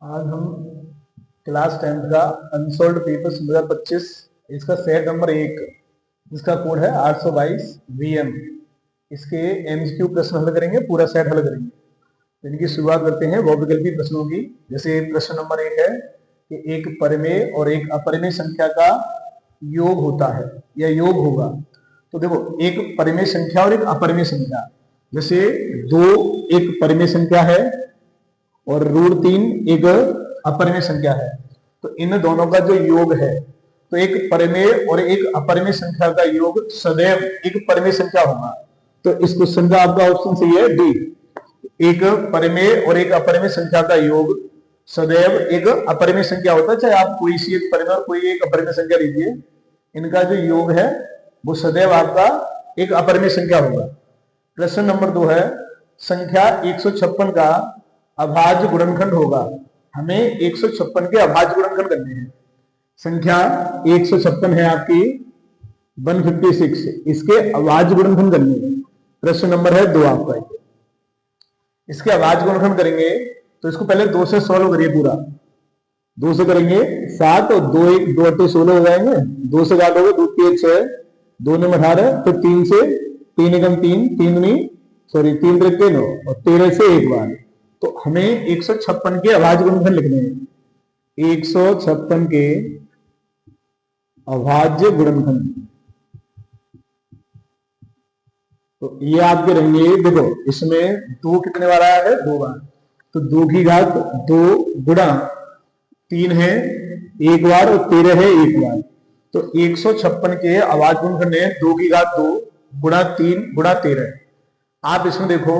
आज हम class 10th का अनसोल्ड पेपर्स 2025 इसका सेट नंबर 1 जिसका कोड है 822 VM इसके MCQ प्रश्न हल करेंगे, पूरा सेट हल करेंगे। तो इनकी शुरुआत करते हैं बहुविकल्पी प्रश्नों की। जैसे प्रश्न नंबर 1 है कि एक परिमेय और एक अपरिमेय संख्या का योग होता है या योग होगा। तो देखो, एक परिमेय संख्या और एक अपरिमेय संख्या, जैसे 2 एक परिमेय संख्या है और √3 एक अपरिमेय संख्या है। तो इन दोनों का जो योग है, तो एक परिमेय और एक अपरिमेय संख्या का योग सदैव एक परिमेय संख्या होगा। तो इस क्वेश्चन का आपका ऑप्शन सही है डी। एक परिमेय और एक अपरिमेय संख्या का योग सदैव एक अपरिमेय संख्या होता है, चाहे आप कोई सी एक परिमेय और कोई एक अपरिमेय संख्या लीजिए, इनका जो योग है वो सदैव आपका एक अपरिमेय संख्या होगा। प्रश्न नंबर 2 है, संख्या 156 का अभाज्य गुणनखंड होगा। हमें 156 के अभाज्य गुणनखंड करने हैं। संख्या 156 है आपकी 156, इसके अभाज्य गुणनखंड करने हैं। प्रश्न नंबर है 2 आपका। इसके अभाज्य गुणनखंड करेंगे तो इसको पहले 2 से सॉल्व करिए। पूरा 2 से करेंगे 7 और 2 1 2 8 16 हो जाएंगे। 2 से काटोगे 2 3 6, 2 9 18, तो 3 से 3 एकम 3, 3 3 3 9 और 13 से एक बार। तो हमें 156 के अभाज्य गुणनखंड लिखने हैं। 156 के अभाज्य गुणनखंड, तो ये आपके रहेंगे। देखो, इसमें 2 कितने बार आया है? 2 बार। तो 2 की घात 2 गुणा 3 है 1 बार और 13 है 1 बार। तो 156 के अभाज्य गुणनखंड है 2 की घात 2 गुणा 3 गुणा 13। आप इसमें देखो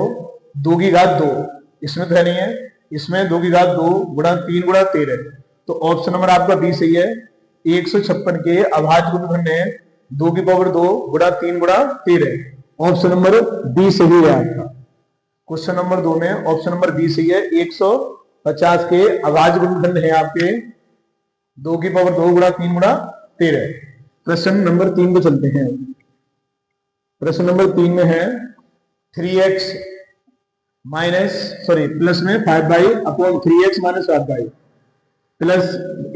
2 की घात 2, इसमें तो है नहीं है, इसमें 2 की घात 2 गुणा 3 गुणा 13। तो ऑप्शन नंबर आपका बी सही है। 156 के अभाज्य गुणनखंड है 2 की पावर 2 गुणा 3 गुणा 13। ऑप्शन नंबर बी सही है आपका। क्वेश्चन नंबर 2 में ऑप्शन नंबर बी सही है। 150 के अभाज्य गुणनखंड है आपके 2 की पावर 2 गुणा 3 गुणा 13। प्रश्न नंबर 3 पे चलते हैं। प्रश्न नंबर 3 में है 3x प्लस में 5/3x माइनस 5/, प्लस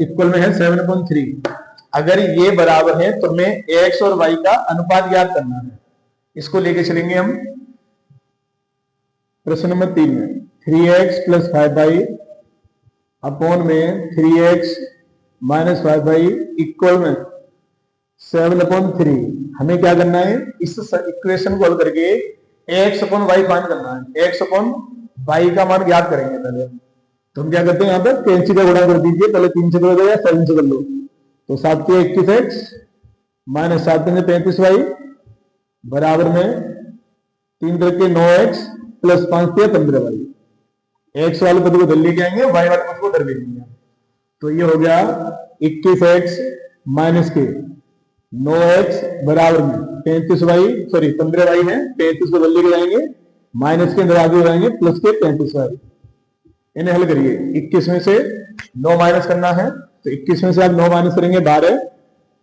इक्वल में है 7/3। अगर ये बराबर है तो हमें x और y का अनुपात ज्ञात करना है। इसको लेके चलेंगे हम। प्रश्न नंबर 3 में 3x प्लस 5/, अपॉन में 3x माइनस 5/, इक्वल में 7/3। हमें क्या करना है? इस इक्वेशन को हल करके x अपॉन वाई फाइंड करना है। x अपॉन वाई का मान ज्ञात करेंगे पहले। तो हम क्या करते हैं, यहाँ पे 3 से का गुणा कर दीजिए। पहले 3 से कर दो या 7 से कर लो। तो 7 के 21x माइनस 7 में 35y बराबर में 3 के 9x प्लस 5 के 15y। x वाले पद को इधर लेके आएंगे, y वाले पद को इधर ले लेंगे। तो ये हो गया 21x माइनस के 9x बराबर में 15y है, 35 को लेके जाएंगे, माइनस के अंदर आगे हो जाएंगे प्लस के 35y। इन्हें हल करिए। 21 में से 9 माइनस करना है, तो 21 में से आप 9 माइनस करेंगे 12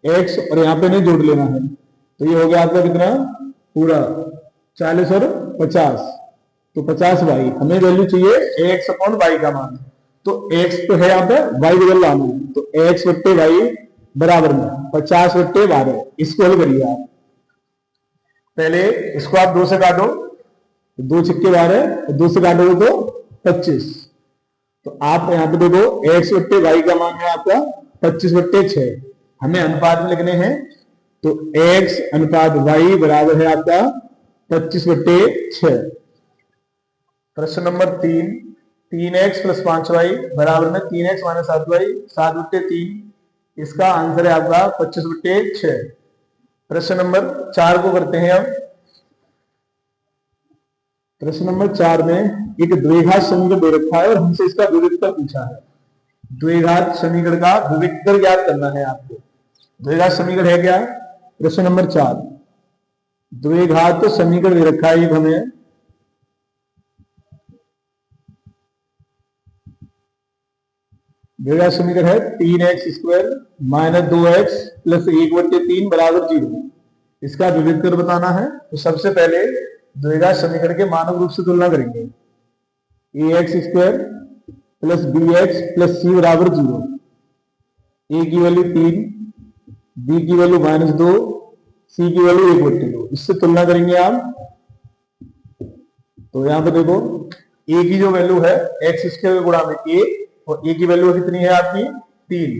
x, और यहाँ पे नहीं जोड़ लेना है। तो ये हो गया आपका कितना? पूरा 40 और 50, तो 50y। हमें वैल्यू चाहिए x अपॉन y का मान। तो x तो है यहाँ पे, y बदल लाना है। तो x बट्टे y बराबर में 50 बट्टे 12। इसको हल करिए आप। पहले इसको आप 2 से काटो, 2 छक्के 12, 2 से काटोगे तो 25। तो आप यहाँ पे देखो x बट्टे y का मान है आपका 25 बट्टे 6। हमें अनुपात में लिखने हैं, तो x अनुपात y बराबर है आपका 25 बट्टे 6। प्रश्न नंबर 3, 3x प्लस 5y बराबर में 3x माइनस 7y, 7 बट्टे 3। इसका आंसर है आपका 25 बट्टे 6। प्रश्न नंबर 4 को करते हैं अब। प्रश्न नंबर 4 में एक द्विघात समीकरण दे रखा है और हमसे इसका विविधता पूछा है। द्विघात समीकरण का विविधता ज्ञात करना है आपको। द्विघात समीकरण है क्या? प्रश्न नंबर 4 द्विघात समीकरण दे रखा है हमें। द्विघात समीकरण है 3x² माइनस 2x प्लस 1/3 बराबर 0। इसका विविधता बताना है। तो सबसे पहले द्विघात समीकरण के मानक रूप से तुलना करेंगे। ax² plus B x plus सी बराबर 0। ए की वैल्यू 3, बी की वैल्यू -2, सी की वैल्यू 1/2। इससे तुलना करेंगे आप, तो यहां पे देखो ए की जो वैल्यू है एक्स स्क्वायर गुणा में ए, और ए की वैल्यू कितनी है आपकी 3,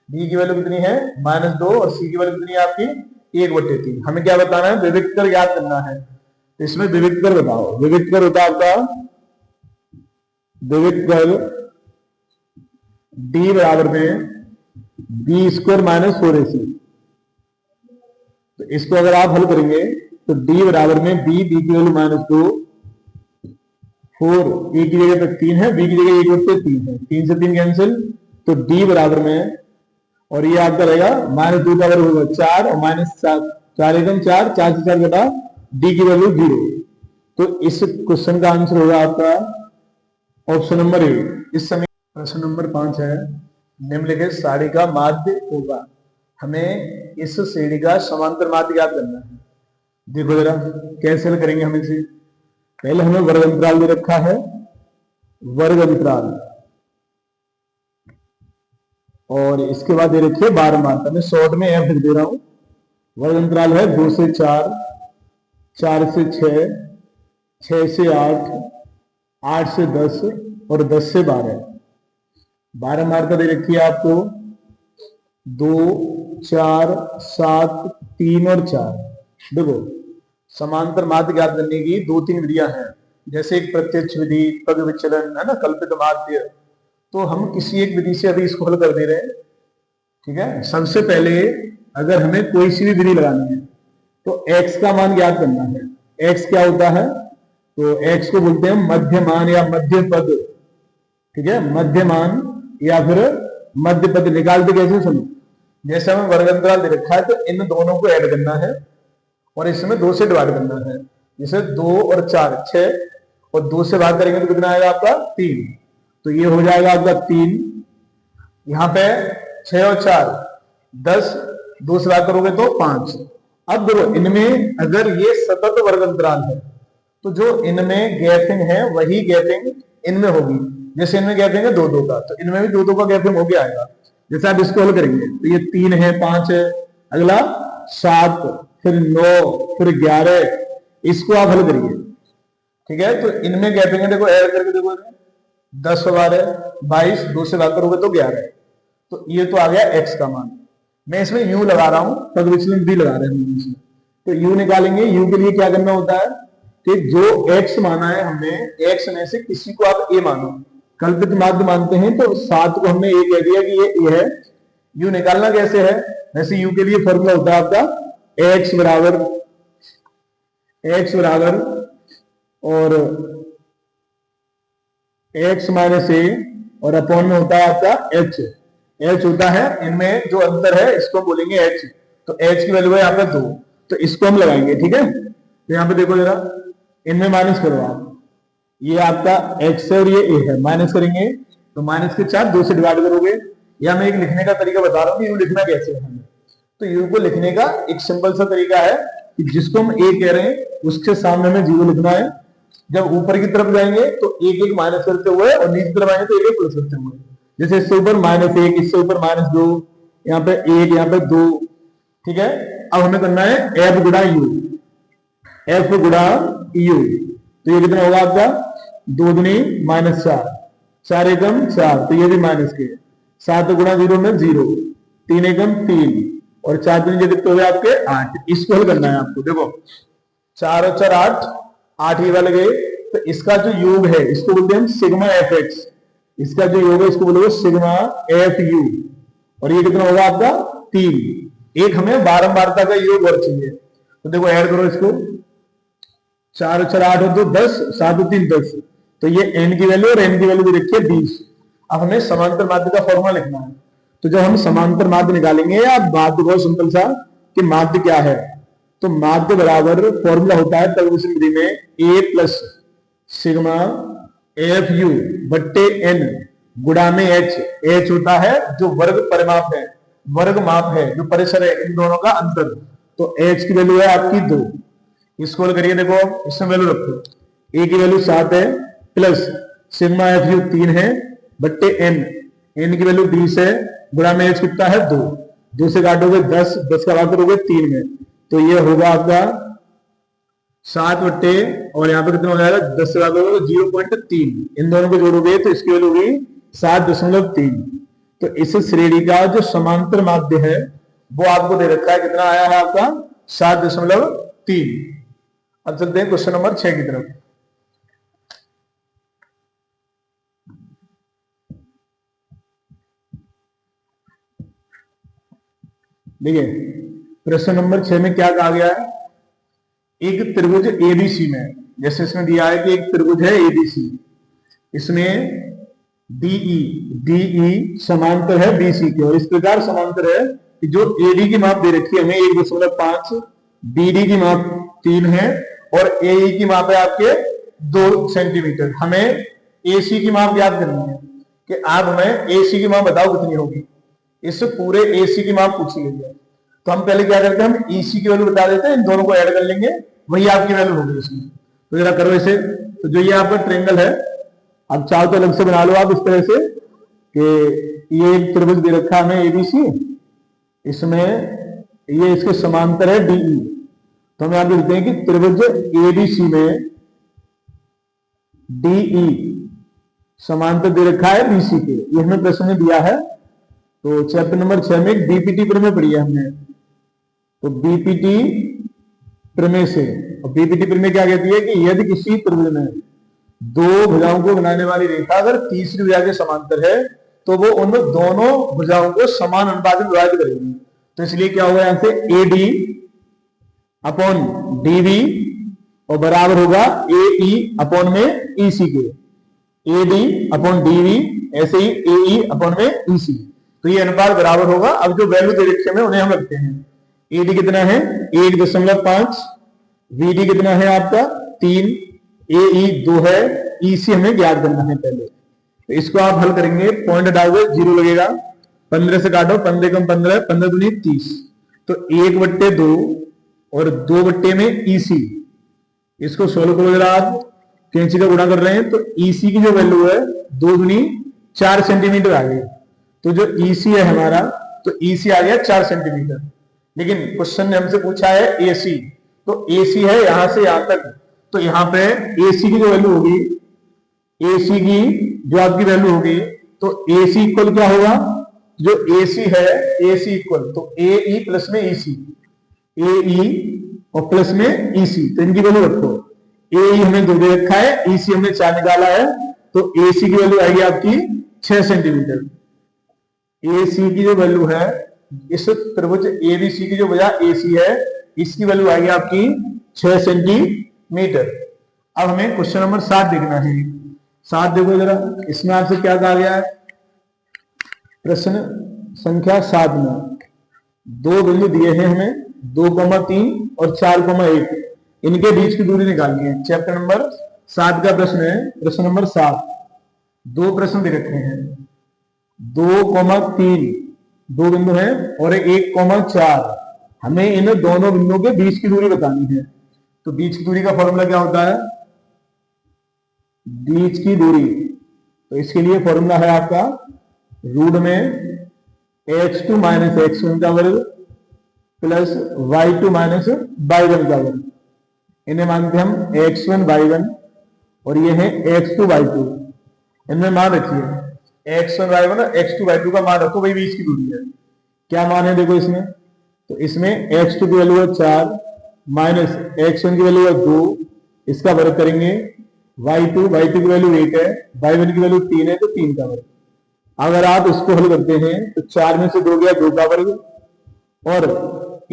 बी की वैल्यू कितनी है -2, और सी की वैल्यू कितनी है आपकी 1/3। हमें क्या बताना है, विविक्त कर याद करना है। तो इसमें विविक्त कर बताओ। विविक्त कर होता है आपका, विविक्त कर डी बराबर में बी स्क्वायर -4ac। तो इसको अगर आप हल करेंगे तो डी बराबर में बी की वैल्यू -2, 4 ए की जगह पे 3 है, बी की जगह 1/3 है, 3 से 3 कैंसिल, तो डी बराबर में, और ये आपका रहेगा -2 का वर्ग होगा 4, और -4, 4 एकम 4, 4 से 4 घटा, डी की वैल्यू 0। तो इस क्वेश्चन का आंसर होगा आपका ऑप्शन नंबर ए। इस समय प्रश्न नंबर 5 है, निम्नलिखित सारणी का माध्य होगा। हमें इस श्रेणी का समांतर माध्य ज्ञात करना है। देखो जरा कैसे हल करेंगे हम इसे। पहले हमें वर्ग अंतराल दे रखा है, वर्ग अंतराल, और इसके बाद दे रखी है बारंबारता। मैं शॉर्ट में एफ लिख दे रहा हूं। वर्ग अंतराल है 2 से 4, 4 से 6, 6 से 8, 8 से 10, और 10 से 12। बारंबारता दे रखी है आपको 2, 4, 7, 3 और 4। देखो समांतर माध्य ज्ञात करने की 2-3 विधियां हैं, जैसे एक प्रत्यक्ष विधि, पग विचलन, है ना, कल्पित माध्य। तो हम किसी एक विधि से अभी इसको हल कर दे रहे हैं, ठीक है। सबसे पहले अगर हमें कोई सी भी विधि लगानी है तो x का मान ज्ञात करना है। x क्या होता है, तो x को बोलते हैं मध्यमान या मध्य पद, ठीक है। मध्यमान या फिर मध्य पद निकालते कैसे, सुनो। जैसे हमें वर्ग अंतराल दे रखा है तो इन दोनों को ऐड करना है और इसमें 2 से डिवाइड करना है। जैसे 2 और 4 6, और 2 से भाग करेंगे तो कितना आएगा आपका 3। तो ये हो जाएगा आपका 3, यहां पे 6 और 4 10, 2 से भाग करोगे तो 5। अब देखो इनमें अगर ये सतत वर्ग अंतराल है तो जो इनमें गैपिंग है वही गैपिंग इनमें होगी। जैसे इनमें गैपिंग है 2-2 का, तो इनमें भी 2-2 का गैपिंग हो गया आएगा। जैसे आप इसको हल करेंगे तो ये 3 है, 5 है, अगला 7, फिर 9, फिर 11, इसको आप हल करिए, ठीक है। तो इनमें गैपिंग है, देखो ऐड करके देखो, 10 और 12 22, 2 से भाग करोगे तो 11। तो ये तो आ गया x का मान। मैं इसमें u लगा रहा हूं, पग विचलन भी लगा रहे हैं इसमें। तो u निकालेंगे। u के लिए क्या करना होता है कि जो x माना है हमने, x में से किसी को आप a मानो, कल्पित माध्य मानते हैं, तो 7 को हमने a कह दिया कि ये a है। u निकालना कैसे है, वैसे u के लिए फॉर्मूला होता है आपका x बराबर और x माइनस a, और अपॉन में होता है आपका h होता है, इनमें जो अंतर है इसको बोलेंगे h। तो h की वैल्यू है यहाँ पे 2, तो इसको हम लगाएंगे, ठीक है। तो यहाँ पे देखो जरा, इनमें माइनस करो आप, ये आपका x है और ये a है, माइनस करेंगे तो माइनस के 4, 2 से डिवाइड करोगे। या मैं एक लिखने का तरीका बता रहा हूँ कि u लिखना कैसे है हमें। तो u को लिखने का एक सिंपल सा तरीका है कि जिसको हम a कह रहे हैं उसके सामने हमें 0 लिखना है। जब ऊपर की तरफ जाएंगे तो 1 माइनस करते हुए, और नीचे तरफ आएंगे तो 1 प्लस करते हुए। जैसे इससे ऊपर -1, इससे ऊपर -2, यहाँ पे 1, यहाँ पे 2, ठीक है। अब हमें करना है f गुणा u। तो ये कितना होगा आपका 2 दूनी -4, 4 एकम 4, तो ये भी माइनस के, 7 गुणा 0 में 0, 3 एकम 3, और 4 दूनी जो कितने हो गए आपके 8। इसको हल करना है आपको। देखो 4 और 4 8, 8 ये वाले गए, तो इसका जो योग है इसको बोलते हैं हम सिग्मा एफ एक्स। इसका जो योग है इसको बोलोगे सिग्मा एफ यू, और ये कितना होगा आपका 3। एक हमें बारंबारता का योग और चाहिए, तो देखो ऐड करो इसको, 4 और 4 8 और 2 10, 7 और 3 10, तो ये n की वैल्यू और n की वैल्यू भी रखिए 20। अब हमें समांतर माध्य का फॉर्मूला लिखना है। तो जब हम समांतर माध्य निकालेंगे, या माध्य बहुत सिंपल सा कि माध्य क्या है, तो माध्य बराबर फॉर्मूला होता है तब उसी विधि में a plus sigma F you बट्टे n गुणा में h होता है जो वर्ग परिमाप है, वर्ग माप है, जो परिसर है इन दोनों का अंतर। तो h की वैल्यू है आपकी 2। इसको हल करिए, देखो इसमें वैल्यू रखो, a की वैल्यू 7 है, प्लस सिग्मा एफ यू 3 है, बट्टे एन, एन की वैल्यू 20 है, गुणा में एच कितना है 2, 2 से काटोगे 10, 10 का भाग करोगे 3 में, तो ये होगा आपका 7 बट्टे, और यहाँ पे कितना हो जाएगा 10 से भाग करोगे 0.3, इन दोनों को जोड़ोगे तो इसकी वैल्यू होगी 7.3। तो इस श्रेणी का जो समांतर माध्य है वो आपको दे रखा है, कितना आया है आपका 7.3। अब चलते हैं क्वेश्चन नंबर 6 की तरफ। देखिए प्रश्न नंबर 6 में क्या कहा गया है, एक त्रिभुज एबीसी में, जैसे इसमें दिया है कि एक त्रिभुज है एबीसी, इसमें डीई समांतर है बीसी के, और इस प्रकार समांतर है कि जो एडी की माप दे रखी है हमें 1.5, बीडी की माप 3 है, और एई की माप है आपके 2 सेंटीमीटर। हमें एसी की माप याद करनी है कि आप हमें एसी की माप बताओ कितनी होगी, इस पूरे एसी की माप पूछी गई है। तो हम पहले क्या करते हैं, हम ईसी की वैल्यू बता देते हैं, इन दोनों को ऐड कर लेंगे, वही आपकी वैल्यू होगी इसमें। तो जरा करो इसे। तो जो ये आपका ट्रायंगल है, अब चाहो तो अलग से बना लो आप इस तरह से कि ये एक त्रिभुज दे रखा है हमें एबीसी, इसमें ये इसके समांतर है डीई, तो हम यहां लिखते हैं कि त्रिभुज एबीसी में डीई समांतर दे रखा है बीसी के, ये हमें प्रश्न में दिया है। तो चैप्टर नंबर 6 में बीपीटी प्रमेय पढ़ी है हमने, तो बीपीटी प्रमेय से, और बीपीटी प्रमेय क्या कहती है कि यदि किसी त्रिभुज में दो भुजाओं को बनाने वाली रेखा अगर तीसरी भुजा के समांतर है तो वो उन दोनों भुजाओं को समान अनुपात में विभाजित करेगी। तो इसलिए क्या होगा, यहां से एडी अपॉन डीवी और बराबर होगा एई अपॉन में ईसी के, एडी अपॉन डीवी ऐसे ही एई अपॉन में ईसी, तो ये अनुपात बराबर होगा। अब जो वैल्यू दे रखे हैं उन्हें हम रखते हैं, एडी कितना है 1.5, वीडी कितना है आपका 3, एई 2 है, ईसी हमें ज्ञात करना है पहले। तो इसको आप हल करेंगे, पॉइंट डालोगे 0 लगेगा, 15 से काटो, 15 कम 15, 15 दूनी 30, तो 1/2 और 2 में ईसी, इसको सोल्व करो जरा आप, कैंची का गुणा कर रहे हैं, तो ईसी की जो वैल्यू है 2 दूनी 4 सेंटीमीटर आ गई। तो जो ईसी है हमारा, तो ईसी आ गया 4 सेंटीमीटर। लेकिन क्वेश्चन ने हमसे पूछा है एसी, तो एसी है यहां से यहां तक, तो यहां पे एसी की जो वैल्यू होगी, एसी की जो आपकी वैल्यू होगी, तो एसी इक्वल क्या होगा, जो एसी है एसी इक्वल तो एई प्लस में ईसी, एई और प्लस में ईसी, तो इनकी वैल्यू रखो। एई हमें 2 दे रखा है, ईसी हमने 4 निकाला है, तो एसी की वैल्यू आएगी आपकी 6 सेंटीमीटर। एसी की जो वैल्यू है, इस त्रिभुज एबीसी की जो वजह एसी है, इसकी वैल्यू आएगी आपकी 6 सेंटीमीटर। अब हमें क्वेश्चन नंबर 7 देखना है। 7 देखो जरा, इसमें आपसे क्या कहा गया है, प्रश्न संख्या 7 में 2 बिंदु दिए हैं हमें, 2,3 और 4,1, इनके बीच की दूरी निकालनी है। चैप्टर नंबर 7 का प्रश्न है, प्रश्न नंबर 7। 2 प्रश्न दे रखे हैं, 2,3 2 बिंदु हैं और 1,4, हमें इन दोनों बिंदुओं के बीच की दूरी बतानी है। तो बीच की दूरी का फॉर्मूला क्या होता है, बीच की दूरी, तो इसके लिए फॉर्मूला है आपका रूट में x2 माइनस x1 का वर्ग प्लस y2 माइनस y1 का वर्ग, इन्हें मानते हम x1 y1 और ये है x2 y2, इनमें मान रखिए x1 y1 और x2 y2 का मान रखो, वही बीच की दूरी है। क्या मान है देखो इसमें, तो इसमें x2 की वैल्यू है 4 माइनस x1 की वैल्यू है 2, इसका वर्ग करेंगे, y2 की वैल्यू 8 है, y1 की वैल्यू 3 है, तो 3 का वर्ग। अगर आप इसको हल करते हैं तो 4 में से 2 गया 2 का वर्ग, और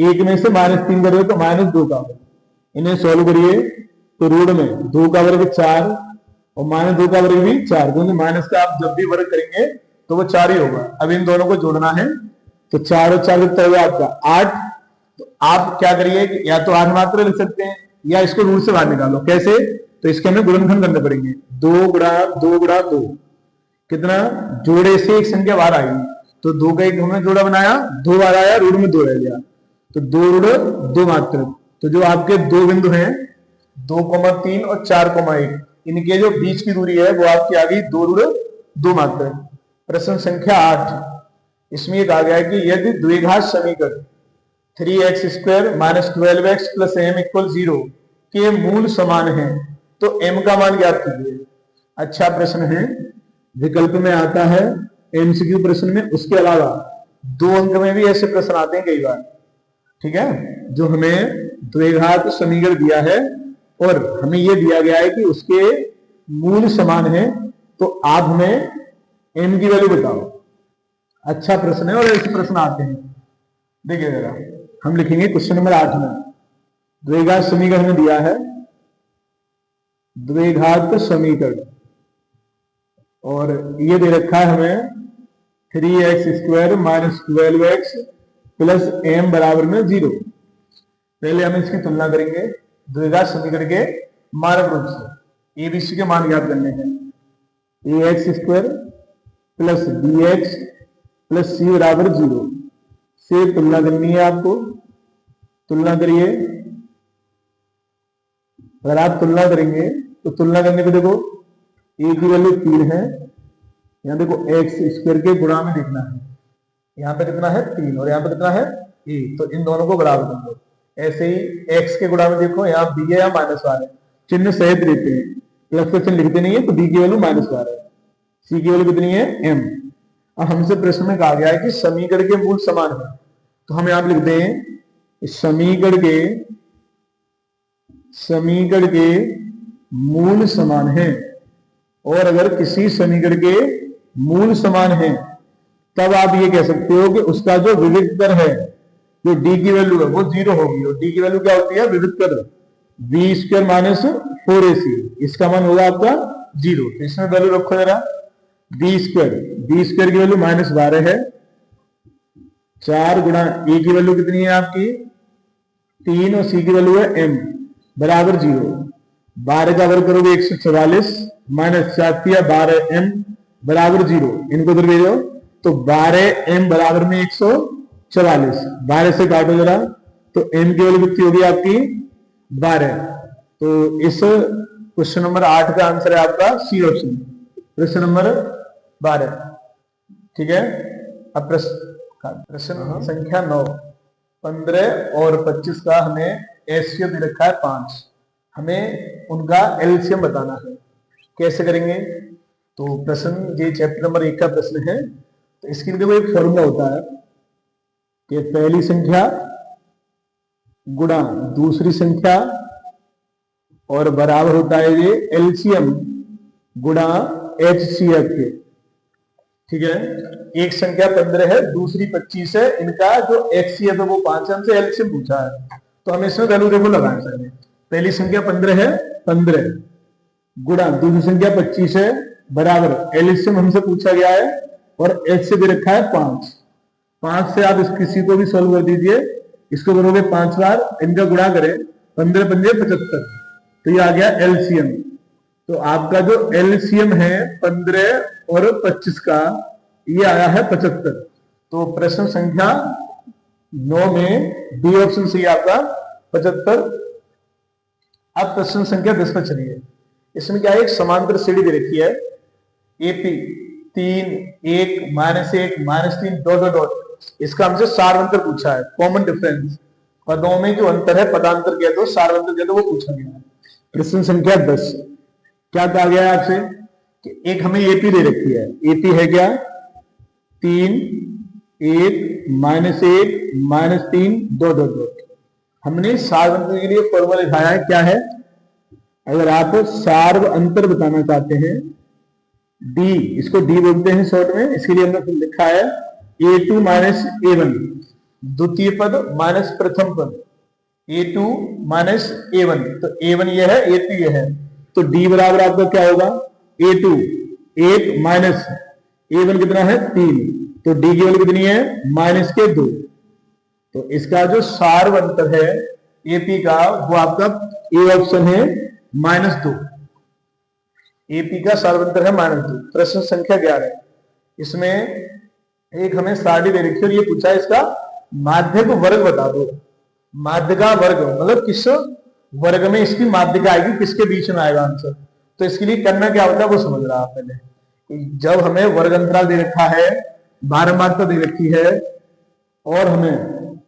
1 में से -3 करोगे तो -2 का वर्ग। इन्हें सोल्व करिए तो रूट में 2 का वर्ग 4 और -2 का वर्ग भी 4, क्योंकि माइनस का आप जब भी वर्ग करेंगे तो वो 4 ही होगा। अब इन दोनों को जोड़ना है, तो 4 और 4 कितना होगा आपका 8। तो आप क्या करिए, या तो 8 मात्रा लिख सकते हैं या इसको रूट से बाहर निकालो। कैसे, तो इसके हमें गुणनखंड करने पड़ेंगे, 2 गुणा 2 गुणा 2, कितना, जोड़े से एक संख्या बाहर आएगी, तो 2 का एक हमने जोड़ा बनाया, 2 बार आया, रूट में 2 रह गया, तो 2 रूट 2 मात्र। तो जो आपके 2 बिंदु हैं 2,3 और 4,1, इनके जो बीच की दूरी है वो आपकी आ गई 2 रूट 2 मात्र। प्रश्न संख्या 8, इसमें ये कहा गया है कि यदि द्विघात समीकरण 3x² minus 12x plus m equal 0 के मूल समान है तो m का मान ज्ञात कीजिए। अच्छा प्रश्न है, विकल्प में आता है एमसीक्यू प्रश्न में, उसके अलावा 2 अंक में भी ऐसे प्रश्न आते हैं कई बार। ठीक है, जो हमें द्विघात समीकरण दिया है और हमें यह दिया गया है कि उसके मूल समान है, तो आप हमें m की वैल्यू बताओ। अच्छा प्रश्न है और ऐसे प्रश्न आते हैं। देखिए जरा, हम लिखेंगे क्वेश्चन नंबर 8 में द्विघात समीकरण में दिया है द्विघात समीकरण, और ये दे रखा है हमें 3x² minus 12x plus m बराबर में 0। पहले हम इसकी तुलना करेंगे द्विघात समीकरण के मानक रूप से। एबीसी के मान ज्ञात करने हैं। ax² plus bx plus c बराबर 0 से तुलना करनी है आपको। तुलना करिए, अगर आप तुलना करेंगे तो तुलना करने पे देखो a की वैल्यू 3 है, यहाँ देखो x² के गुणा में देखना है, यहाँ पे कितना है 3 और यहाँ पे कितना है a, तो इन दोनों को बराबर कर दो। ऐसे ही x के गुणा में देखो, यहाँ b है या माइनस वार है, चिन्ह सहित लेते हैं, प्लस का चिन्ह लिखते नहीं है, तो b की वैल्यू माइनस वार है, c की वैल्यू कितनी है m। अब हमसे प्रश्न में कहा गया है कि समीकरण के मूल समान है, तो हम यहाँ पे लिखते हैं समीकरण के मूल समान है। और अगर किसी समीकरण के मूल समान है तब आप ये कह सकते हो कि उसका जो विविध कर है, जो d की वैल्यू है वो 0 होगी। और d की वैल्यू क्या होती है विविध कर, b² माइनस 4ac, इसका मान होगा आपका 0। तो इसमें वैल्यू रखो जरा, b² की वैल्यू माइनस 12 है, 4 गुणा a की वैल्यू कितनी है आपकी 3 और c की वैल्यू है m बराबर 0। 12 का वर्ग करोगे 144 माइनस 4 12m बराबर 0, इनको इधर भेजो तो 12m बराबर में 144, 12 से काटो जरा तो m की वैल्यू कितनी होगी आपकी 12। तो इस क्वेश्चन नंबर 8 का आंसर है आपका सी ऑप्शन, प्रश्न नंबर 12। ठीक है, अब प्रश्न संख्या 9, 15 और 25 का हमें एचसीएफ दे रखा है 5, हमें उनका एलसीएम बताना है। कैसे करेंगे? तो प्रश्न ये चैप्टर नंबर 1 का प्रश्न है, तो इसके लिए देखो एक फॉर्मूला होता है कि पहली संख्या गुणा दूसरी संख्या और बराबर होता है ये एलसीएम गुणा एचसीएफ के। ठीक है, एक संख्या 15 है, दूसरी 25 है, इनका जो एचसीएफ है वो 5 है, हमसे एलसीएम पूछा है, तो हम इसमें वैल्यू देखो लगाए पहले। पहली संख्या 15 है, 15 गुणा दूसरी संख्या 25 है बराबर एलसीएम हमसे पूछा गया है और एच से दे रखा है 5। 5 से आप इस किसी को भी सॉल्व कर दीजिए, इसको करोगे 5 बार, इनका गुणा करें 15 पंजे 75, तो ये आ गया एलसीएम। तो आपका जो एलसीएम है 15 और 25 का ये आया है 75। तो प्रश्न संख्या 9 में बी ऑप्शन सही आपका 75। अब प्रश्न संख्या 10 पर चलिए। इसमें क्या है, एक समांतर सीढ़ी दे रखी है एपी 3 1 -1 -3 डॉट डॉट डॉट, इसका हमसे सारवंतर पूछा है, कॉमन डिफरेंस पदों में जो अंतर है पदांतर कह दो, सारवंतर कह दो, वो पूछा गया है। प्रश्न संख्या 10 क्या कहा गया है आपसे कि एक हमें एपी दे रखी है, एपी है क्या 3 1 -1 -3 डॉट डॉट डॉट। हमने सारवंतर के लिए फॉर्मूला लिखाया है, क्या है, अगर आप सार्व अंतर बताना चाहते हैं, डी, इसको डी बोलते हैं शॉर्ट में, इसके लिए हमने लिखा है a2 -a1, द्वितीय पद माइनस प्रथम पद, a2 -a1, तो a1 ये है, a2 ये है, तो d बराबर आपका क्या होगा a2 1 माइनस a1 कितना है 3, तो d की वैल्यू कितनी है -2। तो इसका जो सार्व अंतर है एपी का वो आपका ए ऑप्शन है -2, एपी का सार्वंतर है -2। प्रश्न संख्या 11, इसमें एक हमें सारणी दे रखी है और ये पूछा है इसका माध्य को वर्ग बता दो। माध्य का वर्ग मतलब किस वर्ग में इसकी माध्यिका आएगी, किसके बीच में आएगा आंसर। तो इसके लिए करना क्या होता है वो समझ रहा आप पहले। जब हमें वर्ग अंतराल दे रखा है, बारंबारता दे रखी है और हमें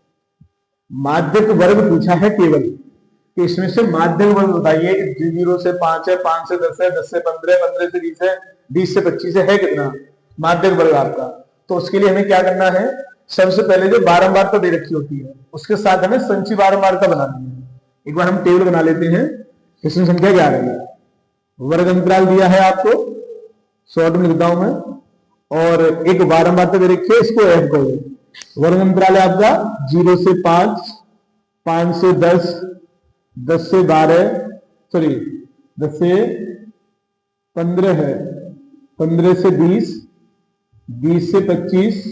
माध्यक वर्ग पूछा है केवल कि इसमें से माध्यक वर्ग बताइए कि 0 से 5 है, 5 से 10 है, 10 से 15 है, 15 से 20 है, 20 से 25 है कितना माध्यक वर्ग आपका। तो उसके लिए हमें क्या करना है, सबसे पहले जो बारंबारता दे रखी होती है उसके साथ हमें संचयी बारंबारता बनानी है। एक बार हम टेबल बना लेते हैं। प्रश्न संख्या 11 है, वर्ग अंतराल दिया है आपको, शॉर्ट में लिखता हूं मैं, और एक बारंबारता दे रखी है, इसको एफ करो। वर्ग अंतराल है आपका 0 से 5, 5 से 10, 10 से 12, सॉरी 10 से 15 है, 15 से 20, 20 से 25,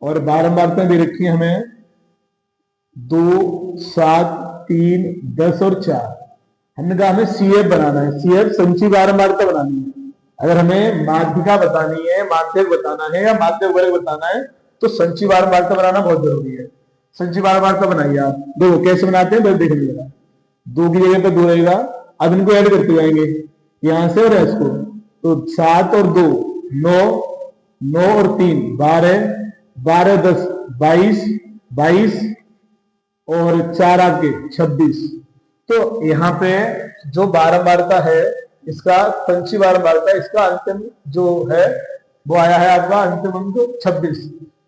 और बारंबारता दे रखी है हमें 2, 7, 3, 10 और 4। हमने कहा हमें सीएफ बनाना है, सीएफ संचयी बारंबारता बनानी है। अगर हमें माध्यिका बतानी है, माध्यक बताना है या माध्यक वर्ग बताना है तो संचयी बारंबारता बनाना बहुत जरूरी है। संचयी बारंबारता बनाइए आप, देखो कैसे बनाते हैं, बस देख लीजिएगा। 2 की जगह पर 2 रहेगा, अब इनको ऐड करते जाएंगे यहां से और इसको, तो 7 और 2 9, 9 और 3 12, 12 10 22, 22 और 4 आपके 26। तो यहाँ पे जो बारंबारता है इसका संचयी बारंबारता, इसका अंतिम जो है वो आया है आपका अंतिम अंक 26।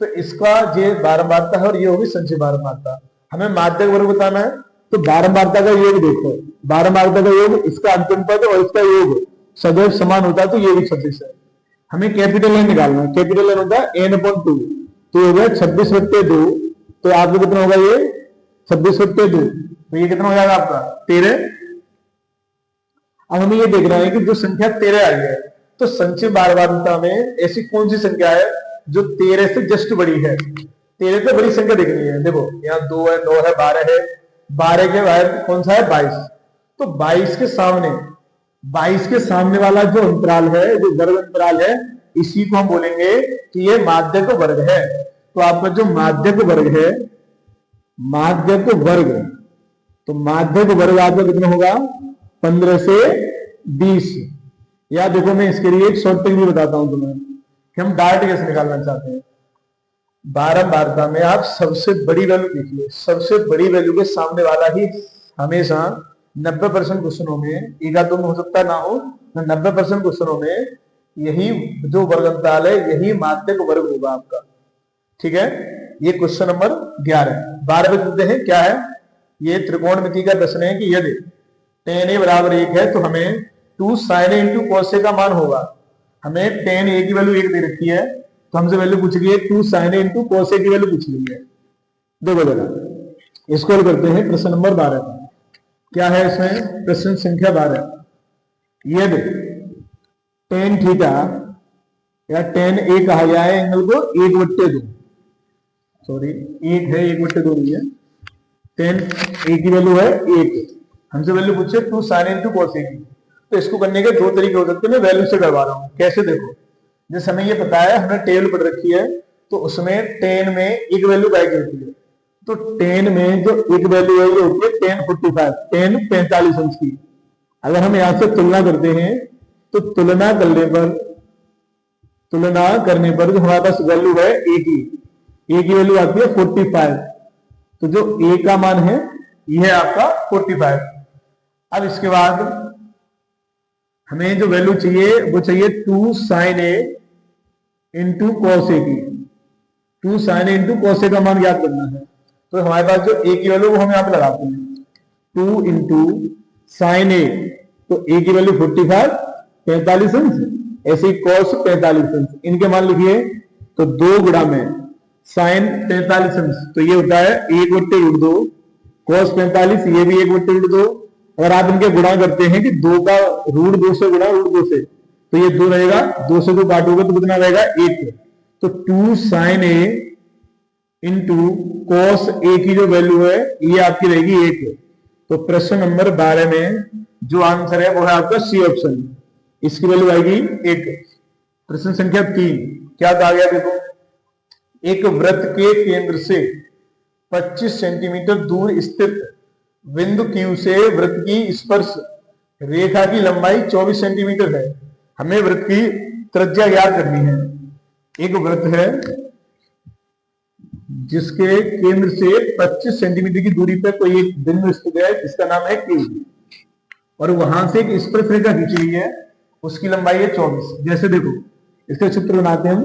तो इसका ये बारंबारता है और ये होगी संचयी बारंबारता। हमें माध्यक वर्ग बताना है तो बारंबारता का योग देखो, बारंबारता का योग इसका अंतिम पद और इसका योग सदैव समान होता है, तो ये भी 26 है। हमें कैपिटल एन निकालना है, कैपिटल एन होता है n/2, तो हो गया 26/2, तो आपको कितना होगा ये 26/2, तो ये कितना हो जाएगा आपका 13। अब हमें ये देखना है कि जो संख्या 13 आई है तो संचयी बारंबारता में ऐसी कौन सी संख्या है जो 13 से जस्ट बड़ी है। 13 से बड़ी संख्या देखनी है, देखो यहाँ 2 है, 9 है, 12 है, 12 के बाद कौन सा है 22, तो 22 के सामने वाला जो अंतराल है, जो वर्ग अंतराल है, इसी को हम बोलेंगे कि ये माध्यक वर्ग है। तो आपका जो माध्यक वर्ग है, माध्यक वर्ग, तो माध्यक वर्ग आपका कितना होगा 15 से 20। या देखो मैं इसके लिए एक शॉर्ट ट्रिक भी बताता हूं तुम्हें कि हम डायरेक्ट कैसे निकालना चाहते हैं। बारंबारता में आप सबसे बड़ी वैल्यू देखिए, सबसे बड़ी वैल्यू के सामने वाला ही हमेशा 90% क्वेश्चनों में, एक आध हो सकता ना हो, 90% क्वेश्चनों में यही जो वर्ग अंतराल है यही माध्यक वर्ग होगा आपका। ठीक है, ये क्वेश्चन नंबर 11। 12 में देते हैं क्या है, ये त्रिकोणमिति का प्रश्न है कि यदि tan a बराबर 1 है तो हमें 2 sin a into cos a का मान होगा। हमें tan a की वैल्यू 1 दे रखी है तो हमसे वैल्यू पूछ गई है 2 sin a into cos a की वैल्यू पूछ ली है। देखो जरा इसको हल करते हैं। प्रश्न नंबर 12 क्या है इसमें, प्रश्न संख्या 12, यदि tan थीटा या tan a कहा गया है एंगल को 1/2, सॉरी 1 है 1/2 नहीं है, tan a की वैल्यू है 1, हमसे वैल्यू पूछे 2 sin a into cos a की। तो इसको करने के 2 तरीके हो सकते हैं, मैं वैल्यू से करवा रहा हूं। कैसे, देखो जैसे हमें ये पता है, हमने टेबल पढ़ रखी है, तो उसमें tan में एक वैल्यू क्या होती है, तो tan में जो एक वैल्यू है ये होती है tan 45, tan 45 अंश की। अगर हम यहां से तुलना करते हैं तो तुलना करने पर जो हमारे पास वैल्यू है a की वैल्यू आती है 45, तो जो a का मान है यह है आपका 45। अब इसके बाद हमें जो वैल्यू चाहिए वो चाहिए 2 sin a into cos a की। 2 sin a into cos a का मान ज्ञात करना है, तो हमारे पास जो a की वैल्यू वो हम यहाँ पे लगाते हैं 2 इंटू sin a, तो a की वैल्यू 45 45 अंश, ऐसे ही cos 45 अंश, इनके मान लिखिए तो 2 गुणा में sin 45 अंश, तो ये होता है 1/√2, cos 45 ये भी 1/√2। अगर आप इनके गुणा करते हैं कि 2 का √2 से गुणा √2 से, तो ये 2 रहेगा, 2 से 2 काटोगे तो कितना रहेगा 1, तो 2 sin a into cos a की जो वैल्यू है ये आपकी रहेगी 1। तो प्रश्न नंबर 12 में जो आंसर है वो है आपका सी ऑप्शन, इसकी वैल्यू आएगी 1। प्रश्न संख्या 3 क्या कहा गया, देखो एक वृत्त के केंद्र से 25 सेंटीमीटर दूर स्थित बिंदु Q से वृत्त की स्पर्श रेखा की लंबाई 24 सेंटीमीटर है। हमें वृत्त की त्रिज्या ज्ञात करनी है। एक वृत्त है जिसके केंद्र से 25 सेंटीमीटर की दूरी पर कोई एक बिंदु स्थित है जिसका नाम है Q, और वहां से एक स्पर्श रेखा खींची हुई है, उसकी लंबाई है 24। जैसे देखो इसका चित्र बनाते हैं हम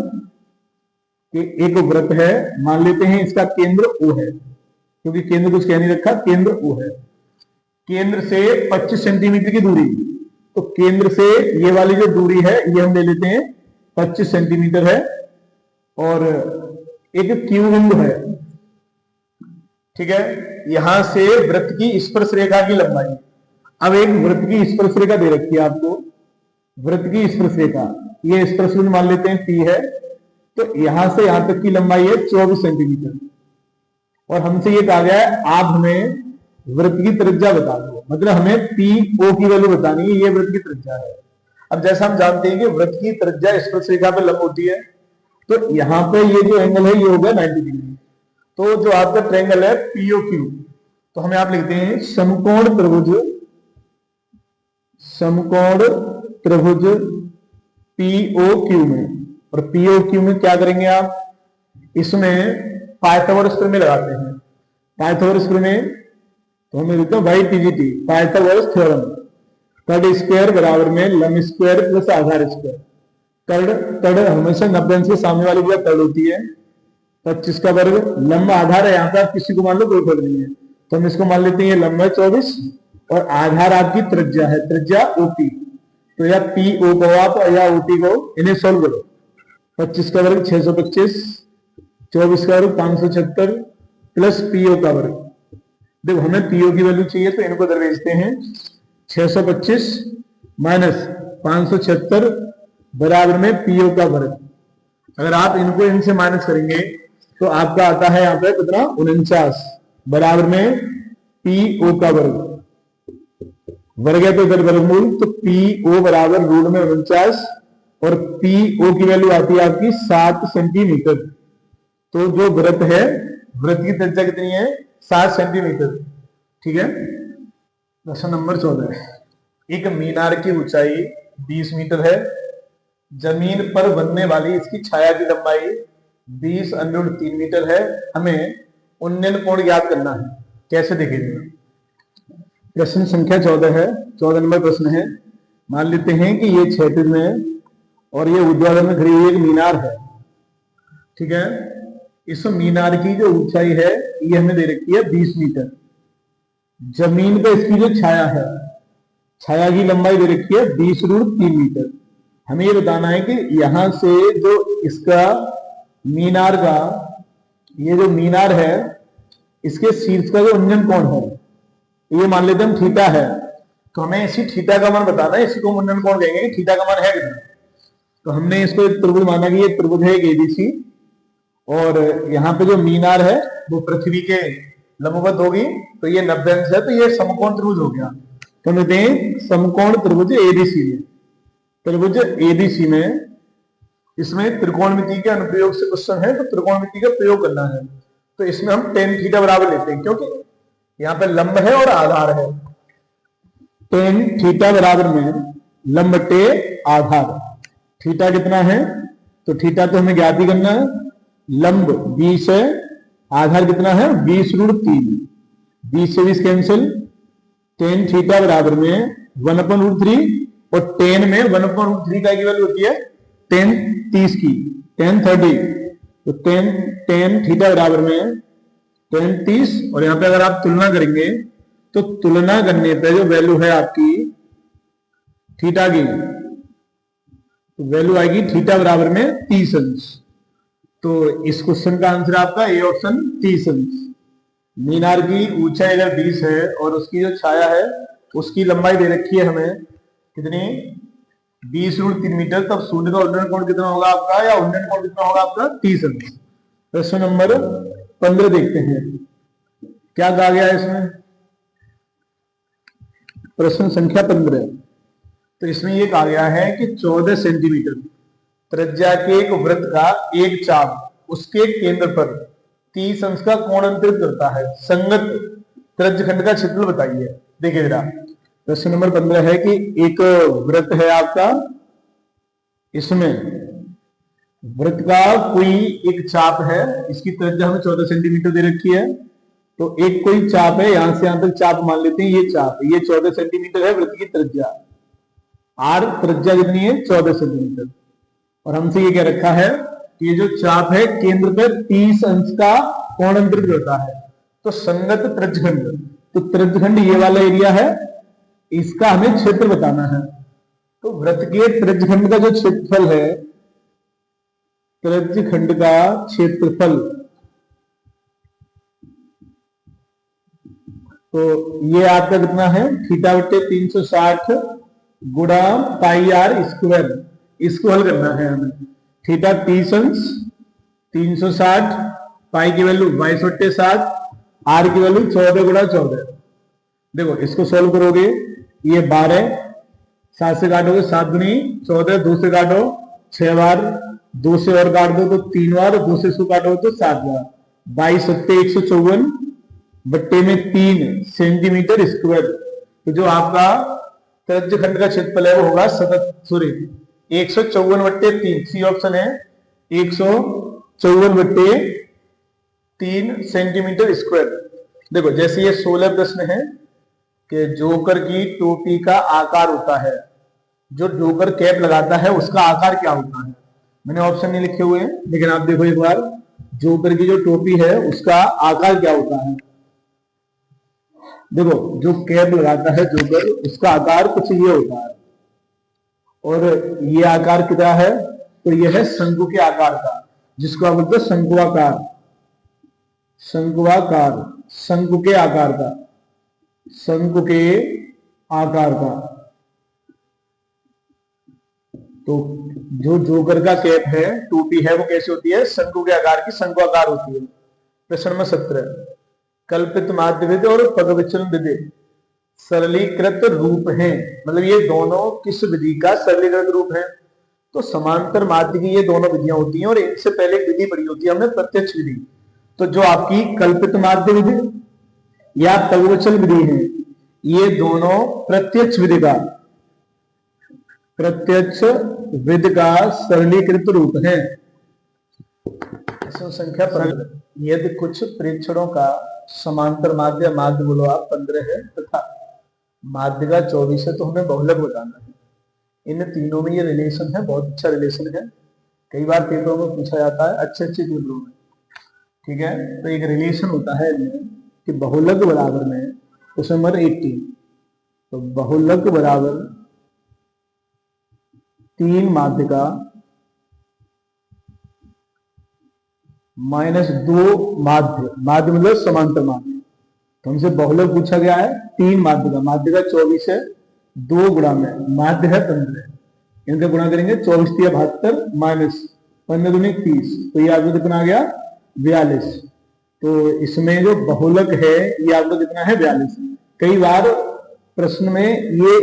कि एक वृत्त है, मान लेते हैं इसका केंद्र O है, क्योंकि केंद्र कुछ कह नहीं रखा, केंद्र O है। केंद्र से 25 सेंटीमीटर की दूरी, तो केंद्र से ये वाली जो दूरी है ये हम ले लेते हैं 25 सेंटीमीटर है, और एक Q बिंदु है, ठीक है। यहां से वृत्त की स्पर्श रेखा की लंबाई, अब एक वृत्त की स्पर्श रेखा दे रखी है आपको, वृत्त की स्पर्श रेखा, ये स्पर्श बिंदु मान लेते हैं P है, तो यहां से यहां तक की लंबाई है 24 सेंटीमीटर, और हमसे ये कहा गया है आप हमें वृत्त की त्रिज्या बता दो, मतलब हमें PO की वैल्यू बतानी है, ये वृत्त की त्रिज्या है। अब जैसा हम जानते हैं कि वृत्त की त्रिज्या स्पर्श रेखा पर लंब होती है, तो यहां पे ये जो एंगल है ये हो गया 90 डिग्री। तो जो आपका ट्रायंगल है POQ, तो हमें आप लिखते हैं समकोण त्रिभुज, समकोण त्रिभुज POQ में, और POQ में क्या करेंगे आप, इसमें पाइथागोरस प्रमेय लगाते हैं। पाइथागोरस प्रमेय तो हमें लिखते हैं YTGT, पाइथागोरस थ्योरम, कर्ण स्क्वायर बराबर में लंब स्क्वायर प्लस आधार स्क्वायर। कर्ण हमेशा 90 अंश के सामने वाली भुजा कर्ण होती है, 25 का वर्ग, लंब आधार है, यहाँ पे आप किसी को मान लो कोई फर्क नहीं है, तो हम इसको मान लेते हैं ये लंब है 24, और आधार आपकी त्रिज्या है, त्रिज्या OP, तो या PO को आप या OP को इन्हें सोल्व करो। 25 का वर्ग 625, 24 का वर्ग 576 प्लस PO का वर्ग। देखो हमें PO की वैल्यू चाहिए तो इनको दरवेजते हैं, 625 माइनस 576 बराबर में PO का वर्ग। अगर आप इनको इनसे माइनस करेंगे तो आपका आता है यहाँ पे कितना 49 बराबर में PO का वर्ग, वर्ग है तो इधर वर्गमूल, तो PO बराबर रूट में 49, और PO की वैल्यू आती है आपकी 7 सेंटीमीटर। तो जो वृत्त है, वृत्त की त्रिज्या कितनी है 7 सेंटीमीटर, ठीक है। प्रश्न नंबर 14, एक मीनार की ऊंचाई 20 मीटर है, जमीन पर बनने वाली इसकी छाया की लंबाई 20√3 मीटर है, हमें उन्नयन कोण ज्ञात करना है, कैसे देखेंगे। प्रश्न संख्या 14 है, 14 नंबर प्रश्न है। मान लेते हैं कि ये क्षैतिज में और ये ऊर्ध्वाधर में खड़ी हुई एक मीनार है, ठीक है। इस मीनार की जो ऊंचाई है ये हमें दे रखी है 20 मीटर, जमीन पे इसकी जो छाया है, छाया की लंबाई दे रखी है 20√3 मीटर। हमें ये बताना है कि यहां से जो इसका मीनार का, ये जो मीनार है इसके शीर्ष का जो उन्नयन कोण है, ये मान लेते हम थीटा है, तो हमें इसी थीटा का मान बताना है, इसी को उन्नयन कोण कहेंगे, थीटा का मान है कितना। तो हमने इसको एक त्रिभुज माना कि ये त्रिभुज है एक ABC, और यहाँ पे जो मीनार है वो पृथ्वी के लंबवत होगी, तो ये 90 अंश है, तो ये समकोण त्रिभुज हो गया। तो हम कहते हैं समकोण त्रिभुज ABC में, त्रिभुज ABC में इसमें त्रिकोणमिति के अनुप्रयोग से क्वेश्चन है, तो त्रिकोणमिति का प्रयोग करना है, तो इसमें हम tan थीटा बराबर लेते हैं, क्योंकि यहाँ पे लंब है और आधार है। tan थीटा बराबर में लंब टे आधार, थीटा कितना है, तो थीटा तो हमें ज्ञात ही करना है, लंब 20 है, आधार कितना है 20√3, 20 से 20 कैंसिल, tan थीटा बराबर में 1/√3, और tan में 1/√3 का वैल्यू होती है tan 30 की, tan 30, तो tan थीटा बराबर में tan 30, और यहां पे अगर आप तुलना करेंगे तो तुलना करने पे जो वैल्यू है आपकी थीटा की, तो वैल्यू आएगी थीटा बराबर में 30 अंश। तो इस क्वेश्चन का आंसर आपका ए ऑप्शन 30 अंश। मीनार की ऊंचाई अगर 20 है और उसकी जो छाया है उसकी लंबाई दे रखी है हमें कितनी 20√3 मीटर, तब शून्य का उन्नयन कोण कितना होगा आपका, या उन्नयन कोण कितना होगा आपका 30 अंश। प्रश्न नंबर 15 देखते हैं क्या कहा गया है इसमें। प्रश्न संख्या 15, तो इसमें यह कहा गया है कि 14 सेंटीमीटर त्रिज्या के एक वृत्त का एक चाप उसके केंद्र पर 30 अंश का कोण अंतरित करता है, संगत त्रिज्यखंड का क्षेत्रफल बताइए। देखिए जरा, प्रश्न नंबर 15 है कि एक वृत्त है आपका इसमें वृत्त का कोई एक चाप है, इसकी त्रिज्या हमें 14 सेंटीमीटर दे रखी है। तो एक कोई चाप है, यहां से यहां तक चाप मान लेते हैं, ये चाप है, ये 14 सेंटीमीटर है वृत्त की त्रिज्या। आर त्रिज्या कितनी है? 14 सेंटीमीटर। और हमसे ये कह रखा है कि ये जो चाप है केंद्र पर 30 अंश का कोण अंतरित होता है। तो संगत त्रिज्यखंड, तो त्रिज्यखंड ये वाला एरिया है, इसका हमें क्षेत्र बताना है। तो वृत्त के त्रिज्यखंड का जो क्षेत्रफल है, त्रिज्यखंड का क्षेत्रफल, तो ये आपका कितना है? थीटा बट्टे 360 गुणा पाई आर स्क्वायर। इसको हल करना है हमें। थीटा 30 अंश, 360, पाई की वैल्यू 22/7, आर की वैल्यू 14 गुणा 14। देखो इसको सोल्व करोगे, ये 12, 7 से काटोगे 7 गुनी 14, 2 से काटो 6 बार, 2 से और काट दो तो 3 बार, 2 से काटोगे तो 7 बार। 22/154 बट्टे में 3 सेंटीमीटर स्क्वायर। तो जो आपका त्रिज्यखंड का क्षेत्रफल है वो होगा 154/3। सी ऑप्शन है 154/3 सेंटीमीटर स्क्वायर। देखो जैसे ये 16 प्रश्न है कि जोकर की टोपी का आकार होता है, जो जोकर कैप लगाता है उसका आकार क्या होता है। मैंने ऑप्शन नहीं लिखे हुए हैं, लेकिन आप देखो एक बार, जोकर की जो टोपी है उसका आकार क्या होता है। देखो जो कैप लगाता है जोकर, उसका आकार कुछ ये होता है, और ये आकार कितना है? तो ये है शंकु के आकार का, जिसको आप बोलते हैं शंकुआकार। शंकुआकार, शंकु के आकार का, शंकु के आकार का। तो जो जोकर का कैप है, टोपी है, वो कैसी होती है? शंकु के आकार की, शंकुआकार होती है। प्रश्न नंबर 17, कल्पित माध्य विधि और पद विचलन विधि सरलीकृत रूप हैं। मतलब ये दोनों किस विधि का सरलीकृत रूप है? तो समांतर माध्य की ये दोनों विधियां होती हैं, और इनसे पहले एक विधि पढ़ी होती है हमने, प्रत्यक्ष विधि। तो जो आपकी कल्पित माध्य विधि या पदविचलन विधि है, ये दोनों प्रत्यक्ष विधि का सरलीकृत रूप है। संख्या 15, यदि कुछ प्रेक्षणों का समांतर माध्य, माध्य बोलो आप 15 है, तथा माध्य का 24 है, तो हमें बहुलक बताना है। इन तीनों में ये रिलेशन है, बहुत अच्छा रिलेशन है, कई बार पेपरों में पूछा जाता है, अच्छे पेपरों में। ठीक है, तो एक रिलेशन होता है कि बहुलक बराबर में, क्वेश्चन नंबर 18, तो बहुलक बराबर 3 माध्य का -2 माध्य, माध्य मतलब समांतर माध्य। तो हमसे बहुलक पूछा गया है 3 माध्य का, माध्य का 24 है, 2 गुणा में माध्य है 15, इनका गुणा करेंगे 24 × 72 माइनस 15 दूनी 30, तो ये आपको कितना आ गया? 42। तो इसमें जो बहुलक है ये आपको कितना है? 42। कई बार प्रश्न में ये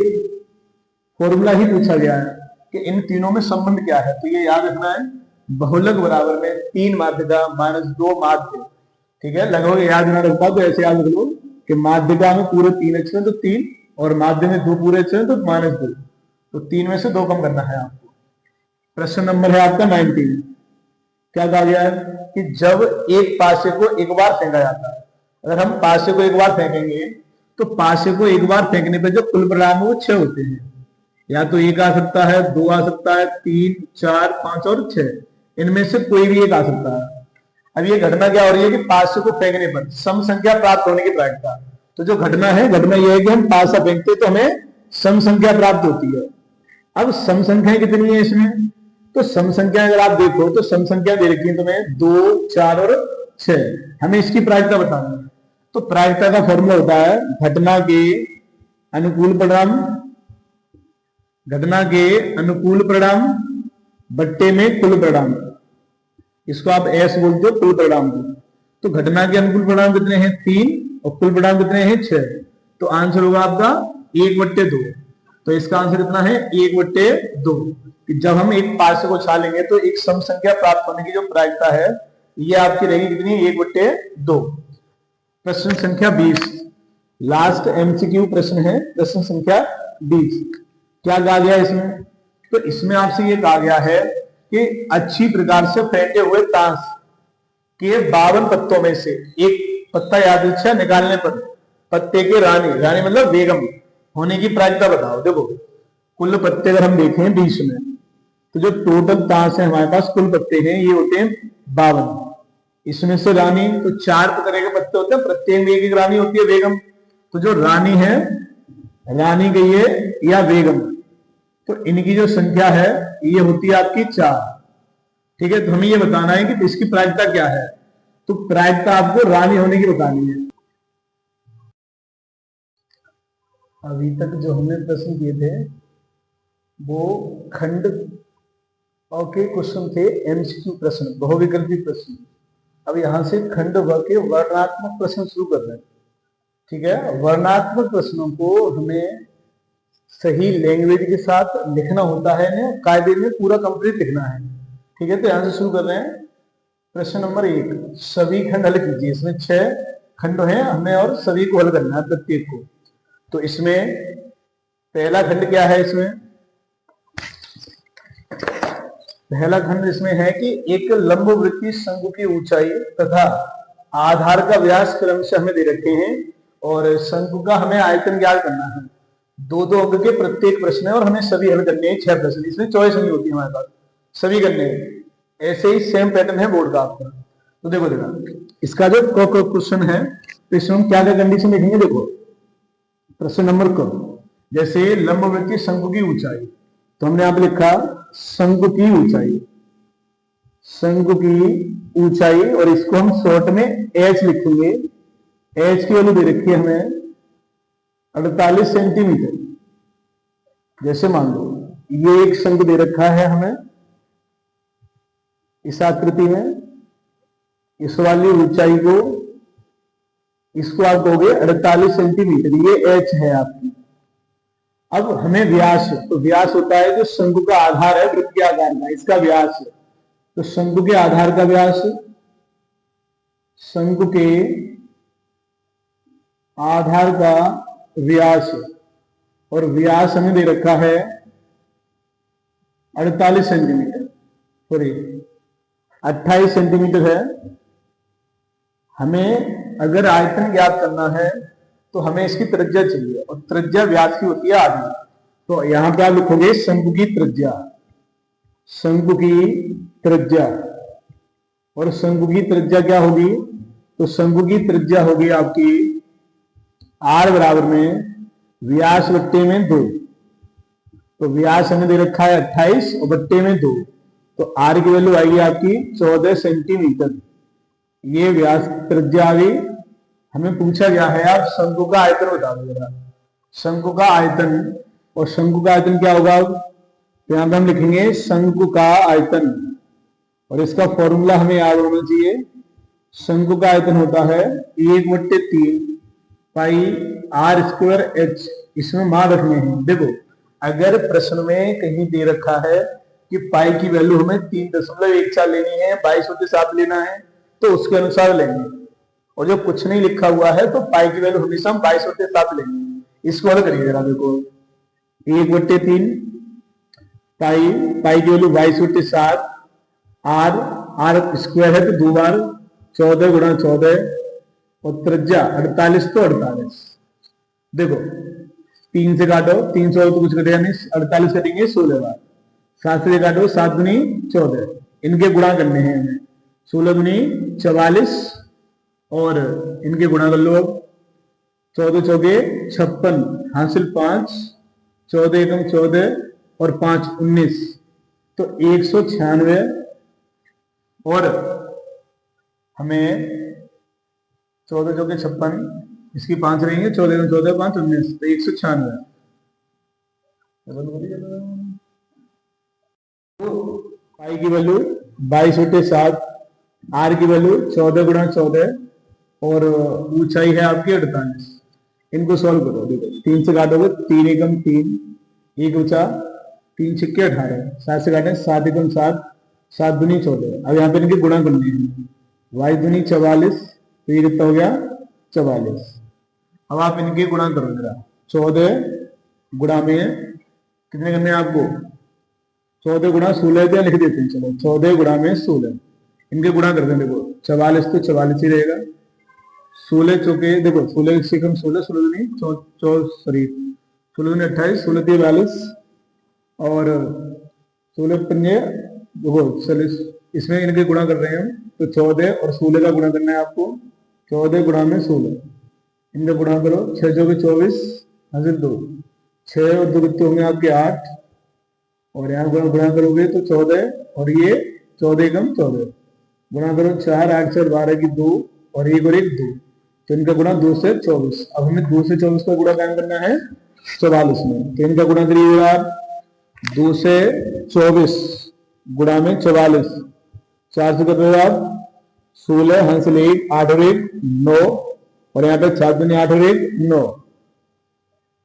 फॉर्मूला ही पूछा गया है कि इन तीनों में संबंध क्या है, तो ये याद रखना है, बहुलक बराबर में 3 माध्य का -2 माध्य। ठीक है, लगभग याद ना रखता तो ऐसे याद रख लो कि माध्य का में पूरे 3 अक्षर हैं तो 3, और माध्य में 2 पूरे अक्षर हैं तो -2, तो 3 में से 2 कम करना है आपको। प्रश्न नंबर है आपका 19, क्या कहा गया है कि जब एक पासे को एक बार फेंका जाता है, अगर हम पासे को एक बार फेंकेंगे तो पासे को एक बार फेंकने पर जो कुल परिणाम है वो 6 होते हैं। या तो 1 आ सकता है, 2 आ सकता है, 3, 4, 5 और 6, इनमें से कोई भी एक आ सकता है। अब ये घटना क्या हो रही है कि पासे को फेंकने पर सम संख्या प्राप्त होने की प्रायिकता। तो जो घटना है, घटना यह है कि हम पासा फेंकते तो हमें सम संख्या प्राप्त होती है। अब सम संख्याएं कितनी है इसमें? तो सम संख्या अगर आप देखो तो सम संख्या दे रखी है तुम्हें 2, 4 और 6। हमें इसकी प्रायिकता बतानी है। तो प्रायिकता का फॉर्मूला होता है घटना के अनुकूल परिणाम, घटना के अनुकूल परिणाम बट्टे में कुल परिणाम। इसको आप एस बोलते हो, कुल परिणाम। तो घटना के अनुकूल परिणाम कितने हैं? 3, और कुल परिणाम कितने हैं? 6। तो आंसर होगा आपका 1/2। तो इसका आंसर कितना है? 1/2। कि जब हम एक पासे को छालेंगे तो एक सम संख्या प्राप्त होने की जो प्रायिकता है ये आपकी रहेगी कितनी? 1/2। प्रश्न संख्या 20, लास्ट एमसीक्यू प्रश्न है, प्रश्न संख्या 20। क्या कहा गया इसमें? तो इसमें आपसे ये कहा गया है कि अच्छी प्रकार से फेंटे हुए ताश के 52 पत्तों में से एक पत्ता यादृच्छा निकालने पर पत्ते के रानी, रानी मतलब बेगम होने की प्रायिकता बताओ। देखो कुल पत्ते अगर हम देखें 20 में, तो जो टोटल ताश है हमारे पास कुल पत्ते हैं ये होते हैं 52। इसमें से रानी तो 4 तरह के पत्ते होते हैं, प्रत्येक में एक एक रानी होती है बेगम। तो जो रानी है, रानी गई है या बेगम, तो इनकी जो संख्या है ये होती है आपकी 4। ठीक है, तो हमें ये बताना है कि इसकी प्रायिकता क्या है। तो प्रायिकता आपको रानी होने की बतानी है। अभी तक जो हमने प्रश्न किए थे वो खंड के क्वेश्चन थे, एमसीक्यू प्रश्न, बहुविकल्पी प्रश्न। अब यहां से खंड व के वर्णनात्मक प्रश्न शुरू कर रहे हैं। ठीक है, वर्णनात्मक प्रश्नों को हमें सही लैंग्वेज के साथ लिखना होता है ना, कायदे में पूरा कंप्लीट लिखना है। ठीक है, तो यहां से शुरू कर रहे हैं। प्रश्न नंबर 1, सभी खंड हल कीजिए। इसमें 6 खंड हैं हमें और सभी को हल करना है, प्रत्येक को। तो इसमें पहला खंड क्या है, इसमें पहला खंड इसमें है कि एक लंबवृत्तीय शंकु की ऊंचाई तथा आधार का व्यास क्रमशः हमें दे रखे हैं और शंकु का हमें आयतन ज्ञात करना है। 2-2 अंक के प्रत्येक प्रश्न है और हमें सभी हल करने हैं। 6 प्रश्न, इसमें चॉइस नहीं होती हमारे पास, सभी करने हैं। ऐसे ही सेम पैटर्न है बोर्ड का आपका। तो देखो इसका जो क्वेश्चन है, तो इसमें हम क्या क्या कंडीशन देखेंगे। देखो प्रश्न नंबर क, जैसे लंबवृत्तीय शंकु की ऊंचाई, तो हमने यहां पे लिखा शंकु की ऊंचाई, शंकु की ऊंचाई, और इसको हम शॉर्ट में एच लिखेंगे। एच की वैल्यू दे रखी है हमें 48 सेंटीमीटर। जैसे मान लो ये एक शंकु दे रखा है हमें इस आकृति में, इस वाली ऊंचाई को, इसको आप दोगे 48 सेंटीमीटर, ये एच है आपकी। अब हमें व्यास, तो व्यास होता है जो शंकु का आधार है वृत्त के आधार का, इसका व्यास है। तो शंकु के आधार का व्यास, शंकु के आधार का व्यास, और व्यास हमें दे रखा है 48 सेंटीमीटर, सॉरी 28 सेंटीमीटर है। हमें अगर आयतन ज्ञात करना है तो हमें इसकी त्रिज्या चाहिए, और त्रिज्या व्यास की होती है आधी। तो यहां पे आप लिखोगे शंकु की त्रिज्या, शंकु की त्रिज्या, और शंकु की त्रिज्या क्या होगी, तो शंकु की त्रिज्या होगी आपकी आर बराबर में व्यास बट्टे में 2। तो व्यास हमें दे रखा है 28 और बट्टे में 2, तो आर की वैल्यू आएगी आपकी 14 सेंटीमीटर। ये व्यास त्रिज्या आ गई। हमें पूछा गया है आप शंकु का आयतन बता दो जरा, शंकु का आयतन। और शंकु का आयतन क्या होगा, तो यहां पर हम लिखेंगे शंकु का आयतन, और इसका फॉर्मूला हमें याद होना चाहिए। शंकु का आयतन होता है 1/3 पाई आर स्क्वायर एच। इसमें मान रखने हैं। देखो अगर प्रश्न में कहीं दे रखा है कि पाई की वैल्यू हमें 3.14 लेनी है, 22/7 लेना है, तो उसके अनुसार लेंगे। और जो कुछ नहीं लिखा हुआ है तो पाई की वैल्यू हमेशा हम 22/7 लेंगे। इसको हल करिए जरा। देखो 1/3 पाई, पाई की वैल्यू 22/7, आर, आर स्क्वायर है तो 2 बार 14 गुणा 14, और त्रिज्या 48 तो 48। देखो 3 से काटो, 300 तो कुछ कटेगा नहीं, 48 कटेंगे 16 बार। 7 से काटो, 7 दूनी 14, इनके गुणा करने हैं हमें। 16 दूनी 44, और इनके गुणा कर लो। अब 14 चौके 56, हासिल 5, 14 एकम 14 और 5 19, तो 196। और हमें 14 चौके 56, इसकी 5 रहेंगे, 14 एकम 14, 5 19, तो 196। तो पाई की वैल्यू 22/7, आर की वैल्यू 14 गुणा 14, और ऊंचाई है आपकी 48। इनको सॉल्व करो। देखो 3 से काटोगे, 3 एकम 3, 1 ऊंचा, 3 छिक्के 18, 7 से काटे 7 एकम 7, 7 दूनी 14। अब यहाँ पे इनके गुणा करने हैं, y दूनी 44, तो ये कितना हो गया 44। अब आप इनके गुणा करो जरा। 14 गुणा में कितने करने हैं आपको, 14 गुणा 16 तो लिख देते हैं, चलो 14 गुणा में 16, इनके गुणा कर दें। देखो 44 तो 44 ही रहेगा, 16 चौके देखो 16 से कम 16, 16 नहीं 16 28, 16 42 और 16 पंजे देखो 40, इसमें इनके गुणा कर रहे हैं हम, तो 14 और 16 का गुणा करना है आपको। 14 गुणा में 16, इनका गुणा करो, 6 चौके 24 हासिल 2, 6 और 2 कितने होंगे आपके 8, और यहाँ गुणा करोगे तो 14 और ये 14 कम 14, गुणा करो 4 8 4 12 की 2 और 1 और 1 2, तो इनका गुणा 2 से 24। अब हमें 2 से 24 का गुणा कायम करना है 44 में, तो इनका गुणा करिए आप 2 से 24 गुणा में 44, 4 से कर रहे हो आप 16 हासिल 1 8 और 1 9, और यहाँ पे 4 दूनी 8 और 1 9,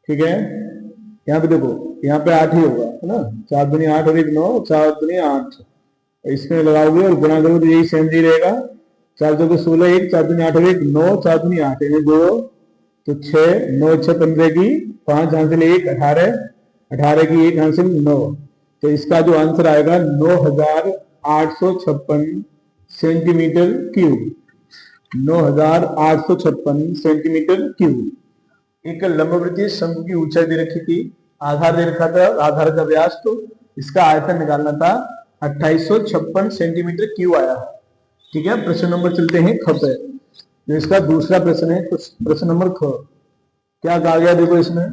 ठीक है। यहाँ पे देखो यहाँ पे 8 ही होगा है ना, 4 दूनी 8 और 1 9, 4 दूनी 8, इसमें लगाओगे और गुणा करोगे तो यही सेम ही रहेगा। 4 चौके 16 1, 4 दूनी 8 और 1 9, 4 दूनी 8 इन्हें जोड़ो तो 6 9 6 15 की 5 हासिल 1 18, 18 की 1 हासिल 9, तो इसका जो आंसर आएगा 9856 सेंटीमीटर क्यूब, 9856 सेंटीमीटर क्यूब। एक लंबवृत्तीय शंकु की ऊंचाई दे रखी थी, आधार दे रखा था, आधार का व्यास, तो इसका आयतन निकालना था, 2856 सेंटीमीटर क्यूब आया। ठीक है, प्रश्न नंबर चलते हैं ख पे, जो इसका दूसरा प्रश्न है, कुछ प्रश्न नंबर ख क्या कहा गया देखो इसमें,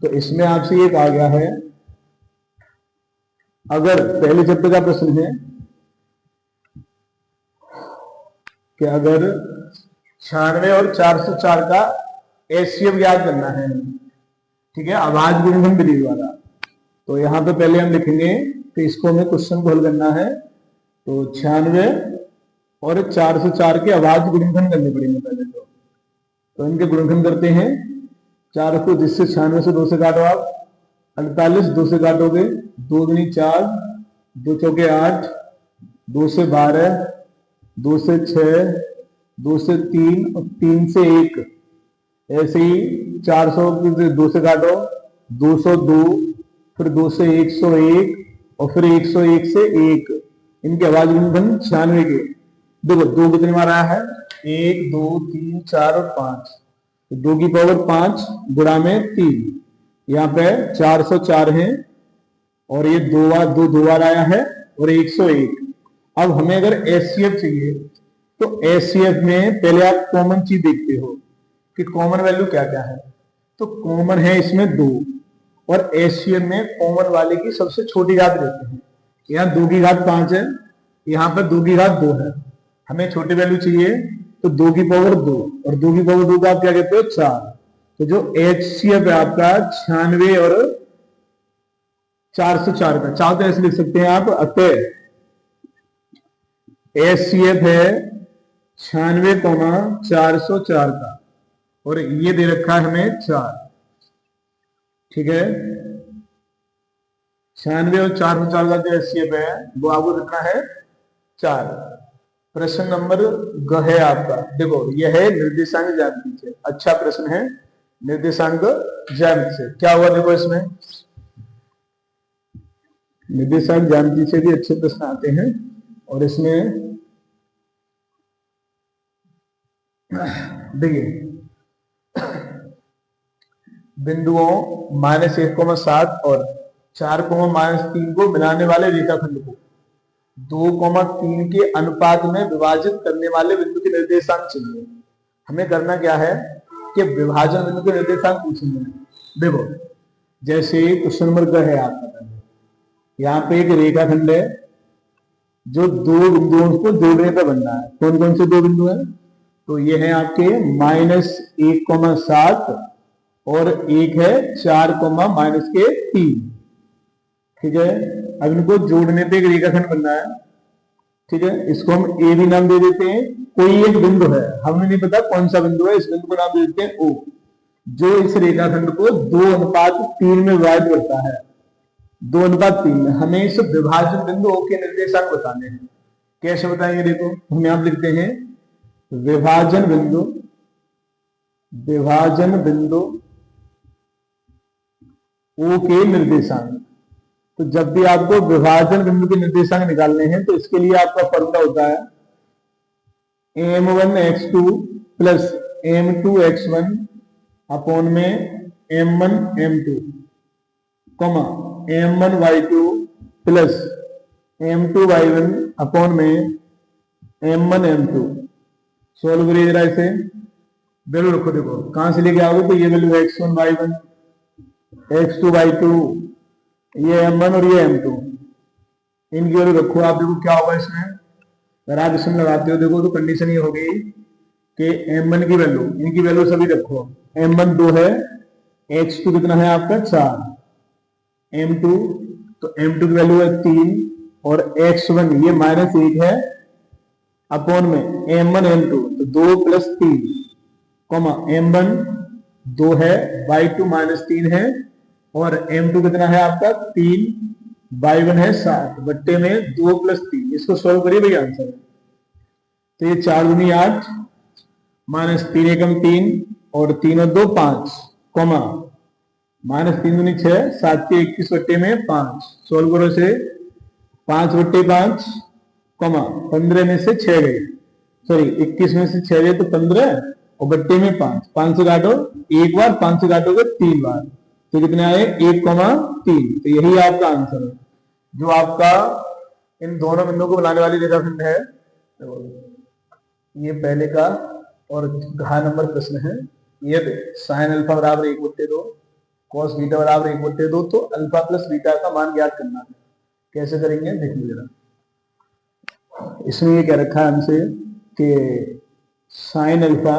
तो इसमें आपसे ये कहा गया है, अगर पहले चैप्टर का प्रश्न है कि अगर 96 और 404 का एचसीएफ याद करना है, ठीक है, आवाज गुणनफल विधि द्वारा, तो यहां पे पहले हम लिखेंगे कि इसको हमें क्वेश्चन को हल करना है, तो 96 और 404 के आवाज गुणनफल करने पड़ेंगे पहले तो इनके गुणनफल करते हैं। 4 को जिससे 96 से 2 से काटो आप 48, 2 से काटोगे 2 दूनी 4, 2 चौके 8, 2 से 12, 2 से 6, 2 से 3 और 3 से 1, ऐसे ही 400 की 2 से काटो 202, फिर 2 से 101 और फिर 101 से 1, इनकी आवाज गुणनफल 96 के देखो 2 कितने बार आया है, 1 2 3 4 और 5, तो 2 की पावर 5 गुणा में 3, यहाँ पे 404 है और ये दो बार आया है और 101। अब हमें अगर एचसीएफ चाहिए, तो एचसीएफ में पहले आप कॉमन चीज देखते हो कि कॉमन वैल्यू क्या क्या है, तो कॉमन है इसमें 2, और एचसीएफ में कॉमन वाले की सबसे छोटी घात लेते हैं, यहाँ 2 की घात 5 है, यहाँ पर 2 की घात 2 है, हमें छोटी वैल्यू चाहिए तो 2 की पावर 2, और 2 की पावर 2 का आप क्या कहते हो 4, तो जो एचसीएफ है आपका 96 और 404 का, चाहो तो ऐसे लिख सकते हैं आप, अतः एचसीएफ है 96,404 का, और ये दे रखा है हमें 4, ठीक है। 96 और 404 का जो एचसीएफ है वो आपको रखना है 4। प्रश्न नंबर ग है आपका, देखो यह है निर्देशांक ज्यामिति से, अच्छा प्रश्न है निर्देशांक ज्यामिति से। क्या हुआ देखो इसमें, निर्देशांक ज्यामिति से भी अच्छे प्रश्न आते हैं, और इसमें देखिए बिंदुओं -1,7 और 4,-3 को मिलाने वाले रेखाखंड को 2,3 के अनुपात में विभाजित करने वाले बिंदु के निर्देशांक चाहिए। हमें करना क्या है कि विभाजन बिंदु के निर्देशांक पूछेंगे। देखो जैसे क्वेश्चन नंबर ग है आपका, यहाँ पे एक रेखाखंड है जो 2 बिंदुओं को जोड़ने पर बन रहा है। कौन कौन से 2 बिंदु हैं, तो ये है आपके -1,7 और एक है 4,-3, ठीक है। अब इनको जोड़ने पे एक रेखाखंड बनना है, ठीक है, इसको हम ए भी नाम दे देते हैं। कोई एक बिंदु है, हमें नहीं पता कौन सा बिंदु है, इस बिंदु को नाम दे देते हैं ओ, जो इस रेखाखंड को 2:3 में विभाजित करता है। 2:3 में हमें इस विभाजन बिंदु ओ के निर्देशांक बताने हैं। कैसे बताएंगे, देखो हम यहां लिखते हैं विभाजन बिंदु ओ के निर्देशांक, तो जब भी आपको विभाजन बिंदु के निर्देशांक निकालने हैं तो इसके लिए आपका फॉर्मूला होता है m1x2 प्लस m2x1 अपॉन में m1m2 comma m1y2 plus m2y1 upon में m1m2। सोल्व करिए जरा इसे, वैल्यू रखो। देखो कहां से लेके आओगे तो ये value x1 y1 x2 y2, ये m1 और ये m2, इनकी वैल्यू रखो। आप देखो क्या होगा इसमें, अगर आप इसमें लगाते हो देखो तो कंडीशन ये होगी कि m1 की वैल्यू, इनकी वैल्यू सभी रखो। m1 2 है, x2 कितना है आपका 4, m2 तो m2 की वैल्यू है 3 और x1 ये -1 है अपॉन में m1 m2 तो 2 प्लस 3 कॉमा m1 2 है, y2 -3 है और m2 कितना है आपका 3, y1 है 7 बट्टे में 2 प्लस 3। इसको सोल्व करिए भैया आंसर है। तो ये 4 दूनी 8 -3 एकम 3 और 3 और 2 5 कॉमा -3 दूनी 6 7 के 21 बट्टे में 5। सोल्व करो से 5 बट्टे 5 कॉमा 15 में से 6 गए, सॉरी 21 में से 6 गए तो 15 और बट्टे में 5, 5 से काटो एक बार, 5 से काटोगे 3 बार तो कितने आए 1,3। तो यही आपका आंसर है जो आपका इन दोनों बिंदुओं को बनाने वाली रेखाखंड है। ये पहले का और घ नंबर प्रश्न है। ये साइन अल्फा बराबर 1/2 कॉस बीटा बराबर 1/2 तो अल्फा प्लस बीटा का मान ज्ञात करना है। कैसे करेंगे देख लीजिए जरा। इसमें ये कह रखा है हमसे कि साइन अल्फा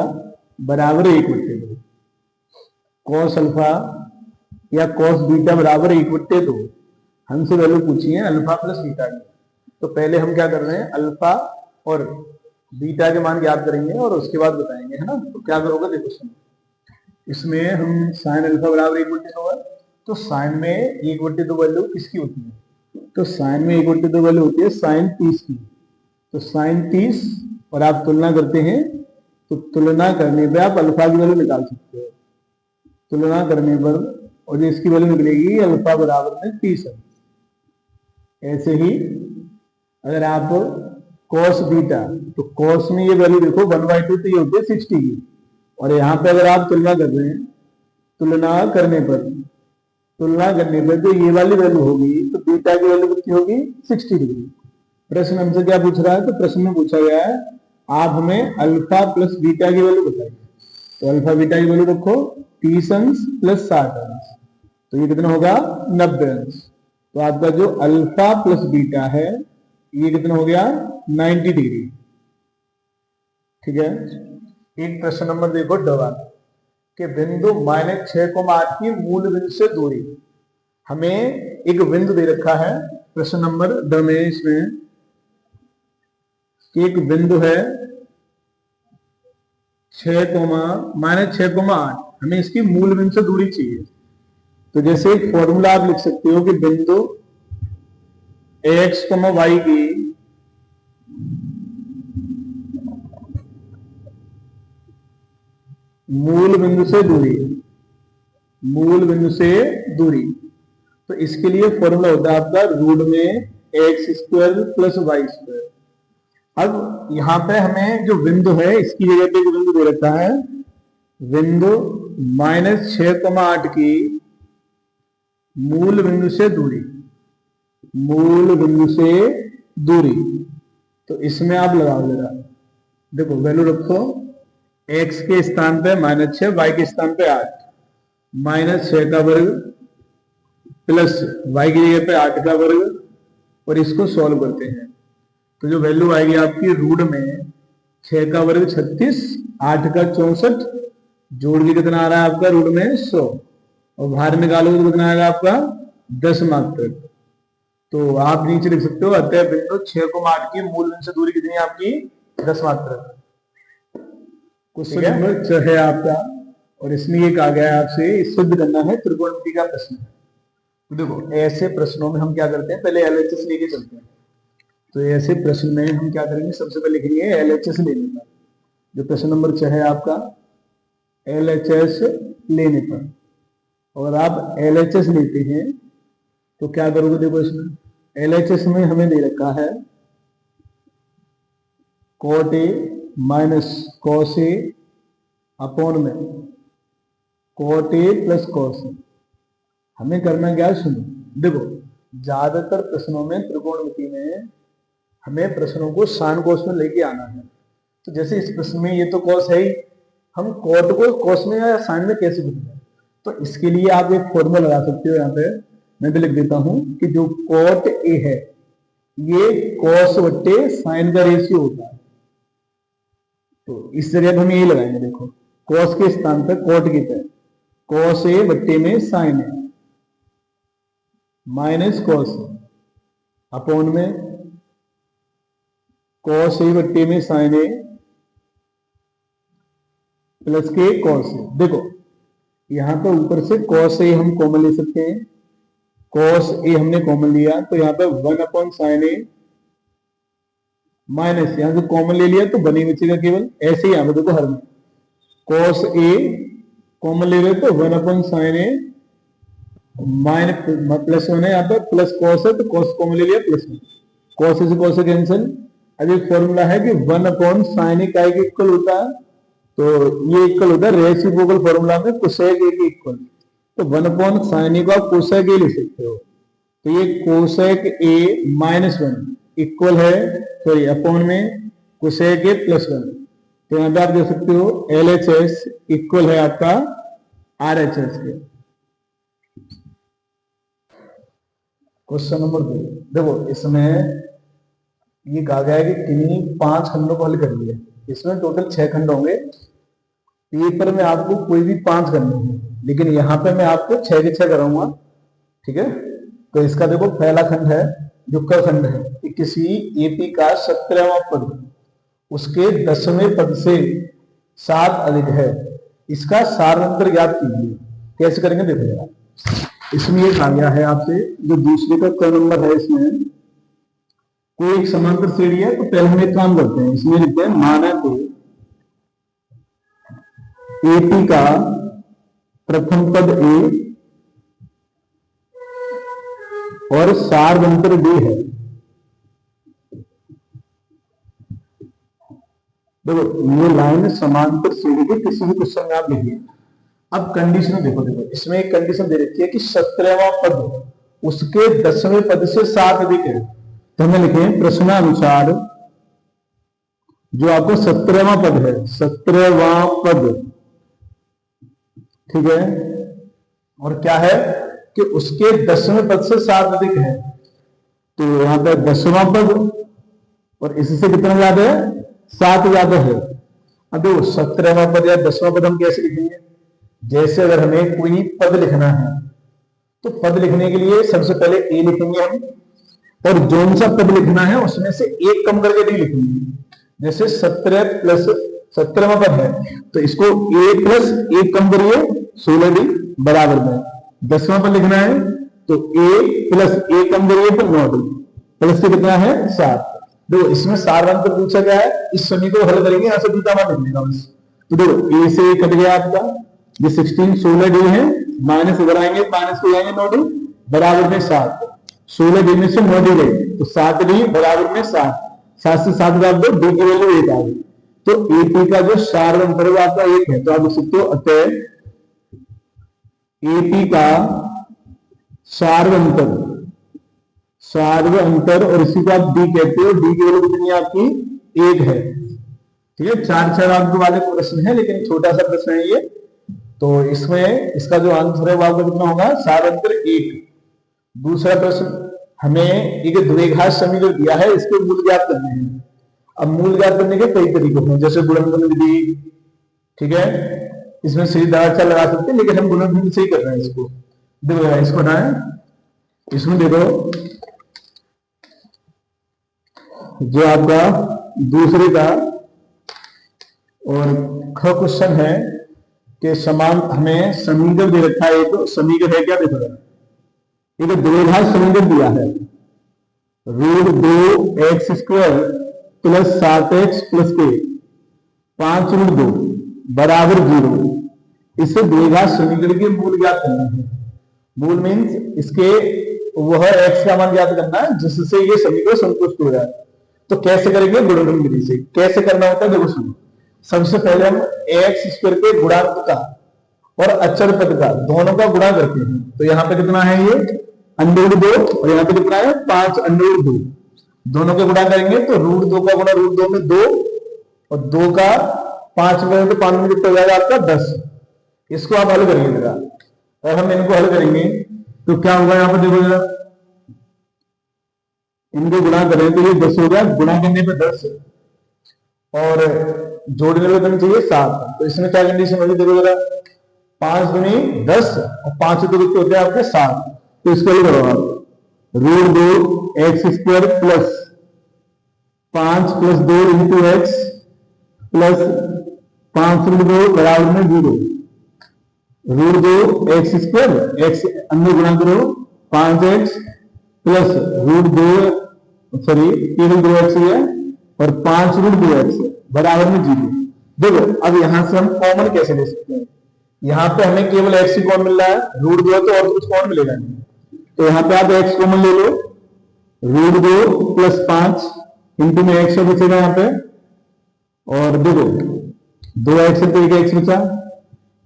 बराबर 1/2 कॉस अल्फा या कॉस बीटा बराबर 1/2। हमसे वैल्यू पूछी है अल्फा प्लस बीटा की। तो पहले हम क्या कर रहे हैं, अल्फा और बीटा के मान ज्ञात करेंगे और उसके बाद बताएंगे, है ना। तो क्या करोगे देखो सुनो, इसमें हम साइन अल्फा बराबर 1/2 है तो साइन में 1/2 वैल्यू किसकी होती है, तो साइन में 1/2 वैल्यू होती है साइन 30 की। तो साइन 30 और आप तुलना करते हैं तो तुलना करने पे आप अल्फा की वैल्यू निकाल सकते हो। तुलना करने पर और इसकी वैल्यू निकलेगी अल्फा बराबर में 30 है। ऐसे ही अगर आप cos बीटा, तो cos में ये वैल्यू देखो 1/2 तो ये होती है 60 की, और यहाँ पे अगर आप तुलना कर रहे हैं, तुलना करने पर तो ये वाली वैल्यू होगी तो बीटा की वैल्यू कितनी होगी 60 डिग्री। प्रश्न हमसे क्या पूछ रहा है, तो प्रश्न में पूछा गया है आप हमें अल्फा प्लस बीटा की वैल्यू बताइए। तो अल्फा बीटा की वैल्यू रखो 30 अंश प्लस 60 अंश, तो ये कितना होगा 90 अंश। तो आपका जो अल्फा प्लस बीटा है ये कितना हो गया 90 डिग्री। ठीक है। एक प्रश्न नंबर देखो डबल कि बिंदु -6,8 की मूल बिंदु से दूरी। हमें एक बिंदु दे रखा है प्रश्न नंबर ड में, इसमें एक बिंदु है -6,8, हमें इसकी मूल बिंदु से दूरी चाहिए। तो जैसे एक फॉर्मूला आप लिख सकते हो कि बिंदु x, y की मूल बिंदु से दूरी, मूल बिंदु से दूरी, तो इसके लिए फॉर्मूला होता है आपका रूट में x² प्लस y²। अब यहां पे हमें जो बिंदु है इसकी जगह पे जो बिंदु दे रखा है बिंदु -6,8 की मूल बिंदु से दूरी, मूल बिंदु से दूरी। तो इसमें आप लगाओ जरा, देखो वैल्यू रखो x के स्थान पे -6, y के स्थान पे 8, -6 का वर्ग प्लस y की जगह पे 8 का वर्ग, और इसको सॉल्व करते हैं तो जो वैल्यू आएगी आपकी रूट में 6 का वर्ग 36, 8 का 64, जोड़ के कितना आ रहा है आपका रूट में 100, और बाहर निकालोगे तो कितना आएगा आपका 10 मात्रक। तो आप नीचे लिख सकते हो अतः बिंदु 6,8 की मूल बिंदु से दूरी कितनी है आपकी 10 मात्रक। क्वेश्चन नंबर 6 है आपका, और इसमें ये कहा गया है आपसे सिद्ध करना है, त्रिकोणमिति का प्रश्न है। तो देखो ऐसे प्रश्नों में हम क्या करते हैं, पहले एलएचएस लेके चलते हैं। तो ऐसे प्रश्न में हम क्या करेंगे, सबसे पहले लिखेंगे एलएचएस लेने पर। जो प्रश्न नंबर 6 है आपका एलएचएस लेने पर, और आप एलएचएस लेते हैं तो क्या करोगे, देखो इसमें LHS में हमें दे रखा है cot A minus cos A upon में cot A plus cos A। हमें करना क्या है, सुनो देखो, ज्यादातर प्रश्नों में त्रिकोणमिति में हमें प्रश्नों को साइन कोस में लेके आना है। तो जैसे इस प्रश्न में ये तो कॉस है ही, हम कॉट को कॉस में या साइन में कैसे बदलें, तो इसके लिए आप एक फॉर्मूला लगा सकते हो। यहाँ पे मैं भी लिख देता हूं कि जो कॉट ए है ये कॉस बट्टे साइन का रेशियो होता है। तो इस जगह हम यही लगाएंगे, देखो कॉस के स्थान पर कॉट की तरह कॉस ए बट्टे में साइन ए माइनस कॉस अपॉन में कॉस ए बट्टे में साइन ए प्लस के कॉस ए। देखो यहां पर ऊपर से कॉस ए हम कॉमन ले सकते हैं, कॉस ए हमने कॉमन लिया तो यहां पे 1 अपॉन साइन ए माइनस यहां से कॉमन ले लिया तो बनी बचेगा केवल। ऐसे ही यहां पे देखो हर में कॉस ए कॉमन ले रहे तो 1 अपॉन साइन ए माइनस प्लस 1 है, यहाँ पे प्लस कॉस है तो कॉस कॉमन ले लिया प्लस 1, कॉस से कॉस कैंसिल। अब एक फॉर्मूला है कि 1 अपॉन साइन ए का के इक्वल होता है, तो ये इक्वल होता है रेसिप्रोकल फॉर्मूला में कोसेक ए के इक्वल। तो 1 अपॉन साइन ए को आप कोसेक ए लिख सकते हो, तो ये कोसेक ए माइनस 1 इक्वल है सॉरी अपॉन में कोसेक ए प्लस 1। तो यहां पे आप देख सकते हो LHS इक्वल है आपका RHS के। क्वेश्चन नंबर 2 देखो, इसमें ये कहा गया है कि किन्हीं 5 खंडों को हल करिए। इसमें टोटल 6 खंड होंगे। पेपर में आपको कोई भी 5 करने हैं, लेकिन यहाँ पे मैं आपको 6 के 6 कराऊंगा, ठीक है। तो इसका देखो पहला खंड है जो क खंड है कि किसी AP का 17वां पद उसके 10वें पद से 7 अधिक है, इसका सारांतर ज्ञात कीजिए। कैसे करेंगे देखो जरा, इसमें ये कहा गया है आपसे जो दूसरे का क नंबर है, इसमें कोई एक समांतर श्रेणी है। तो पहले हम एक काम करते हैं, इसमें लिखते हैं माना को AP का प्रथम पद A और सारांतर D है। देखो ये लाइन समांतर श्रेणी के किसी भी क्वेश्चन में आप लिखिए। अब कंडीशन देखो, इसमें एक कंडीशन दे रखी है कि 17वां पद उसके 10वें पद से 7 अधिक है। तो हमें लिखें प्रश्नानुसार जो आपको 17वां पद है, 17वां पद, ठीक है, और क्या है कि उसके 10वें पद से 7 अधिक है। तो यहां पर 10वां पद और इससे कितना ज्यादा है, 7 ज्यादा है। अब देखो 17वां पद या 10वां पद हम कैसे लिखेंगे, जैसे अगर हमें कोई पद लिखना है तो पद लिखने के लिए सबसे पहले A लिखेंगे हम, और जो सा पद लिखना है उसमें से एक कम करके D लिखेंगे। जैसे 17 प्लस 17वां पद है तो इसको A प्लस 1 कम करिए 16D बराबर में। 10वां पद लिखना है तो A प्लस 1 कम करिए तो 9D प्लस से कितना है 7। देखो इसमें सारांतर पूछा गया है, इस समी को हल करेंगे, यहां से दूसरा मान लिखने का बस। तो देखो A से कट गया आपका, ये 16 16D है, माइनस इधर आएंगे, माइनस को जाएंगे 9D बराबर में 7। 16D में से 9D गए तो 7D बराबर में 7, 7 से 7 काट दो, D की वैल्यू 1 आ गई। तो AP का जो सारांतर है आपका 1 है। तो आप लिख सकते हो अतः AP का सार्वअंतर और इसी को आप D कहते हो, D की वैल्यू कितनी आपकी 1 है, ठीक है। 4 अंक वाले प्रश्न है लेकिन छोटा सा प्रश्न है ये। तो इसमें इसका जो आंसर है वो आपका कितना होगा, सारांतर 1। दूसरा प्रश्न हमें एक द्विघात समीकरण दिया है, इसके मूल ज्ञात करने हैं। अब मूल ज्ञात करने के कई तरीके हैं, जैसे गुणनफल विधि, ठीक है, इसमें सीधा अच्छा लगा सकते हैं लेकिन हम गुणनफल से ही कर रहे हैं इसको। देखो इसको हटाएं, इसमें देखो जो आपका दूसरे का और ख क्वेश्चन है कि समान हमें समीकरण दे रखा है। तो समीकरण है क्या, देखो एक द्विघात समीकरण दिया है, √2x² प्लस 7x प्लस के 5√2 बराबर 0। इसे द्विघात समीकरण के मूल ज्ञात करना है। मूल मीन्स इसके वह x का मान ज्ञात करना है जिससे ये सभी को संतुष्ट हो जाए। तो कैसे करेंगे? गुणनखंड विधि से। कैसे करना होता है देखो सुनो। सबसे पहले हम एक्स स्क्वायर के गुणांक का और अचर पद का दोनों का गुणा करते हैं। तो यहाँ पे कितना है? ये √2 और यहाँ पे कितना है? 5 √2। दोनों के गुणा करेंगे तो √2 का गुणा √2 में 2 और 2 का 5 में तो 5 में कितना हो जाएगा आपका? 10। इसको आप हल करिए जरा। और हम इनको हल करेंगे तो क्या होगा? यहाँ पर देखो जरा, इनको गुणा करें तो ये 10 होगा। गुणा करने पे 10 और जोड़ने में करना चाहिए 7। तो इसमें क्या कंडीशन होगी देखो जरा। 5 दूनी 10 और 5 तो कितने होते हैं आपके? 7। तो इसको ही करो आप। √2x² प्लस 5 + 2 × x प्लस 5√2 बराबर में 0। √2x², x अंदर गुणा करो 5x प्लस √2x है और 5√2x बराबर में 0। देखो अब यहां से हम कॉमन कैसे ले सकते हैं? यहाँ पे हमें केवल x ही कॉमन मिल रहा है। √2 है तो और कुछ कॉमन मिलेगा नहीं। तो यहाँ पे आप x कॉमन ले लो। √2 प्लस 5 इंटू में x बचेगा यहाँ पे। और देखो 2x तो एक x बचा।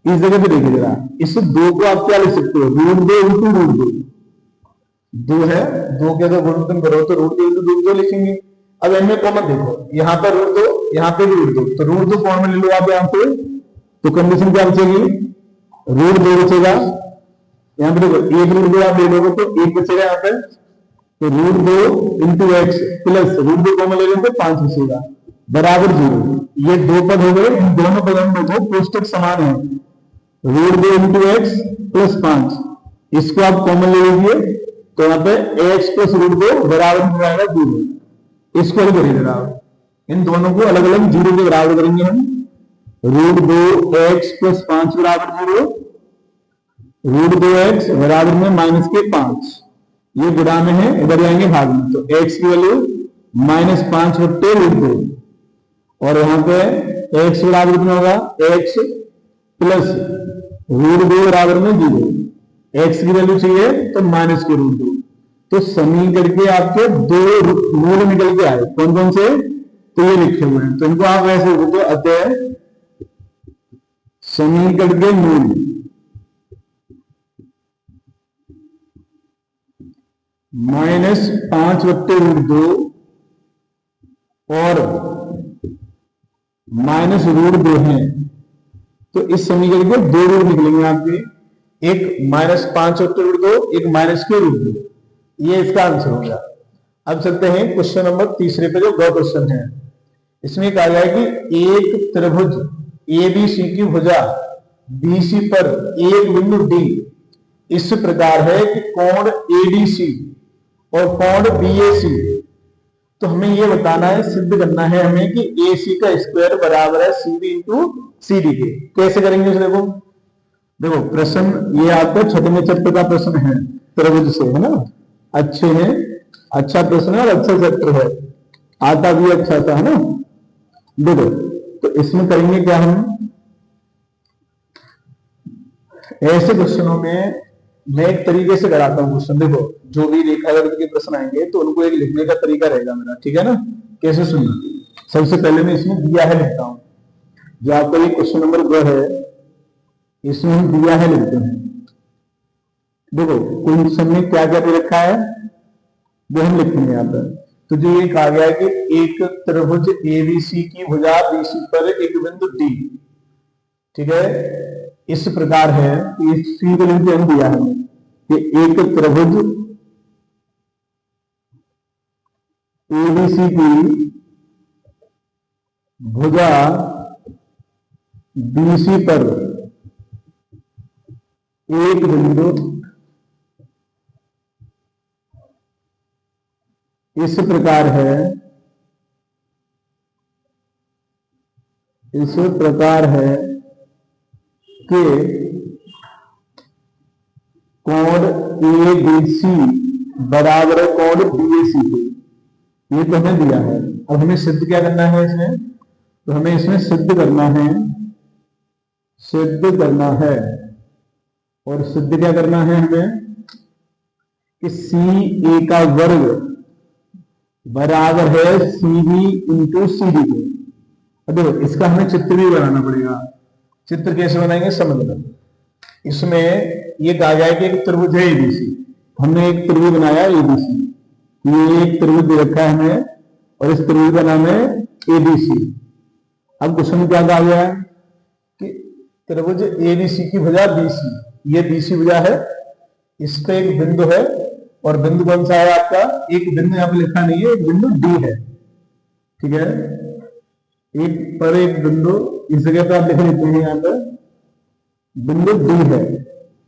इस जगह पे देखिए जरा, इस 2 को आप क्या लिख सकते हो? √2 इंटू √2। 2 है, 2 के तो गुणनखंड करो तो √2 इंटू √2 लिखेंगे। अब इनमें कॉमन देखो, यहाँ पर √2, यहाँ पे भी √2। तो √2 कॉमन ले लो आप यहाँ पे। तो कंडीशन क्या बचेगी? √2 बचेगा। यहाँ पे देखो एक √2 आप ले लोगे तो 1 बचेगा यहाँ पे। तो √2 इंटू x प्लस √2 कॉमन ले लेंगे तो 5 बचेगा बराबर 0। ये 2 पद हो गए। इन दोनों पदों को कोष्टक समान है। √2 इंटू x प्लस 5, इसको आप कॉमन ले लीजिए तो यहाँ पे x प्लस √2 बराबर हो जाएगा 0। इसको ही करिए जनाब। इन दोनों को अलग अलग 0 के बराबर करेंगे हम। √2x प्लस 5 बराबर 0, √2x बराबर में -5। ये गुणा में है, इधर जाएंगे भाग में। तो x की वैल्यू -5 बट्टे √2 और यहाँ पे x बराबर कितना होगा? x प्लस √2 बराबर में 0। x की वैल्यू चाहिए तो माइनस के √2। तो समीकरण के आपके 2 मूल निकल के आए। कौन कौन से? तो ये लिखे हुए हैं। तो इनको आप ऐसे लिखो, अतः समीकरण के मूल -5 बट्टे √2 और -√2 है। तो इस समीकरण के 2 रूट निकलेंगे आपके। एक -5 बट्टे √2, एक माइनस के √2। ये इसका आंसर हो गया। अब चलते हैं क्वेश्चन नंबर तीसरे पे, जो ग क्वेश्चन है। इसमें कहा गया है कि एक त्रिभुज ABC की भुजा BC पर एक बिंदु D इस प्रकार है कि कोण ADC और कोण BAC। तो हमें यह बताना है, सिद्ध करना है हमें कि AC का स्क्वायर बराबर है CD इंटू CD के। कैसे करेंगे इसे? देखो प्रश्न ये आपका छठवें चैप्टर का प्रश्न है, त्रिभुज से, है ना। अच्छे हैं, अच्छा प्रश्न है और अच्छा चैप्टर है, आता भी अच्छा था, है ना। देखो तो इसमें करेंगे क्या हम? ऐसे क्वेश्चनों में मैं एक तरीके से कराता हूँ क्वेश्चन। देखो जो भी रेखागणित के प्रश्न आएंगे तो उनको एक लिखने का तरीका रहेगा मेरा, ठीक है ना। कैसे सुनिए, सबसे पहले मैं इसमें दिया है लिखता हूं। जो आपका ये क्वेश्चन नंबर 2 है, इसमें हम दिया है लिखते हैं। देखो क्वेश्चन में क्या क्या दे रखा है वो हम लिखेंगे यहाँ पर। तो जो ये कहा गया है कि एक त्रिभुज ABC की भुजा BC पर एक बिंदु D, ठीक है, इस प्रकार है कि सी को दिया है कि एक त्रिभुज ABC की भुजा BC पर एक बिंदु इस प्रकार है, इस प्रकार है कि कोण ABC बराबर है कोण BAC के। ये तो हमें दिया है। अब हमें सिद्ध क्या करना है इसमें? तो हमें इसमें सिद्ध करना है, सिद्ध करना है। और सिद्ध क्या करना है हमें? कि सी ए का वर्ग बराबर है c b into c d के। अब देखो इसका हमें चित्र भी बनाना पड़ेगा। चित्र कैसे बनाएंगे समझना। इसमें ये कहा गया है कि एक त्रिभुज है एबीसी, हमने एक त्रिभुज बनाया एबीसी, ये एक त्रिभुज दे रखा है हमें और इस त्रिभुज का नाम है एबीसी। अब क्वेश्चन में क्या कहा गया है कि त्रिभुज एबीसी की भुजा बीसी, ये बीसी भुजा है, इस पे एक बिंदु है और बिंदु कौन सा है आपका, एक बिंदु यहां पे लिखा नहीं है, एक बिंदु डी है, ठीक है। एक बिंदु इस जगह पे आप लिख लेते हैं, यहां पर बिंदु डी है,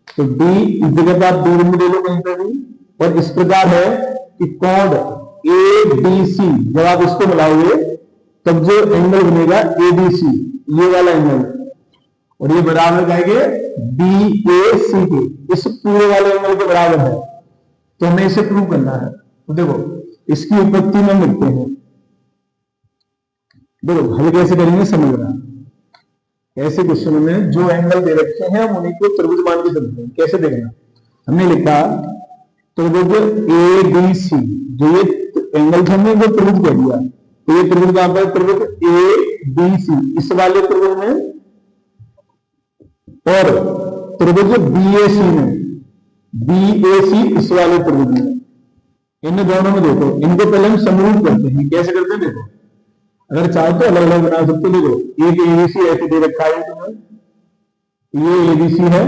तो डी इस जगह पे आप दो बिंदु ले लो कहीं पर भी। और इस प्रकार है कि कोण ए बी सी, जब आप इसको मिलाओगे तब जो एंगल बनेगा एबीसी, ये वाला एंगल, और ये बराबर जाएंगे बी ए सी के, इस पूरे वाले एंगल के बराबर है। तो हमें इसे प्रूव करना है। तो देखो इसकी उत्पत्ति में लिखते हैं, देखो हल कैसे करेंगे समझना। ऐसे क्वेश्चन में जो एंगल दे रखे हैं हम उन्हीं को त्रिभुज मान के चलते हैं। कैसे देखना, हमने लिखा त्रिभुज ए बी सी, जो ये एंगल हमने वो त्रिभुज कह दिया, तो ये त्रिभुज कहां पर, त्रिभुज ए बी सी इस वाले त्रिभुज में, और त्रिभुज बी ए सी में, बी ए सी इस वाले त्रिभुज में, इन दोनों में देखो, इनको पहले हम समरूप करते हैं। कैसे करते हैं देखो, अगर चाहो तो अलग अलग बना सकते हो। देखो एक एबीसी ऐसे दे रखा है तुम्हें, ये एबीसी है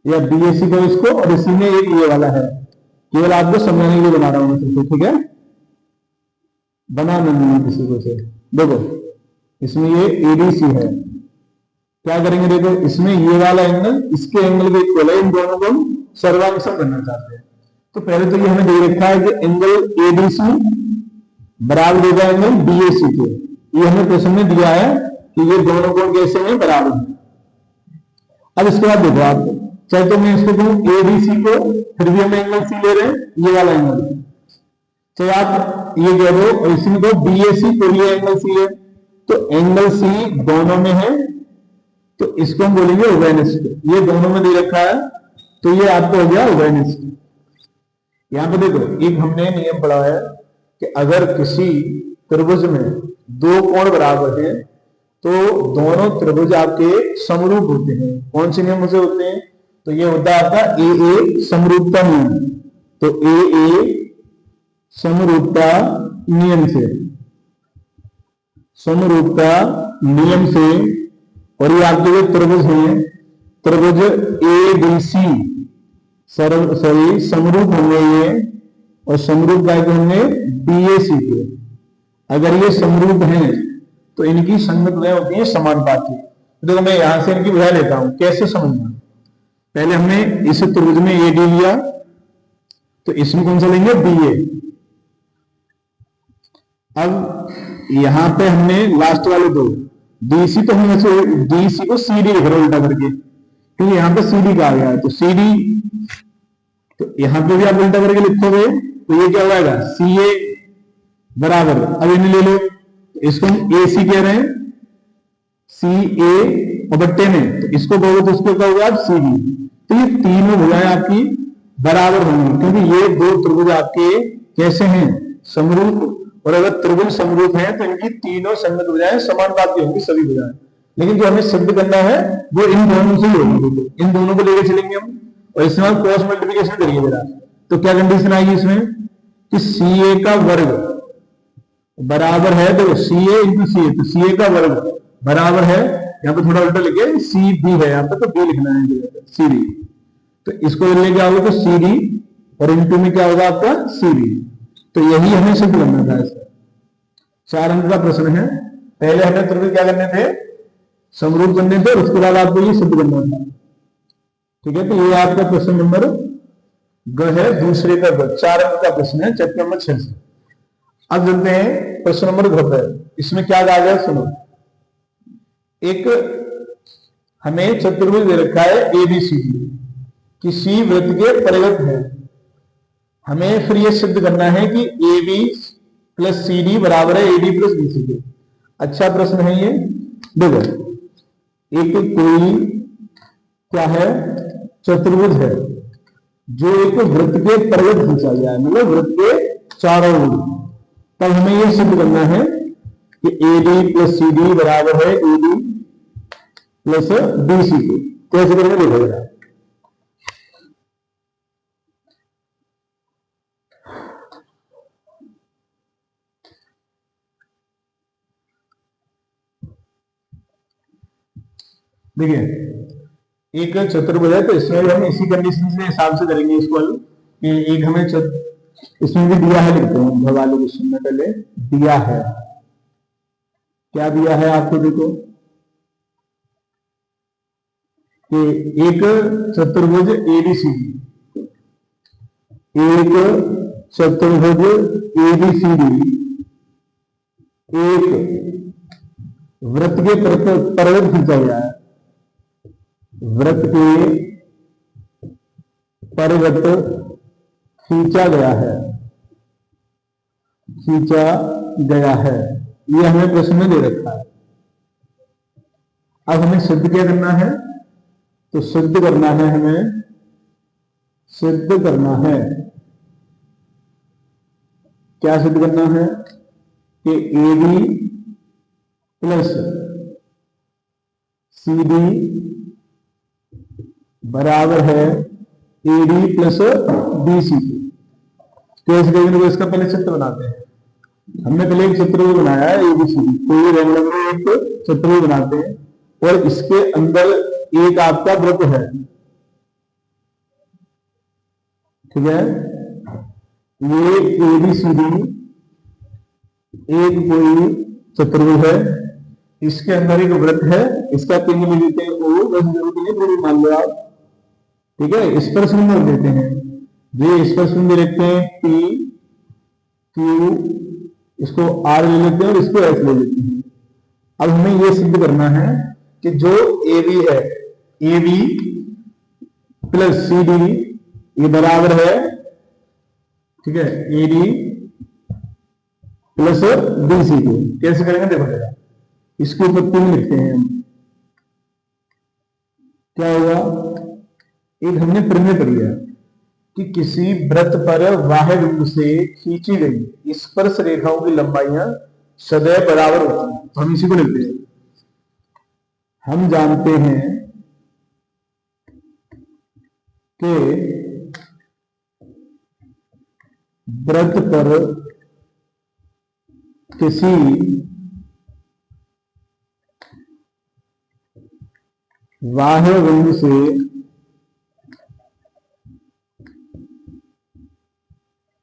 या बीएसी को इसको, और इसी में एक ये वाला है, केवल आपको समझाने के लिए बना रहा हूं मैं, ठीक है, बनाना नहीं है किसी को से। देखो इसमें ये एबीसी है, क्या करेंगे देखो, इसमें ये वाला एंगल इसके एंगल के इक्वल है, इन दोनों को हम सर्वांशम करना चाहते हैं। तो पहले तो ये हमें दे रखा है कि एंगल एबीसी बराबर देगा एंगल बीएसी के, ये हमें क्वेश्चन में दिया है कि ये दोनों कोण कैसे हैं, बराबर हैं। अब इसके बाद देखो आप, चाहे तो मैं इसको कहूं एबीसी को, फिर भी हम एंगल सी ले रहे हैं, ये वाला एंगल, चाहे आप ये कह दो और इसी में कहो बीएसी, तो ये एंगल सी है, तो एंगल सी दोनों में है, तो इसको हम बोलेंगे उभयनिष्ठ। ये दोनों में दे रखा है तो ये आपको हो गया उभयनिष्ठ। यहां पे देखो एक हमने नियम पढ़ा है कि अगर किसी त्रिभुज में दो कोण बराबर हैं तो दोनों त्रिभुज आपके समरूप होते हैं। कौन से नियम से होते हैं, तो ये होता है आपका ए समरूपता नियम। तो ए समरूपता नियम से, समरूपता नियम से, और ये आपके जो त्रिभुज हैं, त्रिभुज ए बी सी समरूप होंगे ये, और समरूप का होंगे बीएसी के। अगर ये समरूप हैं तो इनकी संगत वह होती है समानुपाती। देखो मैं यहां से इनकी वजह लेता हूं, कैसे समझना। पहले हमने इस त्रिभुज में ए डी लिया, तो इसमें कौन सा लेंगे, बी ए। अब यहां पे हमने लास्ट वाले दो डीसी, तो हम डीसी को सी डी लिख रहे उल्टा करके, क्योंकि यहां पे सी डी का आ गया है, तो सी डी, तो यहां पे भी आप उल्टा करके लिखोगे तो ये क्या हो जाएगा, सी ए बराबर, अब इन्हें ले लो, इसको हम ए सी कह रहे हैं, सी ए और बट्टे में, तो इसको कहोगे तो इसको कहोगे आप सी डी। तो ये तीनों भुजाएं आपकी बराबर होंगी, क्योंकि ये दो त्रिभुज आपके कैसे हैं, समरूप। और अगर त्रिभुज समरूप है तो इनकी तीनों संगत भुजाएं समानुपाती होंगी, सभी भुजाएं। लेकिन जो हमें सिद्ध करना है वो इन दोनों से ही होगी, इन दोनों को लेकर चलेंगे हम, और इसमें क्रॉस मल्टीप्लिकेशन करिए जरा। तो क्या कंडीशन आएगी इसमें कि सी ए का वर्ग बराबर है, देखो सी ए इंटू सी ए, तो सी ए का वर्ग बराबर है, यहाँ पे थोड़ा उल्टा लिखे सी बी है, यहाँ पे तो बी लिखना है सी डी, तो इसको लेके आओगे तो सी डी, और इंटू में क्या होगा आपका सी डी। तो यही हमें सिद्ध करना था। इसका 4 अंक का प्रश्न है। पहले हमें त्रिभुज क्या करने थे, समरूप करने थे, उसके बाद आपको ये सिद्ध करना था, ठीक है। तो ये आपका प्रश्न नंबर ग है, दूसरे का ग, 4 अंक का प्रश्न है, चैप्टर नंबर 6 से। अब चलते हैं प्रश्न नंबर घ पर। इसमें क्या कहा गया सुनो, एक हमें चतुर्भुज दे रखा है एबीसीडी, किसी वृत्त के परिवृत्त है। हमें फिर यह सिद्ध करना है कि a b plus c d बराबर है a d plus b c के। अच्छा प्रश्न है ये। देखो एक कोई क्या है, चतुर्भुज है, जो एक वृत्त के परिवृत्त खींचा गया है, मतलब वृत्त के चारों ओर, तब हमें यह सिद्ध करना है कि AD प्लस CD बराबर है AD प्लस BCD। कैसे करेंगे देखो जरा। देखिए एक चतुर्भुज है, तो इसमें भी हम इसी कंडीशन के हिसाब से करेंगे इसको हल कि एक हमें इसमें भी दिया है, लिखते हैं भवाले क्वेश्चन में पहले दिया है। क्या दिया है आपको, देखो कि एक चतुर्भुज ABCD, एक चतुर्भुज ABCD एक वृत्त के परिवृत्त खींचा गया है, वृत्त के परिवृत्त खींचा गया है, खींचा गया है, ये हमें प्रश्न में दे रखा है। अब हमें सिद्ध क्या करना है, तो सिद्ध करना है, हमें सिद्ध करना है, क्या सिद्ध करना है कि AD प्लस CD बराबर है AD प्लस BCD। कैसे करेंगे, इसका पहले चित्र बनाते हैं। हमने पहले एक चित्र बनाया है ABCD, तो ये रैंडमली एक चित्र बनाते हैं और इसके अंदर एक आपका वृत्त है, ठीक है। ये ABCD एक कोई चतुर्भुज है, इसके अंदर एक वृत्त है, इसका चिन्ह भी देते हैं O, बस जरूरत नहीं पूरी मान लो आप, ठीक है। स्पर्श बिंदु देते हैं, ये स्पर्श बिंदु लिखते हैं P Q, इसको R ले लेते हैं और इसको S ले लेते हैं। अब हमें यह सिद्ध करना है कि जो AB है, AB प्लस CD ये बराबर है, ठीक है, AD प्लस BCD। कैसे करेंगे देखो जरा, इसको ऊपर में लिखते हैं हम। क्या होगा, एक हमने प्रमेय पढ़ी है कि किसी वृत्त पर बाह्य बिंदु से खींची गई स्पर्श रेखाओं की लंबाइयां सदैव बराबर होती हैं। तो हम इसी को लिखते हैं, हम जानते हैं कि वृत्त पर किसी बाह्य बिंदु से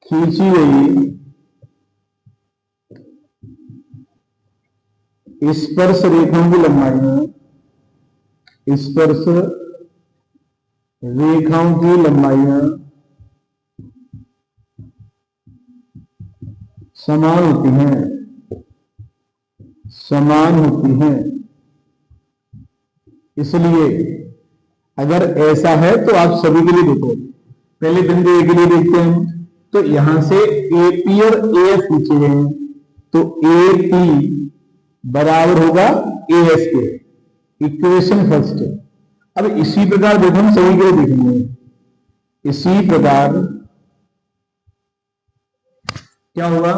खींची गई स्पर्श रेखाओं की लंबाइयां, स्पर्श रेखाओं की लंबाइयां समान होती हैं, समान होती हैं। इसलिए अगर ऐसा है तो आप सभी के लिए देखो, पहले बिंदु A के लिए देखते हैं, तो यहां से AP और AF पूछे गए हैं, तो AP बराबर होगा AS के, इक्वेशन फर्स्ट। अब इसी प्रकार देखो हम सभी के लिए देखेंगे, इसी प्रकार क्या होगा,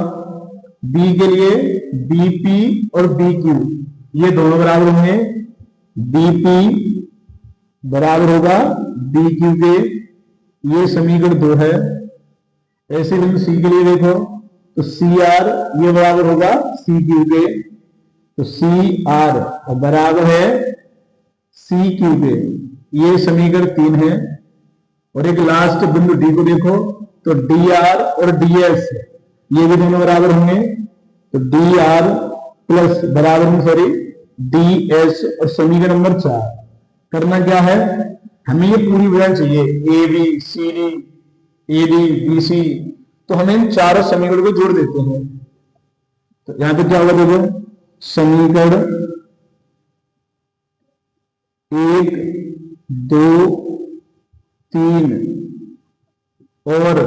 B के लिए BP और BQ ये दोनों बराबर होंगे, BP बराबर होगा BQ के, ये समीकरण 2 है। ऐसे बिंदु C के लिए देखो तो CR ये बराबर होगा CQ के, तो CR बराबर है CQ के, ये समीकरण 3 है। और एक लास्ट बिंदु D को देखो तो DR और DS ये भी दोनों बराबर होंगे, तो DR प्लस बराबर सॉरी DS और समीकरण नंबर 4। करना क्या है, हमें ये पूरी विवरण चाहिए ABCD AD BC, तो हम इन चारों समीकरण को जोड़ देते हैं। तो यहां पे क्या होगा देखो, समीकरण 1 2 3 और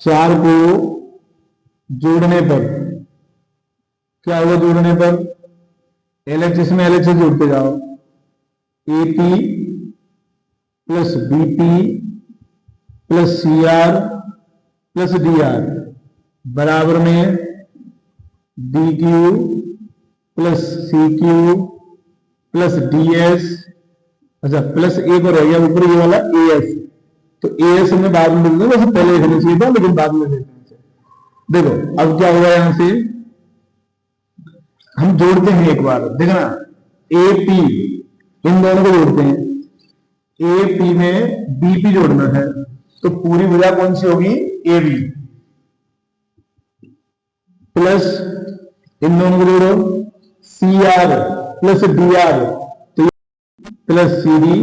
4 को जोड़ने पर क्या होगा, जोड़ने पर LHS में LHS जोड़ते जाओ, AP plus BP plus CR plus DR बराबर में d q plus c q plus DS. अच्छा प्लस एक और है ऊपर ये वाला एएस, तो एएस में बाद में लिख देंगे, वैसे पहले लिखना चाहिए था लेकिन बाद में लिख देंगे। देखो अब क्या हुआ यहां से हम जोड़ते हैं एक बार, देखना ए पी इन दोनों को जोड़ते हैं, ए पी में बीपी जोड़ना है तो पूरी भुजा कौन सी होगी ए बी प्लस इन दोनों को जोड़ो c r plus d r तो प्लस सी डी।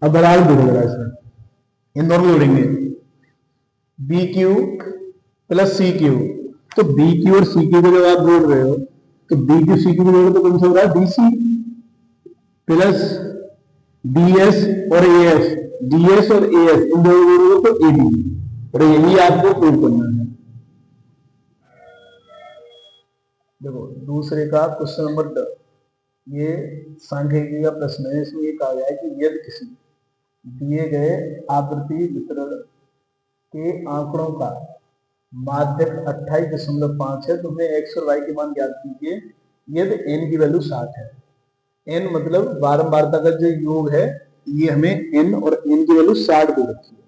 अब बराबर जोड़ रहा है इसमें, इन दोनों को जोड़ेंगे b q plus c q, तो बी क्यू और सी क्यू को जब आप जोड़ रहे हो तो बी क्यू सी क्यू को जोड़ो तो कौन सा हो रहा है डीसी प्लस डीएस और एएस, डीएस और एएस इन दोनों को जोड़ोगे तो एबी, और यही आपको प्रूव करना है। देखो दूसरे का क्वेश्चन नंबर 10, ये सांख्यिकी का प्रश्न है। इसमें ये कहा गया है कि यदि किसी दिए गए आवृत्ति वितरण के आंकड़ों का माध्यक 28.5 है तो हमें एक्स और वाई के मान ज्ञात कीजिए यदि एन की वैल्यू 60 है। एन मतलब बारंबारता का जो योग है, ये हमें एन और एन की वैल्यू 60 दे रखी है।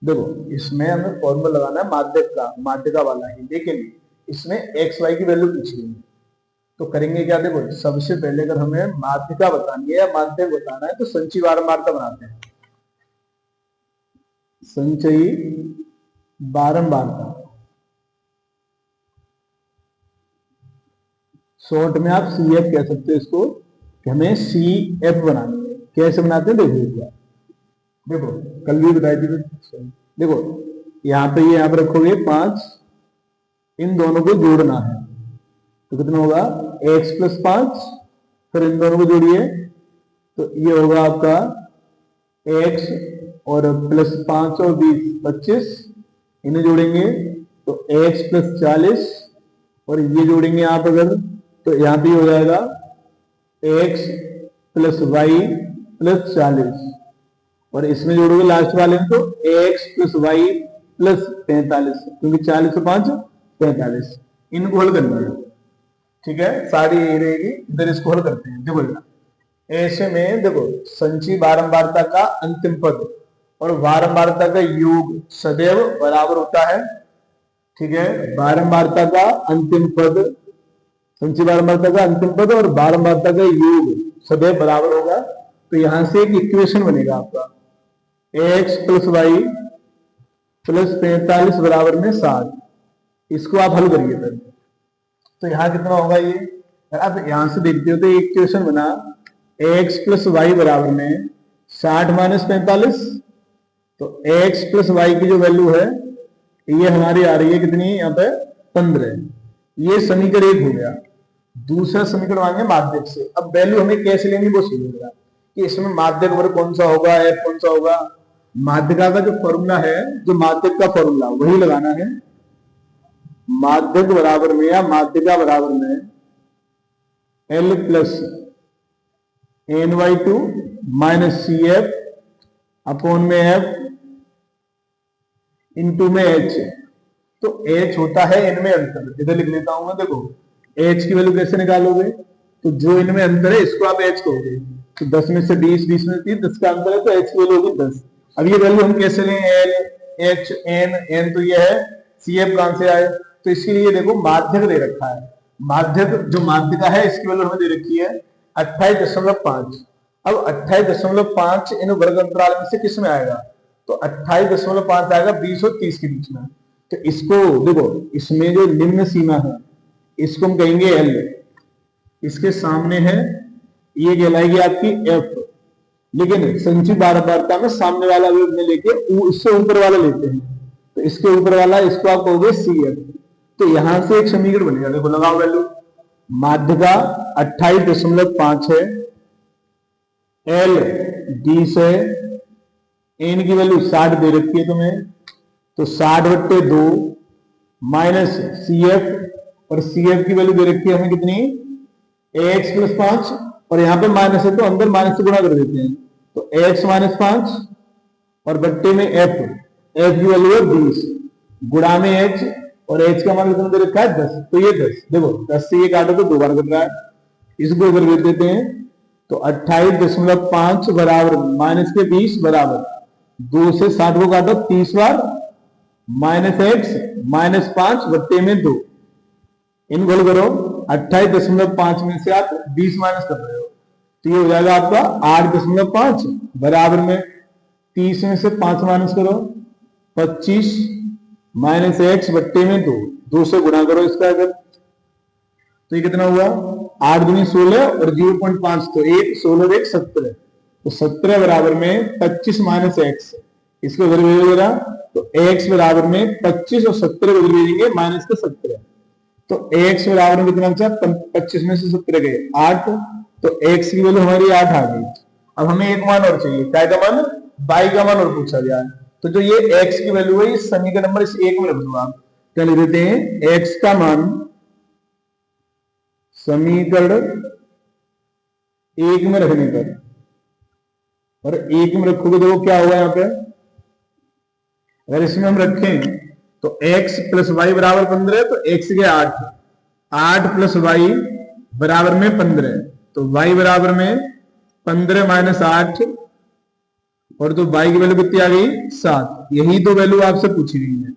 देखो इसमें हमें फॉर्मूला लगाना है माध्यका वाला ही, लेकिन इसमें एक्स वाई की वैल्यू पूछी है तो करेंगे क्या। देखो सबसे पहले अगर हमें माध्यिका बतानी है या माध्यक बताना है तो संचयी बारंबारता बनाते हैं। संचयी बारंबारता शॉर्ट में आप सी एफ कह सकते हो इसको, कि हमें सी एफ बनानी है। कैसे बनाते हैं देखो एक बार, देखो कल भी बताई थी। देखो यहां पे ये यहां पर रखोगे 5, इन दोनों को जोड़ना है तो कितना होगा x प्लस 5, फिर इन दोनों को जोड़िए तो ये होगा आपका x और प्लस 5 और 20 25, इन्हें जोड़ेंगे तो x प्लस 40 और ये जोड़ेंगे आप अगर तो यहां पे हो जाएगा x प्लस वाई प्लस 40, और इसमें जोड़ोगे लास्ट वाले में तो x प्लस वाई प्लस 45, क्योंकि 40 से 5 45, इनको हल करना है। ठीक है सारी यही रहेगी, इधर इसको हल करते हैं। देखो ऐसे में देखो संचयी बारंबारता का अंतिम पद और बारंबारता का योग सदैव बराबर होता है। ठीक है बारंबारता का अंतिम पद, संचयी बारंबारता का अंतिम पद और बारंबारता का योग सदैव बराबर होगा। तो यहां से एक इक्वेशन बनेगा आपका एक्स प्लस वाई प्लस 45 बराबर में 60, इसको आप हल करिए फिर तो यहां कितना होगा ये, आप यहां से देखते हो तो एक इक्वेशन बना x प्लस वाई बराबर में 60 माइनस 45, तो x प्लस वाई की जो वैल्यू है ये हमारी आ रही है कितनी यहाँ पे 15। ये समीकरण 1 हो गया। दूसरा समीकरण आएंगे माध्यक से। अब वैल्यू हमें कैसे लेनी वो सीखेगा कि इसमें माध्यक वर्ग कौन सा होगा, f कौन सा होगा। माध्यिका का जो फॉर्मूला है, जो माध्यक का फॉर्मूला वही लगाना है। माध्यक बराबर में या माध्यिका बराबर में L plus NY2 minus c f upon में F इंटू में H, तो H होता है इनमें अंतर। इधर लिख लेता हूं मैं, देखो H की वैल्यू कैसे निकालोगे, तो जो इनमें अंतर है इसको आप H कहोगे, तो 10 में से 20, 20 में से 30, 10 का अंतर है तो H की वैल्यू होगी 10। अब ये वैल्यू हम कैसे लें, L H N तो ये है, सी एफ कहां से आए, तो इसके लिए देखो माध्यक दे रखा है। माध्यक जो माध्यिका है इसकी वैल्यू हमें दे रखी है 28.5। अब 28.5 इन वर्ग अंतराल में से किस में आएगा, तो 28.5 आएगा 20 और 30 के बीच में। तो इसको देखो इसमें जो निम्न सीमा है इसको हम कहेंगे L, इसके सामने है ये कहलाएगी आपकी F, लेकिन संचयी बारंबारता में सामने वाला में लेके इससे ऊपर वाला लेते हैं, तो इसके ऊपर वाला इसको आप कहोगे CF। तो यहां से एक समीकरण बनेगा, देखो लगाओ वैल्यू, माध्यिका 28.5 है, L 20 है, N की वैल्यू 60 दे रखी है तुम्हें, तो 60/2 माइनस CF, और CF की वैल्यू दे रखी है हमें कितनी, x प्लस 5, और यहां पे माइनस है तो अंदर माइनस से गुणा कर देते हैं, तो x माइनस 5 और बट्टे में f की वैल्यू है 20 गुणा में h और h का मान कितना दे रखा है 10, तो ये 10 देखो 10 से ये काटो तो 2 बार कट रहा है, इसको इधर भेज देते हैं तो 28.5 बराबर माइनस के 20 बराबर 2 से 60 को काटो 30 बार माइनस x माइनस 5 बट्टे में 2 इन गोल करो 28.5 में से आप 20 माइनस कर रहे हो तो ये हो जाएगा आपका 8.5 बराबर में 30 में से 5 माइनस करो 25 माइनस x बट्टे में 2 से गुणा करो इसका अगर तो ये कितना हुआ 8 दूनी 16 और 0.5 तो 1 16 1 17 तो 17 बराबर में 25 माइनस x इसको उधर भेजेगा तो x बराबर में 25 और 17 उधर भेजेंगे माइनस का 17 तो x बराबर में कितना बचा 25 में से 17 गए 8 तो x की वैल्यू हमारी 8 आ गई। अब हमें एक मान और चाहिए क्या का मान y का मान और पूछा गया तो जो ये x की वैल्यू है इस समीकरण नंबर इस एक में रख दो आप क्या लिख देते हैं x का मान समीकरण एक में रखने पर और एक में रखोगे तो वो क्या होगा यहाँ पे अगर इसमें हम रखें तो x प्लस वाई बराबर 15 तो x के 8 प्लस वाई बराबर में 15 तो y बराबर में 15 माइनस 8 और तो y की वैल्यू कितनी आ गई 7 यही तो वैल्यू आपसे पूछी गई है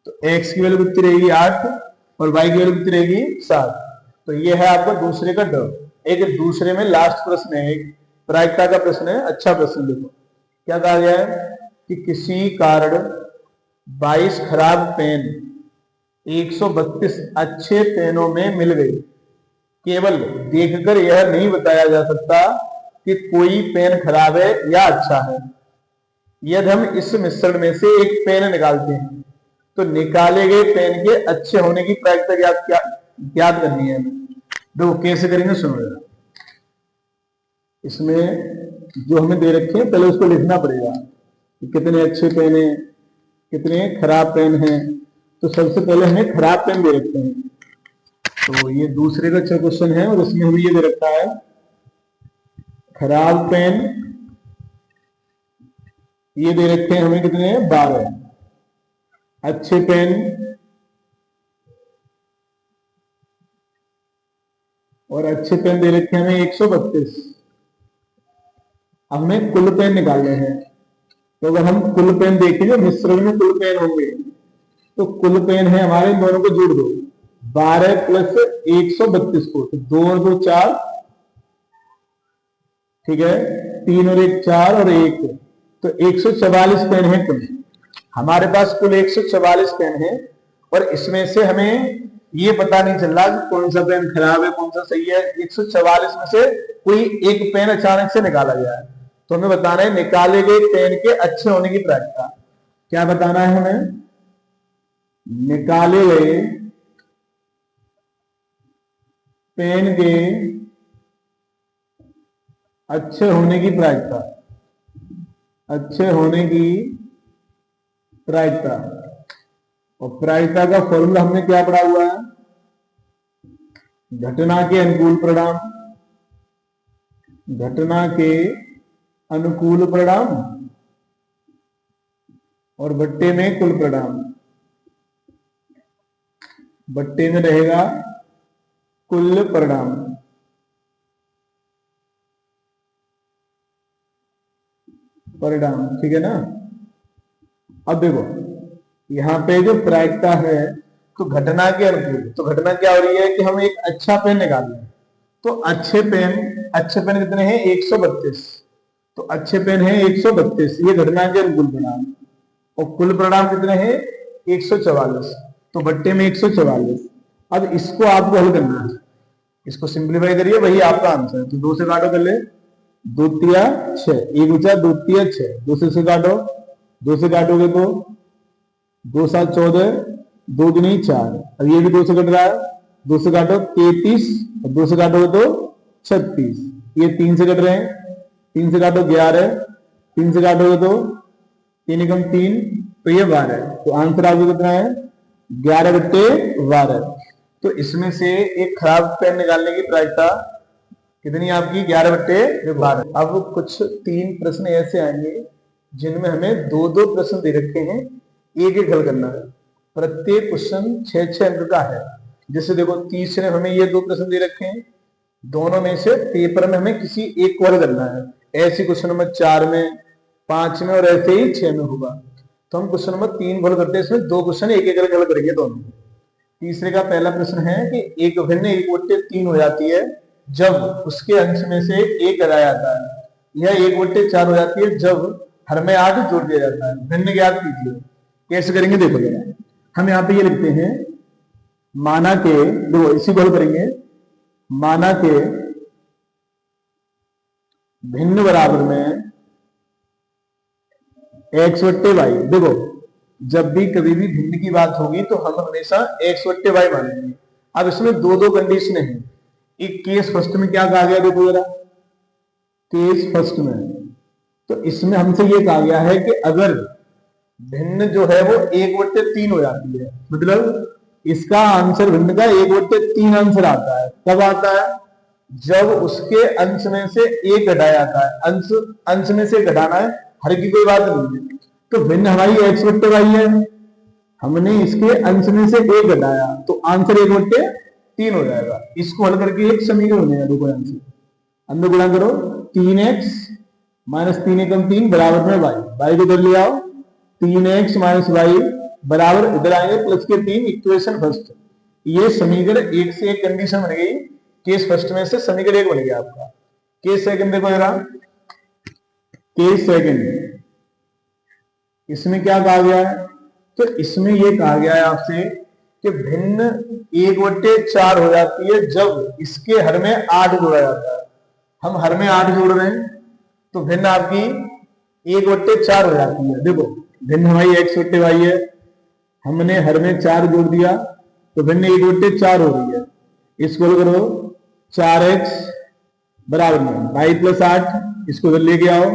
तो x की वैल्यू कितनी रहेगी 8 और y की वैल्यू कितनी रहेगी 7 तो ये है आपका दूसरे का ड एक दूसरे में लास्ट प्रश्न है एक प्रायिकता का प्रश्न है अच्छा प्रश्न देखो क्या कहा गया है कि किसी कारण 22 खराब पेन 132 अच्छे पेनों में मिल गई केवल देखकर यह नहीं बताया जा सकता कि कोई पेन खराब है या अच्छा है यदि हम इस मिश्रण में से एक पेन निकालते हैं तो निकाले गए पेन के अच्छे होने की प्रायिकता ज्ञात करनी है हमें देखो कैसे करेंगे सुनो जरा इसमें जो हमें दे रखे हैं पहले उसको लिखना पड़ेगा कि कितने अच्छे पेन है कितने खराब पेन हैं तो सबसे पहले हमें खराब पेन दे रखते हैं तो ये दूसरे का अच्छा क्वेश्चन है और इसमें हमें ये दे रखा है खराब पेन ये दे रखे हैं हमें कितने 12 अच्छे पेन और अच्छे पेन दे रखे हैं हमें 132 अब हमें कुल पेन निकालने हैं तो अगर हम कुल पेन देखेंगे मिश्रण में कुल पेन होंगे तो कुल पेन है हमारे इन दोनों को जोड़ दो 12 प्लस 132 को तो 2 और 2 4 ठीक है 3 और 1 4 और 1 तो 144 पेन है कुल हमारे पास कुल 144 पेन है और इसमें से हमें ये पता नहीं चल रहा कि कौन सा पेन खराब है कौन सा सही है 144 में से कोई एक पेन अचानक से निकाला गया है तो हमें बताना है निकाले गए पेन के अच्छे होने की प्रायिकता क्या बताना है हमें निकाले गए पेन के अच्छे होने की प्रायिकता अच्छे होने की प्रायिकता और प्रायिकता का फॉर्मूला हमने क्या पढ़ा हुआ है घटना के अनुकूल परिणाम घटना के अनुकूल परिणाम और बट्टे में कुल परिणाम बट्टे में रहेगा कुल परिणाम परिणाम ठीक है ना। अब देखो यहां पे जो प्रायिकता है तो घटना के अनुकूल तो घटना क्या हो रही है कि हम एक अच्छा पेन निकाल रहे हैं तो अच्छे पेन कितने हैं 132 तो अच्छे पेन है 132 ये घटना के अनुकूल परिणाम और कुल परिणाम कितने हैं 144 तो बट्टे में 144 अब इसको आपको हल करना है इसको सिंप्लीफाई करिए वही आपका आंसर है तो 2 से काटो कर ले 2 तिया 6 एक बचा 2 तिया 6 2 से काटो 2 से काटोगे तो 2 7 14 2 दूनी 4 अब ये भी 2 से कट रहा है 2 से काटो 33 और 2 से काटोगे तो 36 ये 3 से कट रहे हैं 3 से काटो 11 3 से काटोगे तो 3 एकम 3 तो ये 12 तो आंसर आपको कितना है 11 बट्टे 12 तो इसमें से एक खराब पेन निकालने की प्रायिकता कितनी आपकी 11/12। अब कुछ 3 प्रश्न ऐसे आएंगे जिनमें हमें 2-2 प्रश्न दे रखे हैं, एक एक हल करना है। प्रत्येक क्वेश्चन 6-6 अंक का है। जैसे देखो तीसरे हमें ये 2 प्रश्न दे रखे हैं, दोनों में से पेपर में हमें किसी एक को हल करना है। ऐसे क्वेश्चन नंबर 4 में, 5 में और ऐसे ही 6 में होगा। तो हम क्वेश्चन नंबर 3 हल करते हैं, इसमें 2 क्वेश्चन एक एक हल करेंगे दोनों। तीसरे का पहला प्रश्न है कि एक भिन्न 1/3 हो जाती है जब उसके अंश में से एक हटाया जाता है। यह 1/4 हो जाती है जब हर में 8 जोड़ दिया जाता है। भिन्न ज्ञात कीजिए। कैसे करेंगे देखो जरा। हम यहाँ पे ये लिखते हैं, माना के, देखो इसी को हल करेंगे, माना के भिन्न बराबर में x/y। देखो जब भी कभी भी भिन्न की बात होगी तो हम हमेशा x/y मानेंगे। अब इसमें 2-2 कंडीशन है। एक केस फर्स्ट में क्या कहा गया देखो जरा, केस फर्स्ट में तो इसमें हमसे ये कहा गया है कि अगर भिन्न जो है वो 1/3 हो जाती है, मतलब इसका आंसर भिन्न का 1/3 आंसर आता है। कब आता है? जब उसके अंश में से एक घटाया जाता है। अंश में से घटाना है, हर की कोई बात नहीं है। तो भिन्न हमारी x/y है, हमने इसके अंश में से एक घटाया तो आंसर 1/3 हो जाएगा। इसको हल करके एक समीकरण बनेगा। देखो आंसर अंदर गुणा करो, 3x - 3 × 3 बराबर में y को इधर ले आओ, 3x - y बराबर इधर आएंगे प्लस के 3, इक्वेशन फर्स्ट। ये समीकरण 1 से 1 कंडीशन बन गई। केस फर्स्ट में से समीकरण 1 बन गया आपका। केस सेकंड देखो जरा, केस सेकंड इसमें क्या कहा गया है? तो इसमें ये कहा गया है आपसे कि भिन्न 1/4 हो जाती है जब इसके हर में 8 जोड़ा जाता है। हम हर में 8 जोड़ रहे हैं तो भिन्न आपकी 1/4 हो जाती है। देखो भिन्न हमारी x/y है, हमने हर में 4 जोड़ दिया तो भिन्न 1/4 हो रही है। इसको करो, 4x बराबर में y + 8, इसको इधर लेके आओ,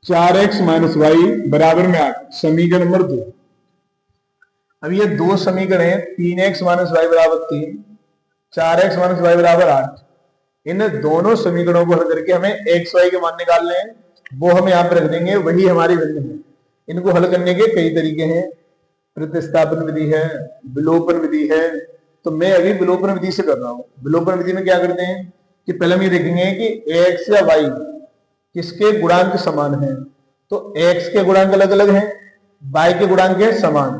4x - y बराबर में 8। समीकरण नंबर 2। अब ये 2 समीकरण है, 3x - y बराबर 3, 4x - y बराबर 8। इन दोनों समीकरणों को हल करके हमें x y के मान निकालने हैं, वो हम यहाँ पे रख देंगे, वही हमारी भिन्न है। इनको हल करने के कई तरीके हैं, प्रतिस्थापन विधि है, विलोपन विधि है। तो मैं अभी विलोपन विधि से कर रहा हूँ। विलोपन विधि में क्या करते हैं कि पहले हम ये देखेंगे कि x या y किसके गुणांक समान है। तो x के गुणांक अलग अलग हैं, y के गुणांक है समान।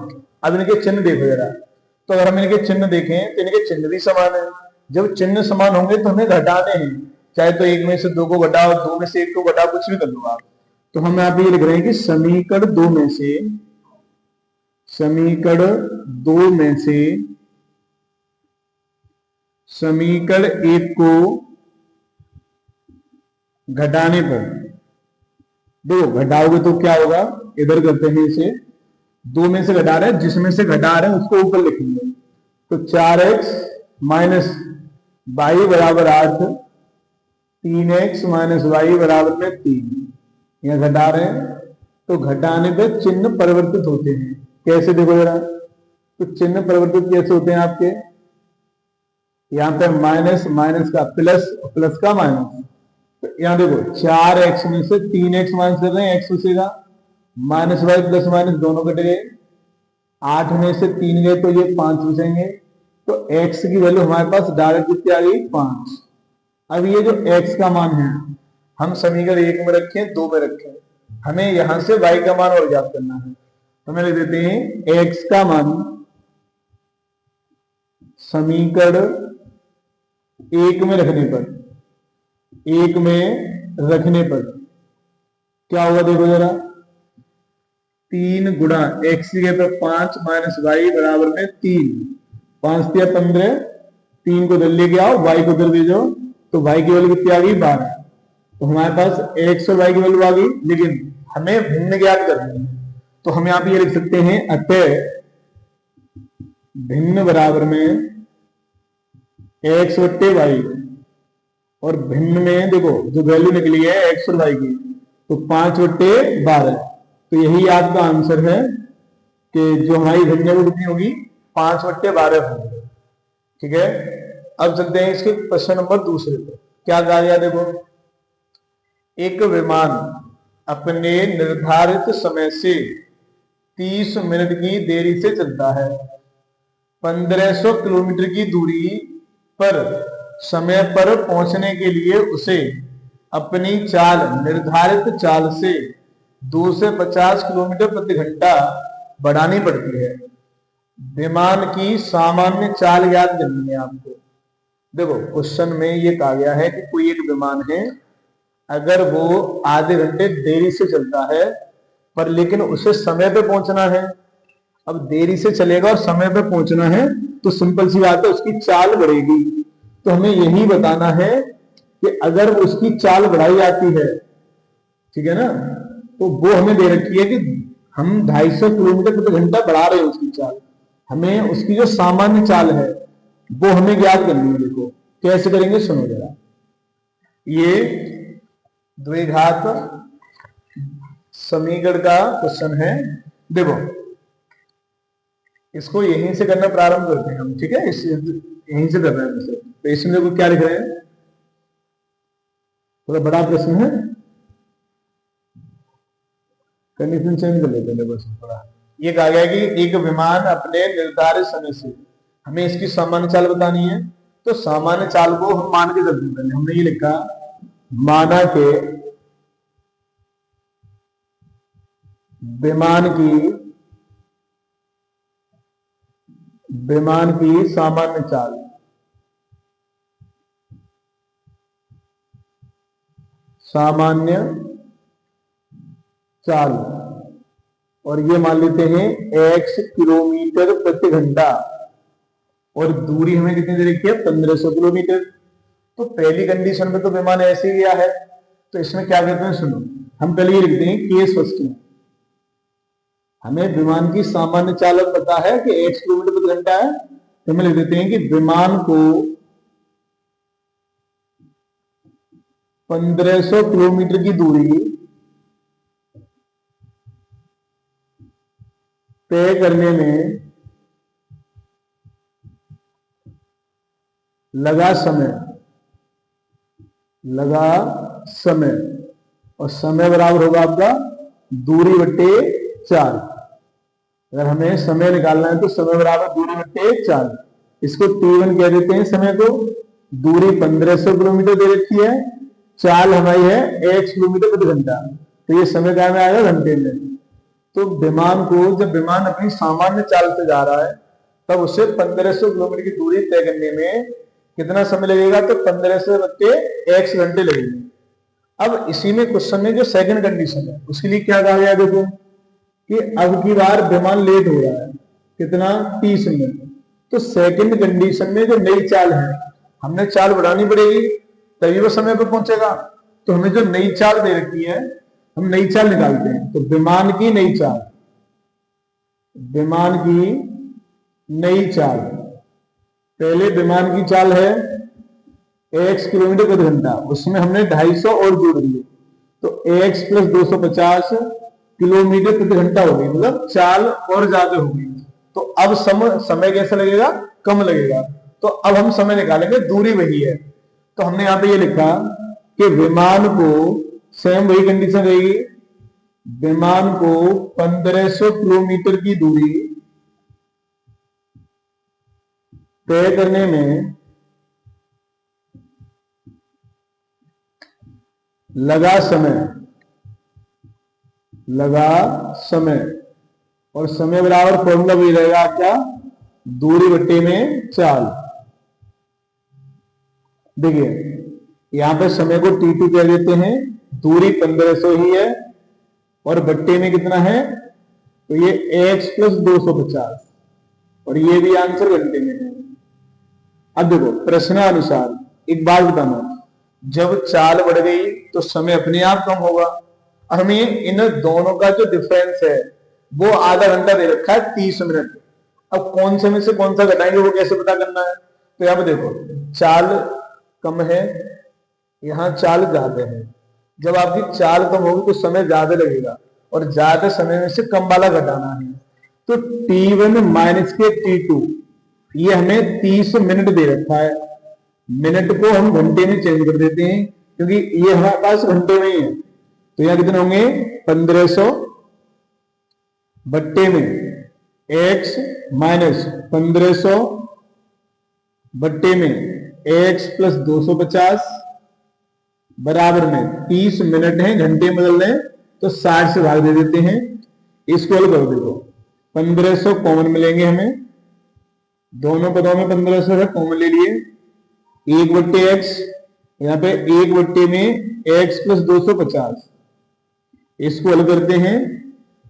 अब इनके चिन्ह देखो जरा। तो अगर हम इनके चिन्ह देखें तो इनके चिन्ह भी समान है। जब चिन्ह समान होंगे तो हमें घटाने हैं, चाहे तो 1 में से 2 को घटाओ, 2 में से 1 को घटाओ, कुछ भी कर लो आप। तो हम यहाँ पे ये लिख रहे हैं कि समीकरण 2 में से समीकरण 1 को घटाने पर, देखो घटाओगे तो क्या होगा, इधर करते हैं इसे, 2 में से घटा रहे हैं, जिसमें से घटा रहे हैं उसको ऊपर लिखेंगे। तो 4x - y बराबर 8, 3x - y बराबर में 3। यहां घटा रहे हैं तो घटाने पे चिन्ह परिवर्तित होते हैं। कैसे देखो जरा। तो चिन्ह परिवर्तित कैसे होते हैं आपके, यहां पे माइनस माइनस का प्लस, प्लस का माइनस। तो यहां देखो 4x में से 3x माइनस कर रहे हैं, x बचेगा, -y प्लस माइनस दोनों कट गए, 8 में से 3 गए तो ये 5 बचेंगे। तो x की वैल्यू हमारे पास डायरेक्ट कितनी आ गई, 5। अब ये जो x का मान है हम समीकरण 1 में रखें, 2 में रखें, हमें यहां से y का मान और ज्ञात करना है। तो मैं लिख देते हैं x का मान समीकरण 1 में रखने पर, 1 में रखने पर क्या होगा देखो जरा। 3 गुणा x की जगह पर 5 - y बराबर में 3, 5 × 15, 3 को इधर लेके आओ, y को इधर भेजो, तो y की वैल्यू कितनी आ गई, 12। तो हमारे पास x और y की वैल्यू आ गई, लेकिन हमें भिन्न ज्ञात करनी है। तो हम यहाँ पे ये लिख सकते हैं, अतः भिन्न बराबर में x/y, और भिन्न में देखो जो वैल्यू निकली है x और y की, तो 5/12। तो यही आपका आंसर है कि जो हमारी भिन्न है वो कितनी होगी, 5/12 होगी। ठीक है। अब चलते हैं इसके प्रश्न नंबर दूसरे पे। क्या कहा गया देखो, एक विमान अपने निर्धारित समय से 30 मिनट की देरी से चलता है। 1500 किलोमीटर की दूरी पर समय पर पहुंचने के लिए उसे अपनी चाल निर्धारित चाल से 250 किलोमीटर प्रति घंटा बढ़ानी पड़ती है। विमान की सामान्य चाल याद करनी है आपको। देखो क्वेश्चन में ये कहा गया है कि कोई एक विमान है, अगर वो आधे घंटे देरी से चलता है पर लेकिन उसे समय पे पहुंचना है। अब देरी से चलेगा और समय पे पहुंचना है तो सिंपल सी बात है, उसकी चाल बढ़ेगी। तो हमें यही बताना है कि अगर उसकी चाल बढ़ाई जाती है, ठीक है ना, तो वो हमें दे रखी है कि हम 250 किलोमीटर प्रति घंटा बढ़ा रहे हैं उसकी चाल। हमें उसकी जो सामान्य चाल है वो हमें ज्ञात करनी है। देखो कैसे करेंगे, सुनो जरा। ये द्विघात समीकरण का क्वेश्चन है। देखो इसको यहीं से करना प्रारंभ करते हैं हम, ठीक है, यहीं से कर रहे हैं। तो इसमें देखो क्या लिख रहे हैं, थोड़ा बड़ा प्रश्न है, कंडीशन चेंज कर लेते हैं बस थोड़ा। ये कहा गया कि एक विमान अपने निर्धारित समय से, हमें इसकी सामान्य चाल बतानी है। तो सामान्य चाल को हम मान के चलते हैं। पहले हमने ये लिखा, माना के विमान की सामान्य चाल, सामान्य चाल, और ये मान लेते हैं x किलोमीटर प्रति घंटा, और दूरी हमें कितनी दे रखी है, 1500 किलोमीटर। तो पहली कंडीशन में तो विमान ऐसे ही गया है, तो इसमें क्या कहते हैं सुनो, हम पहले ये लिखते हैं केस फर्स्ट में। हमें विमान की सामान्य चाल पता है कि x किलोमीटर प्रति घंटा है, तो हम लिख देते हैं कि विमान को 1500 किलोमीटर की दूरी तय करने में लगा समय, और समय बराबर होगा आपका दूरी बट्टे 4। अगर हमें समय निकालना है तो समय बराबर दूरी बट्टे 4। इसको T1 कह देते हैं समय को। दूरी 1500 किलोमीटर दे रखी है, चाल हमारी है x किलोमीटर प्रति घंटा, तो ये समय क्या में आएगा, घंटे में। तो विमान को, जब विमान अपनी सामान्य चाल से जा रहा है तब उसे 1500 किलोमीटर की दूरी तय करने में कितना समय लगेगा, तो 1500 बट्टे x घंटे लगेंगे। अब इसी में क्वेश्चन में जो सेकंड कंडीशन है उसके लिए क्या कहा गया, देखो कि अब की बार विमान लेट हो रहा है, कितना, 30 मिनट। तो सेकंड कंडीशन में जो नई चाल है, हमने चाल बढ़ानी पड़ेगी तभी वो समय पर पहुंचेगा। तो हमें जो नई चाल दे रखी है, हम नई चाल निकालते हैं। तो विमान की नई चाल, पहले विमान की चाल है x किलोमीटर प्रति घंटा, उसमें हमने 250 और जोड़ दिए, तो x प्लस 250 किलोमीटर प्रति घंटा हो गई, मतलब चाल और ज्यादा हो गई। तो अब समय कैसा लगेगा, कम लगेगा। तो अब हम समय निकालेंगे, दूरी वही है। तो हमने यहां पे ये लिखा कि विमान को, सेम वही कंडीशन रहेगी, विमान को 1500 किलोमीटर की दूरी तय करने में लगा समय, और समय बराबर फॉर्मूला भी रहेगा क्या, दूरी बट्टे में चाल। देखिए यहां पे समय को T2 कह देते हैं, दूरी 1500 ही है, और बट्टे में कितना है, तो ये x प्लस 250, और ये भी आंसर घंटे में है। अब देखो प्रश्नानुसार एक बात बताना, जब चाल बढ़ गई तो समय अपने आप कम होगा। हमें इन दोनों का जो डिफरेंस है वो आधा घंटा दे रखा है, 30 मिनट। अब कौन से में से कौन सा घटाएंगे वो कैसे पता करना है, तो यहां पर देखो चाल कम है, यहां चाल ज्यादा है। जब आपकी चाल कम होगी तो समय ज्यादा लगेगा, और ज्यादा समय में से कम वाला घटाना है। तो T1 माइनस के T2, ये हमें 30 मिनट दे रखा है। मिनट को हम घंटे में चेंज कर देते हैं, क्योंकि ये हमारे पास घंटे में ही है। तो यहां कितने होंगे 1500 बट्टे में x माइनस 1500 बट्टे में x प्लस 250 बराबर में 30 मिनट है, घंटे में बदल रहे हैं तो 60 से भाग दे देते हैं। इसको हल कर देखो, 1500 कॉमन मिलेंगे हमें, दोनों पदों में 1500 है, कॉमन ले लिए, 1 बट्टे x, यहाँ पे 1 बट्टे में x प्लस 250, इसको हल करते हैं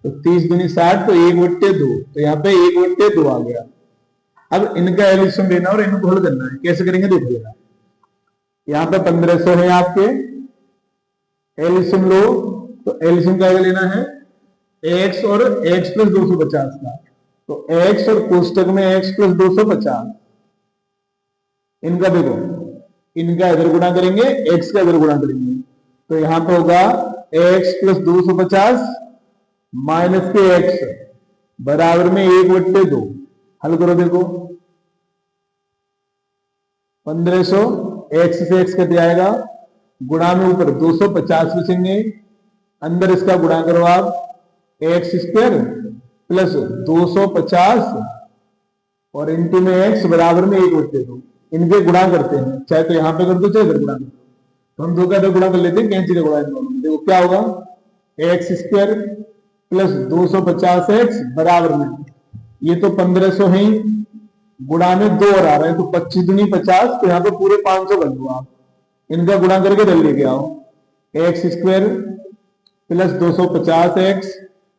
तो 30 दूनी 60, तो 1 बट्टे 2, तो यहाँ पे 1 बट्टे 2 आ गया। अब इनका एलसीएम लेना और इनको हल करना है, कैसे करेंगे देखिएगा। यहाँ पे 1500 है आपके, एलसीएम लो, तो एलसीएम का लेना है x और x प्लस 250 का, तो x और कोष्टक में x प्लस 250, इनका देखो, इनका इधर गुणा करेंगे, x का इधर गुणा करेंगे, तो यहां पे होगा x प्लस 250 माइनस के x बराबर में 1 बट्टे 2। हल करो देखो, 1500 x से x कट जाएगा, गुणा में ऊपर 250 बचेंगे, अंदर इसका गुणा करो आप, एक्स स्क्वायर प्लस 250 और इंटू में x बराबर में 1 बट्टे 2, इनके गुणा करते हैं, चाहे तो यहां पे कर दो चाहे इधर गुणा कर दो, तो हम दो का इधर गुणा कर लेते हैं, कैंची का गुणा देखो क्या होगा, एक्स स्क्वायर प्लस 250x बराबर में, ये तो 1500 है, गुणा में 2 और आ रहे हैं, तो 25 दूनी 50, तो यहाँ पे पूरे 500 कर दो आप, इनका गुणा करके इधर लेके आओ, x square plus 250x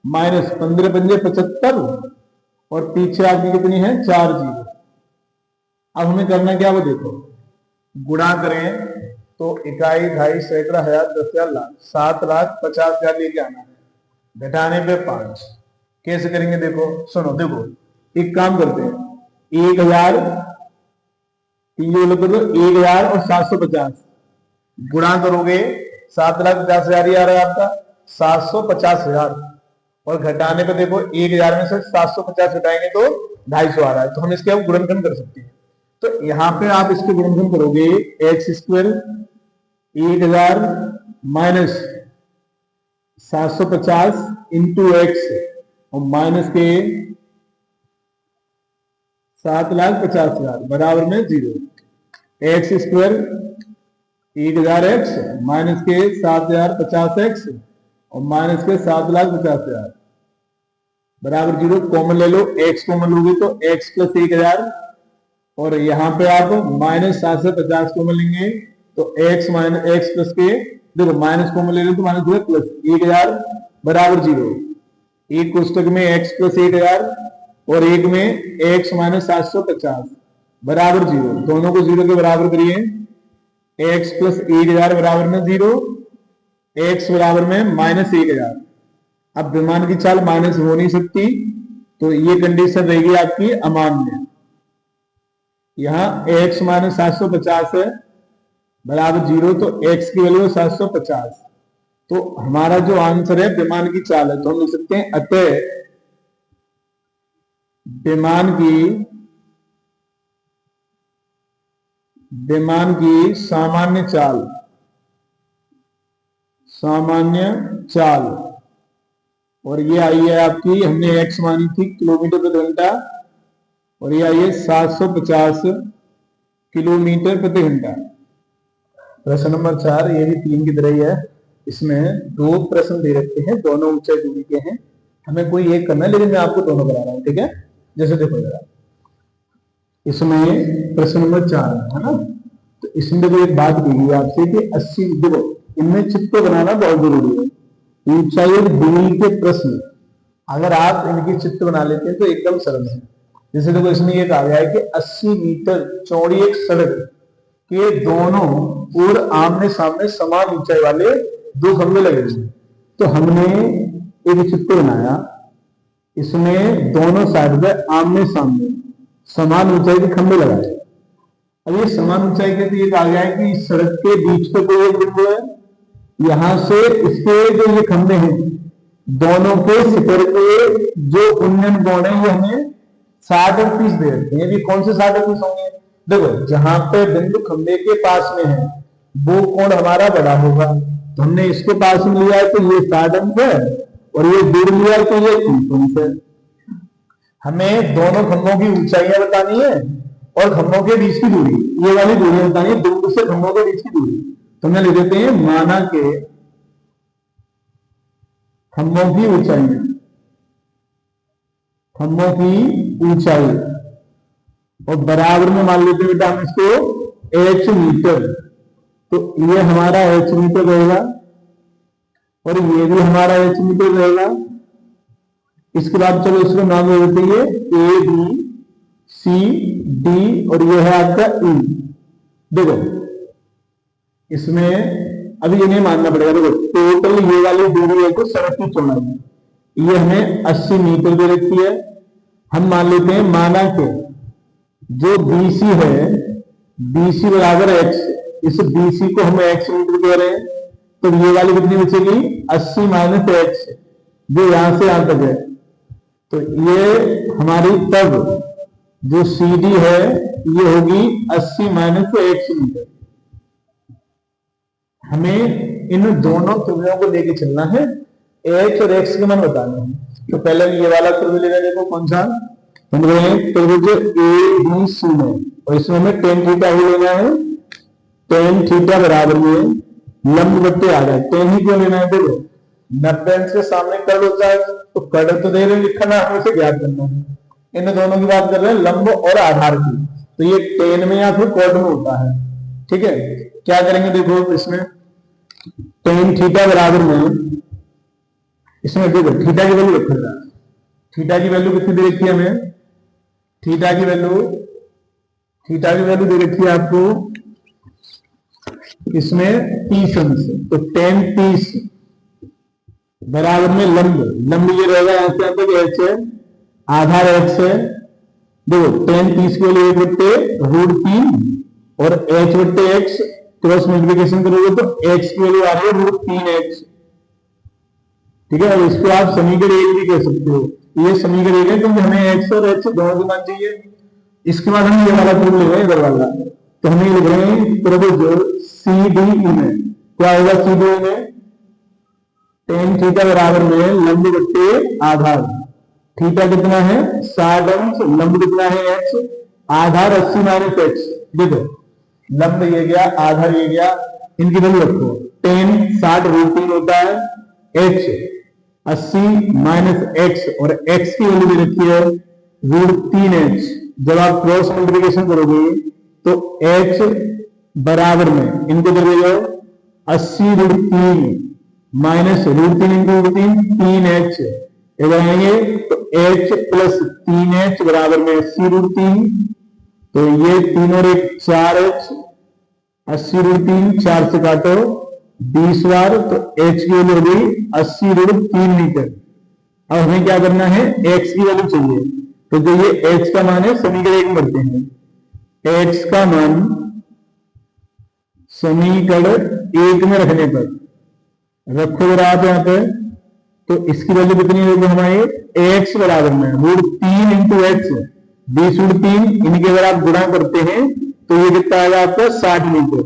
minus 15 पंजे 75 और पीछे आपकी कितनी है 4 जीरो। अब हमें करना क्या वो देखो, गुणा करें तो इकाई, ढाई, सैकड़ा, हजार, 10,000, लाख, 7,50,000 लेके आना है, घटाने पे 5, कैसे करेंगे देखो, सुनो देखो, एक काम करते हैं, 1000 1000 और 750 गुणा करोगे 7,50,000 ही आ रहा है आपका, 750,000 और घटाने पे देखो 1000 में से 750 घटाएंगे तो 250 आ रहा है, तो हम इसके गुणनखंड कर सकते हैं। तो यहां पे आप इसके गुणनखंड करोगे, x square 1000 minus 750 into x और माइनस के 7,50,000 बराबर में 0, एक्स स्क्वायर 1000x माइनस के 7,050x और माइनस के 7,50,000 बराबर 0, कॉमन ले लो, x कॉमन लोगे तो x प्लस 1000 और यहां पे आप माइनस 750 कॉमन लेंगे तो x माइनस x प्लस के, देखो माइनस कॉमन ले लो तो माइनस प्लस 1000 बराबर 0, एक कोष्टक में x प्लस 1000 और एक में x माइनस 750 बराबर 0, दोनों को 0 के बराबर करिए, x प्लस 1000 बराबर में 0, x बराबर में माइनस 1000। अब विमान की चाल माइनस हो नहीं सकती, तो ये कंडीशन रहेगी आपकी अमान्य। यहां x माइनस 750 है बराबर 0, तो x की वैल्यू 750, तो हमारा जो आंसर है विमान की चाल है, तो हम लिख सकते हैं अतः विमान की सामान्य चाल, और ये आई है आपकी, हमने x मानी थी किलोमीटर प्रति घंटा, और ये आई है 750 किलोमीटर प्रति घंटा। प्रश्न नंबर 4 ये भी 3 की तरह ही है, इसमें 2 प्रश्न दे रखे हैं, दोनों ऊंचाई दूरी के हैं, हमें कोई एक करना है, लेकिन मैं आपको दोनों करा रहा हूं, ठीक है। जैसे देखो जरा, इसमें प्रश्न नंबर 4 है ना, तो इसमें देखो एक बात की गई आपसे कि 80, देखो इनमें चित्र बनाना बहुत जरूरी है, ऊंचाई और दूरी के प्रश्न अगर आप इनकी चित्र बना लेते हैं तो एकदम सरल है। जैसे देखो इसमें ये कहा गया है कि 80 मीटर चौड़ी एक सड़क के दोनों ओर आमने सामने समान ऊंचाई वाले 2 खंभे लगे हुए, तो हमने एक चित्र बनाया, इसमें दोनों साइड पे आमने सामने समान ऊंचाई के खंभे लगाए। अब ये समान ऊंचाई के, तो ये कहा गया है कि सड़क के बीच पे कोई एक बिंदु है, यहां से इसके जो ये खंभे हैं दोनों के शिखर के जो उन्नयन कोण है ये हमें 60 और 30 दे रखे हैं, ये कौन से 60 और 30 होंगे, देखो जहां पे बिंदु खंबे के पास में है वो कोण हमारा बड़ा होगा, तो हमने इसके पास में लिया है तो ये 60 अंश है, और ये दूर लिया है तो ये 30 अंश है। हमें दोनों खंभों की ऊंचाइयां बतानी है और खंभों के बीच की दूरी, ये वाली दूरी बतानी है, बिंदु से खंभों के बीच की दूरी। तो हमने लिख देते हैं माना के खंभों की ऊंचाई, खंभों की ऊंचाई, और बराबर में मान लेते हैं बेटा हम इसको एच मीटर, तो ये हमारा एच मीटर रहेगा और ये भी हमारा एच मीटर रहेगा। इसके बाद चलो इसको नाम दे देते हैं ए बी सी डी, और ये है आपका ई। देखो इसमें अभी ये नहीं मानना पड़ेगा, देखो टोटल ये वाली दूरी है तो सड़क की चौड़ाई ये हमें 80 मीटर दे रखी है। हम मान लेते हैं माना के जो BC है BC बराबर x, इस BC को हम x मीटर कह रहे हैं, तो ये वाली कितनी बचेगी 80 माइनस x, जो यहां से यहां तक है। तो ये हमारी तब जो CD है ये होगी 80 माइनस x मीटर। हमें इन दोनों त्रिभुजों को लेके चलना है, x और x के मान बताने हैं। तो पहले ये वाला त्रिभुज लेना, देखो कौन सा त्रिभुज ABC में, और इसमें हमें tan थीटा ही लेना है। tan थीटा बराबर में लंब बट्टे आ जाए, tan ही क्यों लेना है, देखो 90 अंश के सामने कर्ण होता है, तो कर्ण तो दे रहे लिखना हमें से ज्ञात करना है। इन दोनों की बात कर रहे हैं लंब और आधार की, तो ये tan में या फिर कॉट में होता है। ठीक है, क्या करेंगे देखो इसमें tan थीटा बराबर में, इसमें देखो थीटा की वैल्यू रखेगा, थीटा की वैल्यू कितनी दे रखी है हमें, थीटा की वैल्यू दे रखी है आपको इसमें 30 अंश, तो tan 30 बराबर में लंब ये रहेगा यहां से तक h है, आधार x है। देखो tan 30 के लिए 1/√3 और h/x क्रॉस मल्टीप्लिकेशन करोगे तो x की वैल्यू आ रही है √3x। ठीक है, और इसको आप समीकरण 1 भी कह सकते हो, ये समीकरण 1 है क्योंकि हमें x और h दोनों के मान चाहिए। इसके बाद हम ये वाला त्रिभुज ले रहे हैं इधर वाला, तो हम ये लिख रहे हैं त्रिभुज CDE में क्या होगा, CDE में tan थीटा बराबर में लंब बट्टे आधार, थीटा कितना है 60 अंश, लंब कितना है x, आधार 80 माइनस x। देखो लंब ये गया आधार ये गया, इनकी वैल्यू रखो, tan 60√3 होता है, h 80 माइनस x और x की वैल्यू दे रखी है √3h। जब आप क्रॉस मल्टीप्लिकेशन करोगे तो h बराबर में इनको दे दो 80√3 माइनस √3 इंटू √3 3h, इधर आएंगे तो h प्लस 3h बराबर में 80√3, तो ये 3 और 1 4h, 80√3 4 से काटो 20 बार, तो h की वैल्यू होगी 80√3 मीटर। अब हमें क्या करना है, x की वैल्यू चाहिए, तो जो ये h का मान है समीकरण 1 में भरते हैं। x का मान समीकरण 1 में रखने पर रखो जरा आप यहां पे, तो इसकी वैल्यू कितनी होगी हमारे x बराबर में √3 इंटू एक्स, 20√3 इनके अगर आप गुणा करते हैं तो ये कितना आएगा आपका 60 मीटर।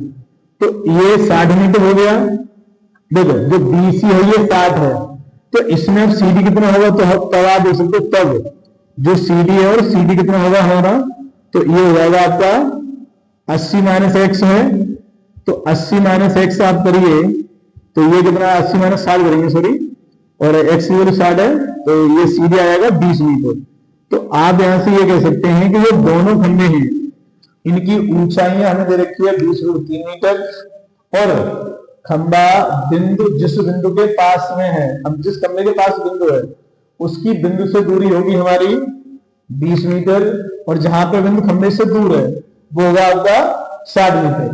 तो ये 60 मीटर हो गया। देखो जो BC है ये 60 है, तो इसमें अब CD कितना होगा, तो तब आप देख सकते हो, तब जो CD है और CD कितना होगा हमारा, तो ये हो जाएगा आपका 80 माइनस एक्स है, तो 80 माइनस एक्स आप करिए तो ये कितना 80 माइनस 60 करेंगे सॉरी, और x की वैल्यू 60 है, तो ये सीधे आएगा 20 मीटर। तो आप यहां से ये कह सकते हैं कि जो दोनों खंभे हैं इनकी ऊंचाइयां हमें दे रखी है 20√3 मीटर, और खंभा बिंदु जिस बिंदु के पास में है, हम जिस खंभे के पास बिंदु है उसकी बिंदु से दूरी होगी हमारी 20 मीटर, और जहां पे बिंदु खंभे से दूर है वो होगा आपका 60 मीटर।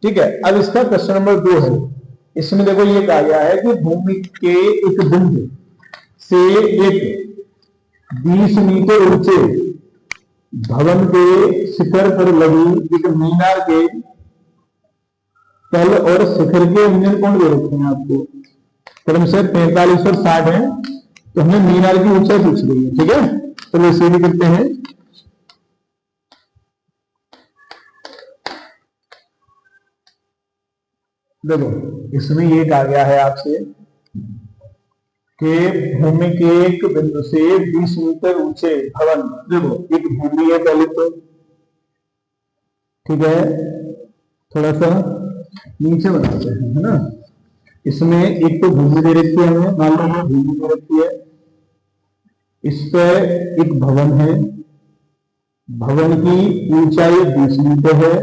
ठीक है, अब इसका क्वेश्चन नंबर 2 है। इसमें देखो ये कहा गया है कि भूमि के एक बिंदु से एक 20 मीटर ऊंचे भवन के शिखर पर लगी एक मीनार के तल और शिखर के इंजन कोण दे रखे हैं आपको, क्रमशः 45 और 60 है, तो हमें मीनार की ऊंचाई पूछ रही है। ठीक है, तो इसे भी करते हैं। देखो इसमें ये कहा गया है आपसे कि भूमि के एक बिंदु से 20 मीटर ऊंचे भवन, देखो एक भूमि है पहले तो, ठीक है, थोड़ा सा नीचे बनाते हैं, है ना। इसमें एक तो भूमि दे रखी है हमें, मान लो ये भूमि दे रखी है, इस पर एक भवन है, भवन की ऊंचाई 20 मीटर है,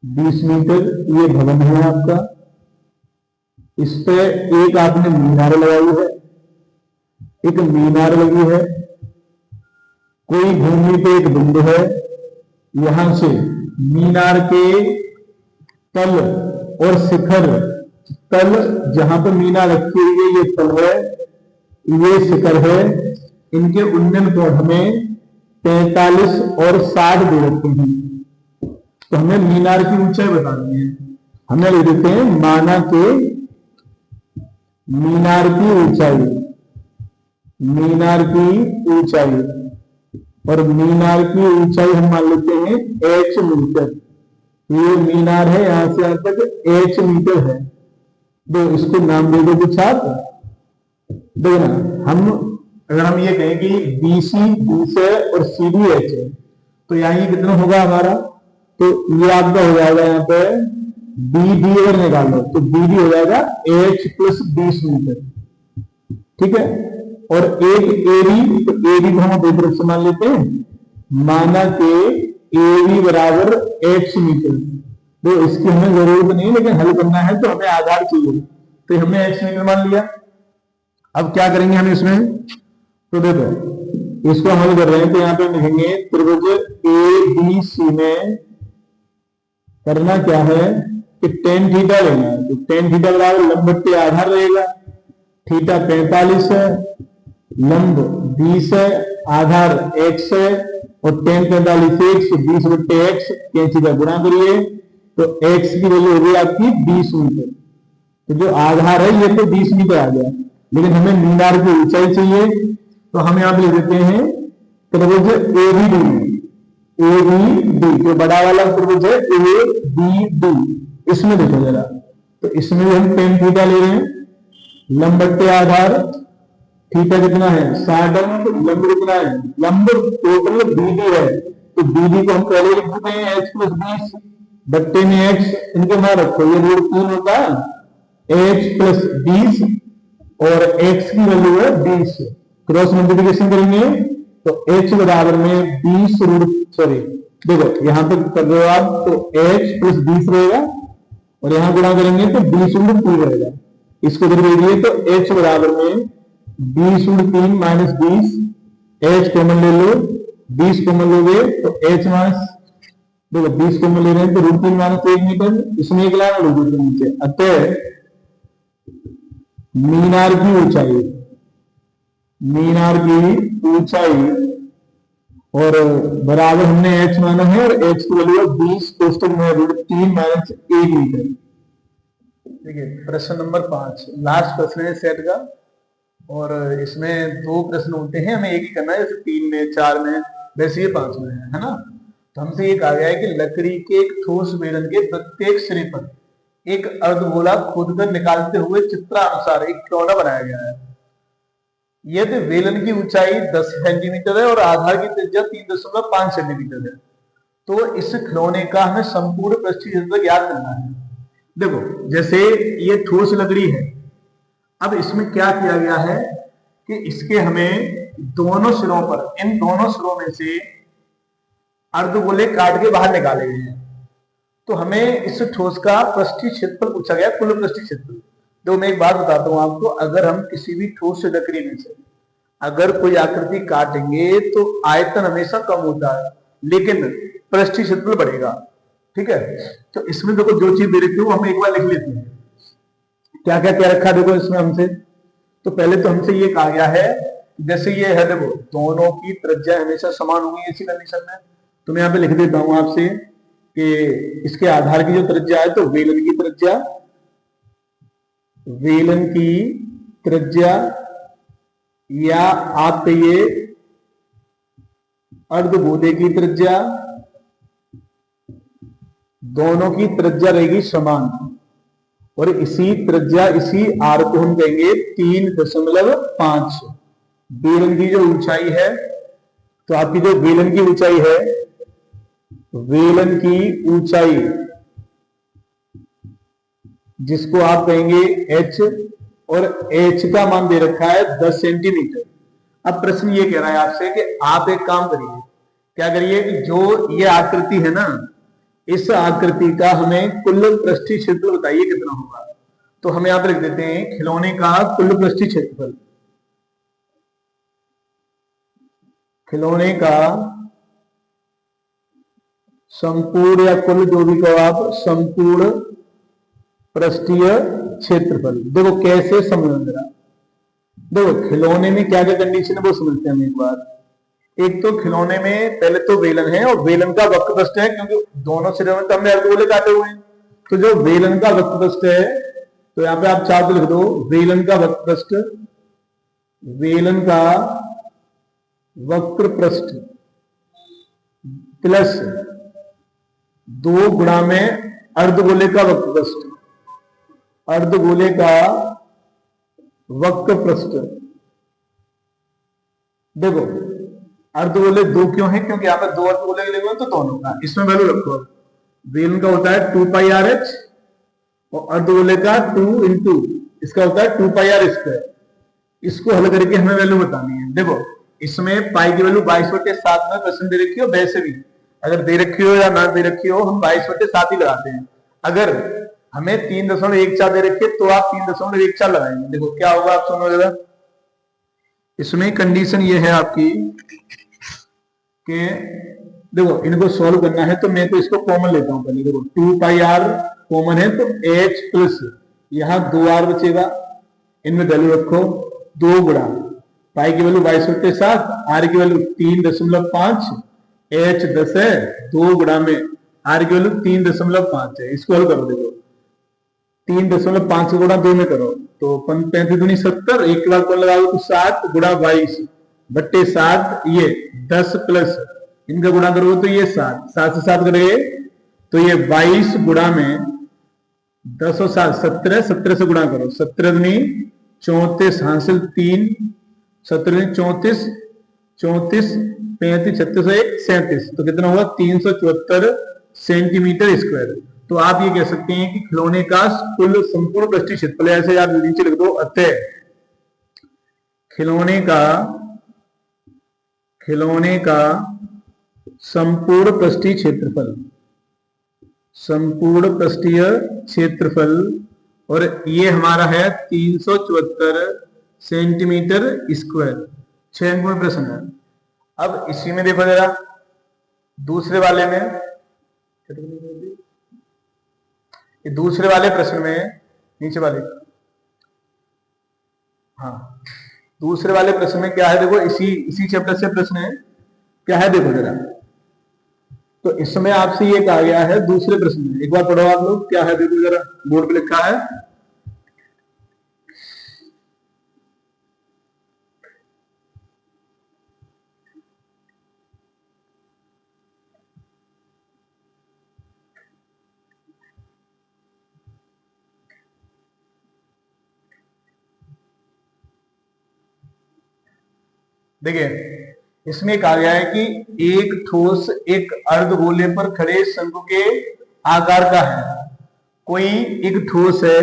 20 मीटर ये भवन है आपका। इस पे एक आपने मीनार लगाई है, एक मीनार लगी है। कोई भूमि पे एक बिंदु है, यहां से मीनार के तल और शिखर, तल जहां पर मीनार रखी हुई है ये तल है, ये शिखर है, इनके उन्नयन कोण हमें 45 और 60 दे रखे हैं। तो हमें मीनार की ऊंचाई बतानी है, हमें ले देते हैं माना के मीनार की ऊंचाई, मीनार की ऊंचाई, और मीनार की ऊंचाई हम मान लेते हैं h मीटर। ये मीनार है, यहां से यहां तक h मीटर है। तो इसको नाम दे दो कुछ आप, देखो ना, हम अगर हम ये कहें कि BC 20 है और CD h है, तो यहाँ ये कितना होगा हमारा, तो ये आपका हो जाएगा यहाँ पे BD अगर निकालो तो BD हो जाएगा h प्लस 20 मीटर, ठीक है। और एक AB, तो AB को हम दो तरफ से मान लेते हैं, माना के AB बराबर h मीटर। तो इसकी हमें जरूरत नहीं, लेकिन हल करना है तो हमें आधार चाहिए, तो हमने h मीटर मान लिया। अब क्या करेंगे हम इसमें, तो देखो इसको हल कर रहे हैं तो यहाँ पे लिखेंगे त्रिभुज ABC में करना क्या है कि tan थीटा लेना है। तो tan थीटा बराबर लंब बट्टे आधार रहेगा, थीटा 45 है, लंब 20 है, आधार x है, और tan 45 x, 20 बट्टे x, कैंची का गुणा करिए तो x की वैल्यू हो गई आपकी 20 मीटर। तो जो आधार है ये तो 20 मीटर आ गया, लेकिन हमें मीनार की ऊंचाई चाहिए, तो हम यहां पे लिख देते हैं त्रिभुज ABD, जो बड़ा वाला त्रिभुज है ABD। इसमें देखो जरा, तो इसमें भी हम tan थीटा ले रहे हैं, लंब बट्टे आधार, थीटा कितना है 60, लंब कितना है, लंब टोटल BD है, तो BD को हम पहले लिख देते हैं h प्लस 20 बट्टे में x, इनके मान रखो ये रूट 3 होता है h प्लस 20 और x की वैल्यू है 20, क्रॉस मल्टीप्लिकेशन करेंगे तो h बराबर में 20 रूट, सॉरी देखो यहां पे कर रहे हो आप, तो h प्लस 20 रहेगा और यहां गुणा करेंगे तो 20 रूट 3 रहेगा। इसको इधर भेज दिए तो h बराबर में 20 रूट 3 माइनस 20, h कॉमन ले लो, 20 कॉमन लोगे तो h माइनस, देखो 20 कॉमन ले रहे हैं तो रूट 3 माइनस 1 मीटर, इसमें एक लाइन लोगे नीचे। अतः मीनार की ऊंचाई, मीनार की ऊंचाई और बराबर हमने h माना है और h की वैल्यू 20 कोष्टक में रूट 3 माइनस 1 मीटर। ठीक है, प्रश्न नंबर 5 लास्ट प्रश्न है सेट का, और इसमें 2 प्रश्न होते हैं, हमें एक ही करना है, जैसे 3 में 4 में, वैसे ये 5 में है ना। तो हमसे ये कहा गया है कि लकड़ी के एक ठोस बेलन के प्रत्येक सिरे पर एक अर्धगोला खोदकर निकालते हुए चित्रानुसार एक खिलौना बनाया गया है। यदि बेलन की ऊंचाई 10 सेंटीमीटर है और आधार की त्रिज्या 3.5 सेंटीमीटर है, तो इस खिलौने का हमें संपूर्ण पृष्ठीय क्षेत्र ज्ञात करना है। देखो जैसे ये ठोस लकड़ी है, अब इसमें क्या किया गया है कि इसके हमें दोनों सिरों पर, इन दोनों सिरों में से अर्धगोले काट के बाहर निकाले गए हैं। तो हमें इस ठोस का पृष्ठीय क्षेत्रफल पूछा गया, कुल पृष्ठीय क्षेत्रफल। तो मैं एक बात बताता हूं आपको, अगर हम किसी भी ठोस लकड़ी में से अगर कोई आकृति काटेंगे तो आयतन हमेशा कम होता है, लेकिन पृष्ठीय क्षेत्रफल बढ़ेगा। ठीक है, तो इसमें देखो जो चीज दे रखी है वो हम एक बार लिख लेते हैं, क्या क्या क्या रखा देखो इसमें हमसे। तो पहले तो हमसे ये कहा गया है, जैसे ये है देखो दोनों की त्रिज्या हमेशा समान होगी इसी कंडीशन में। तो मैं यहाँ पे लिख देता हूं आपसे कि इसके आधार की जो त्रिज्या है, तो वेलन की त्रिज्या, वेलन की त्रिज्या या आप कहिए अर्धगोले की त्रिज्या, दोनों की त्रिज्या रहेगी समान। और इसी त्रिज्या इसी आर को हम कहेंगे 3.5। बेलन की जो ऊंचाई है, तो आपकी जो बेलन की ऊंचाई है, वेलन की ऊंचाई जिसको आप कहेंगे h, और h का मान दे रखा है 10 सेंटीमीटर। अब प्रश्न ये कह रहा है आपसे कि आप एक काम करिए, क्या करिए कि जो ये आकृति है ना, इस आकृति का हमें कुल पृष्ठीय क्षेत्रफल बताइए कितना होगा। तो हम यहां पर लिख देते हैं खिलौने का कुल पृष्ठीय क्षेत्रफल। खिलौने का संपूर्ण या कुल, जो भी कहो आप, संपूर्ण पृष्ठीय क्षेत्रफल। देखो कैसे समझना जरा। देखो खिलौने में क्या क्या कंडीशन है वो समझते हैं हम एक बार। एक तो खिलौने में पहले तो वेलन है, और वेलन का वक्रपृष्ठ है, क्योंकि दोनों सिरे में तो हमने अर्धगोले काटे हुए हैं। तो जो वेलन का वक्रपृष्ठ है, तो यहां पे आप चार्ट लिख दो, वेलन का वक्रपृष्ठ, वेलन का वक्रपृष्ठ प्लस 2 गुणा में अर्धगोले का वक्रपृष्ठ, अर्धगोले का वक्रपृष्ठ। देखो अर्धगोले 2 क्यों है, क्योंकि यहां पर 2 अर्धगोले लिखे हुए हैं, तो दोनों का इसमें वैल्यू रखो। वेलन का होता है 2 पाई आर एच, और अर्धगोले का 2 इंटू इसका होता है 2 पाई आर स्क्वायर। इसको हल करके हमें वैल्यू बतानी है। देखो इसमें पाई की वैल्यू 22/7 में प्रश्न दे रखी हो, वैसे भी अगर दे रखी हो या ना दे रखी हो हम 22/7 ही लगाते हैं। अगर हमें 3.14 दे रखी है तो आप 3.14 लगाएंगे। देखो क्या होगा, आप सुनो जरा। इसमें कंडीशन ये है आपकी कि देखो इनको सॉल्व करना है, तो मैं तो इसको कॉमन लेता हूं पहले। देखो 2 पाई आर कॉमन है, तो h प्लस यहां 2r बचेगा, इनमें वैल्यू रखो 2 गुणा पाई की वैल्यू 22/7, आर की वैल्यू 3.5, h 10 है, 2 गुणा में आर की वैल्यू 3.5 है। इसको हल करो। देखो 3.5 गुणा 2 में करो तो 35 दूनी 70, एक के बाद कौन लगाओ तो 7 गुणा 22/7, ये 10 प्लस इनका गुणा करो तो ये 7, 7 से 7 करेंगे तो ये 22 गुणा में 10 और 7 17, 17 से गुणा करो, 17 दूनी 34 हासिल 3, 17 34, 34 35 36 1 37, तो कितना हुआ 374 सेंटीमीटर स्क्वायर। तो आप ये कह सकते हैं कि खिलौने का कुल संपूर्ण पृष्ठीय क्षेत्रफल, ऐसे यार नीचे लिख दो, अतः खिलौने का संपूर्ण पृष्ठीय क्षेत्रफल, संपूर्ण पृष्ठीय क्षेत्रफल, और ये हमारा है 374 सेंटीमीटर स्क्वायर। 6 अंक में प्रश्न है। अब इसी में देखो जरा, दूसरे वाले में, दूसरे वाले प्रश्न में, नीचे वाले, हाँ दूसरे वाले प्रश्न में क्या है, देखो इसी चैप्टर से प्रश्न है, क्या है देखो जरा। तो इसमें आपसे ये कहा गया है दूसरे प्रश्न में, एक बार पढ़ो आप लोग, क्या है देखो जरा, बोर्ड पे लिखा है। देखिए इसमें कहा गया है कि एक ठोस एक अर्धगोले पर खड़े शंकु के आकार का है। कोई एक ठोस है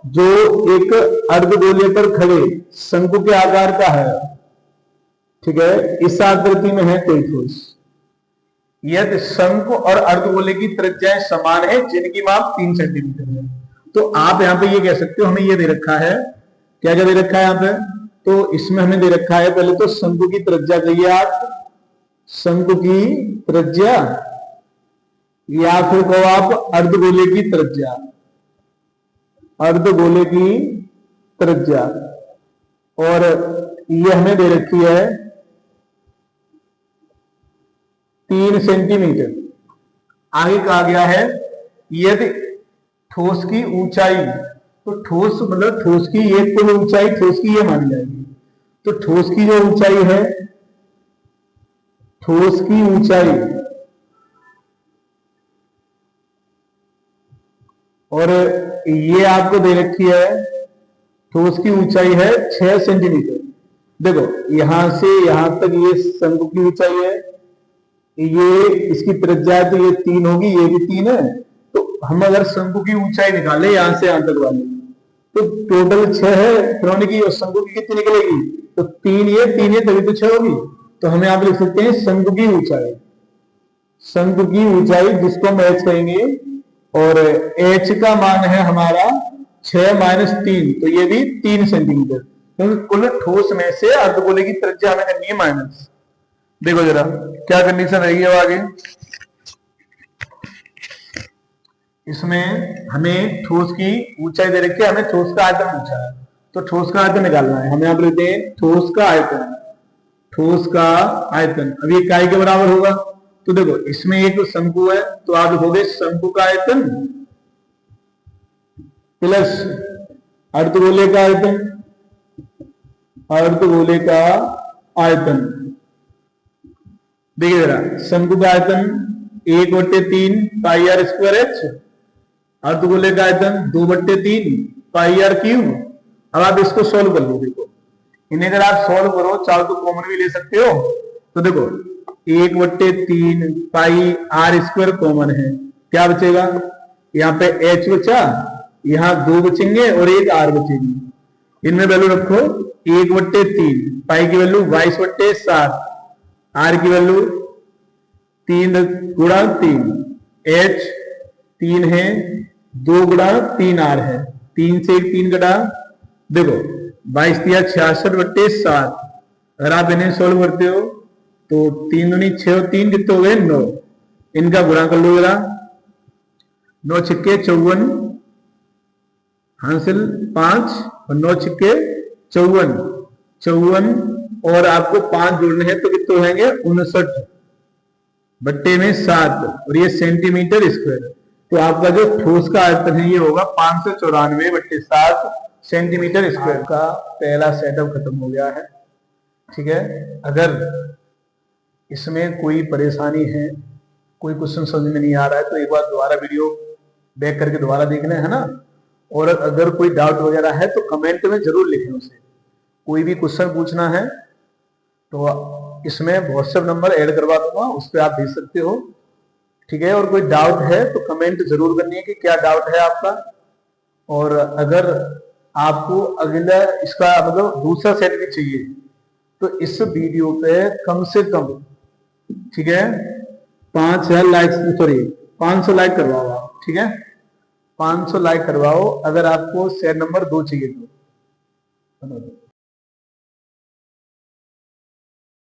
जो एक अर्धगोले पर खड़े शंकु के आकार का है, ठीक है, इस आकृति में है कोई ठोस। यदि शंकु और अर्धगोले की त्रिज्याएं समान है जिनकी माप 3 सेंटीमीटर है, तो आप यहां पे ये कह सकते हो, हमें ये दे रखा है, क्या क्या दे रखा है यहां पे, तो इसमें हमें दे रखा है पहले तो शंकु की त्रिज्या कहिए आप, शंकु की त्रिज्या, या फिर कहो आप अर्धगोले की त्रिज्या, अर्धगोले की त्रिज्या, और ये हमें दे रखी है 3 सेंटीमीटर। आगे कहा गया है यदि ठोस की ऊंचाई, तो ठोस मतलब ठोस की ये कुल ऊंचाई ठोस की ये मानी जाएगी। तो ठोस की जो ऊंचाई है, ठोस की ऊंचाई और ये आपको दे रखी है ठोस की ऊंचाई है 6 सेंटीमीटर। देखो यहां से यहां तक ये शंकु की ऊंचाई है, ये इसकी त्रिज्या है तो ये 3 होगी, ये भी 3 है। तो हम अगर शंकु की ऊंचाई निकाले यहां से यहां तक वाली, तो टोटल 6 है, फिर की और शंकु की कितनी निकलेगी? तो 3 ये 3 ये तभी तो 6 होगी। तो हम यहां पर लिख सकते हैं शंकु की ऊंचाई, शंकु की ऊंचाई जिसको हम h कहेंगे, और h का मान है हमारा 6 - 3, तो ये भी 3 सेंटीमीटर, क्योंकि कुल ठोस में से अर्धगोले की त्रिज्या हमें करनी है माइनस। देखो जरा क्या कंडीशन रहेगी अब आगे। इसमें हमें ठोस की ऊंचाई दे रखी है, हमें ठोस का आयतन पूछा है, तो ठोस का आयतन निकालना है। हम यहां पर लेते हैं ठोस का आयतन, ठोस का आयतन। अब ये काय के बराबर होगा? तो देखो इसमें एक शंकु है, तो आप लिखोगे शंकु का आयतन प्लस अर्धगोले का आयतन, अर्धगोले का आयतन। देखिए जरा, शंकु का आयतन 1/3 पाई आर स्क्वायर एच, अर्धगोले का आयतन 2/3 पाई आर क्यूब। अब आप इसको सोल्व कर लो। देखो इन्हें अगर आप सोल्व करो, चाहो तो कॉमन भी ले सकते हो। तो देखो 1/3 पाई आर स्क्वायर कॉमन है, क्या बचेगा? यहाँ पे h बचा, यहाँ 2 बचेंगे और एक r बचेगी। इनमें वैल्यू रखो 1/3, पाई की वैल्यू 22/7, r की वैल्यू 3 × 3, h 3 है, 2 × 3r है, 3 से 3 कटा। देखो 22 × 66/7। अगर आप इन्हें सोल्व करते हो तो 3 दूनी 6 और 3 कितने हो गए? 9। इनका गुणा कर लो जरा, 9 × 6 = 54, हासिल 5 और 9 × 6 = 54, और आपको 5 जोड़ने हैं तो कितने हो जाएंगे? 59/7, और ये सेंटीमीटर स्क्वायर। तो आपका जो ठोस का आयतन है ये होगा 594/7 सेंटीमीटर स्क्वायर। का पहला सेटअप खत्म हो गया है, ठीक है। अगर इसमें कोई परेशानी है, कोई क्वेश्चन समझ में नहीं आ रहा है, तो एक बार दोबारा वीडियो बैक करके दोबारा देखना है ना। और अगर कोई डाउट वगैरह है तो कमेंट में जरूर लिखें उसे। कोई भी क्वेश्चन पूछना है तो इसमें व्हाट्सएप नंबर ऐड करवा दूंगा, उस पर आप भेज सकते हो, ठीक है। और कोई डाउट है तो कमेंट जरूर करनी है कि क्या डाउट है आपका। और अगर आपको अगला इसका मतलब दूसरा सेट भी चाहिए तो इस वीडियो पे कम से कम, ठीक है, 5000 लाइक, सॉरी 500 लाइक करवाओ आप, ठीक है। 500 लाइक करवाओ अगर आपको सेट नंबर 2 चाहिए तो।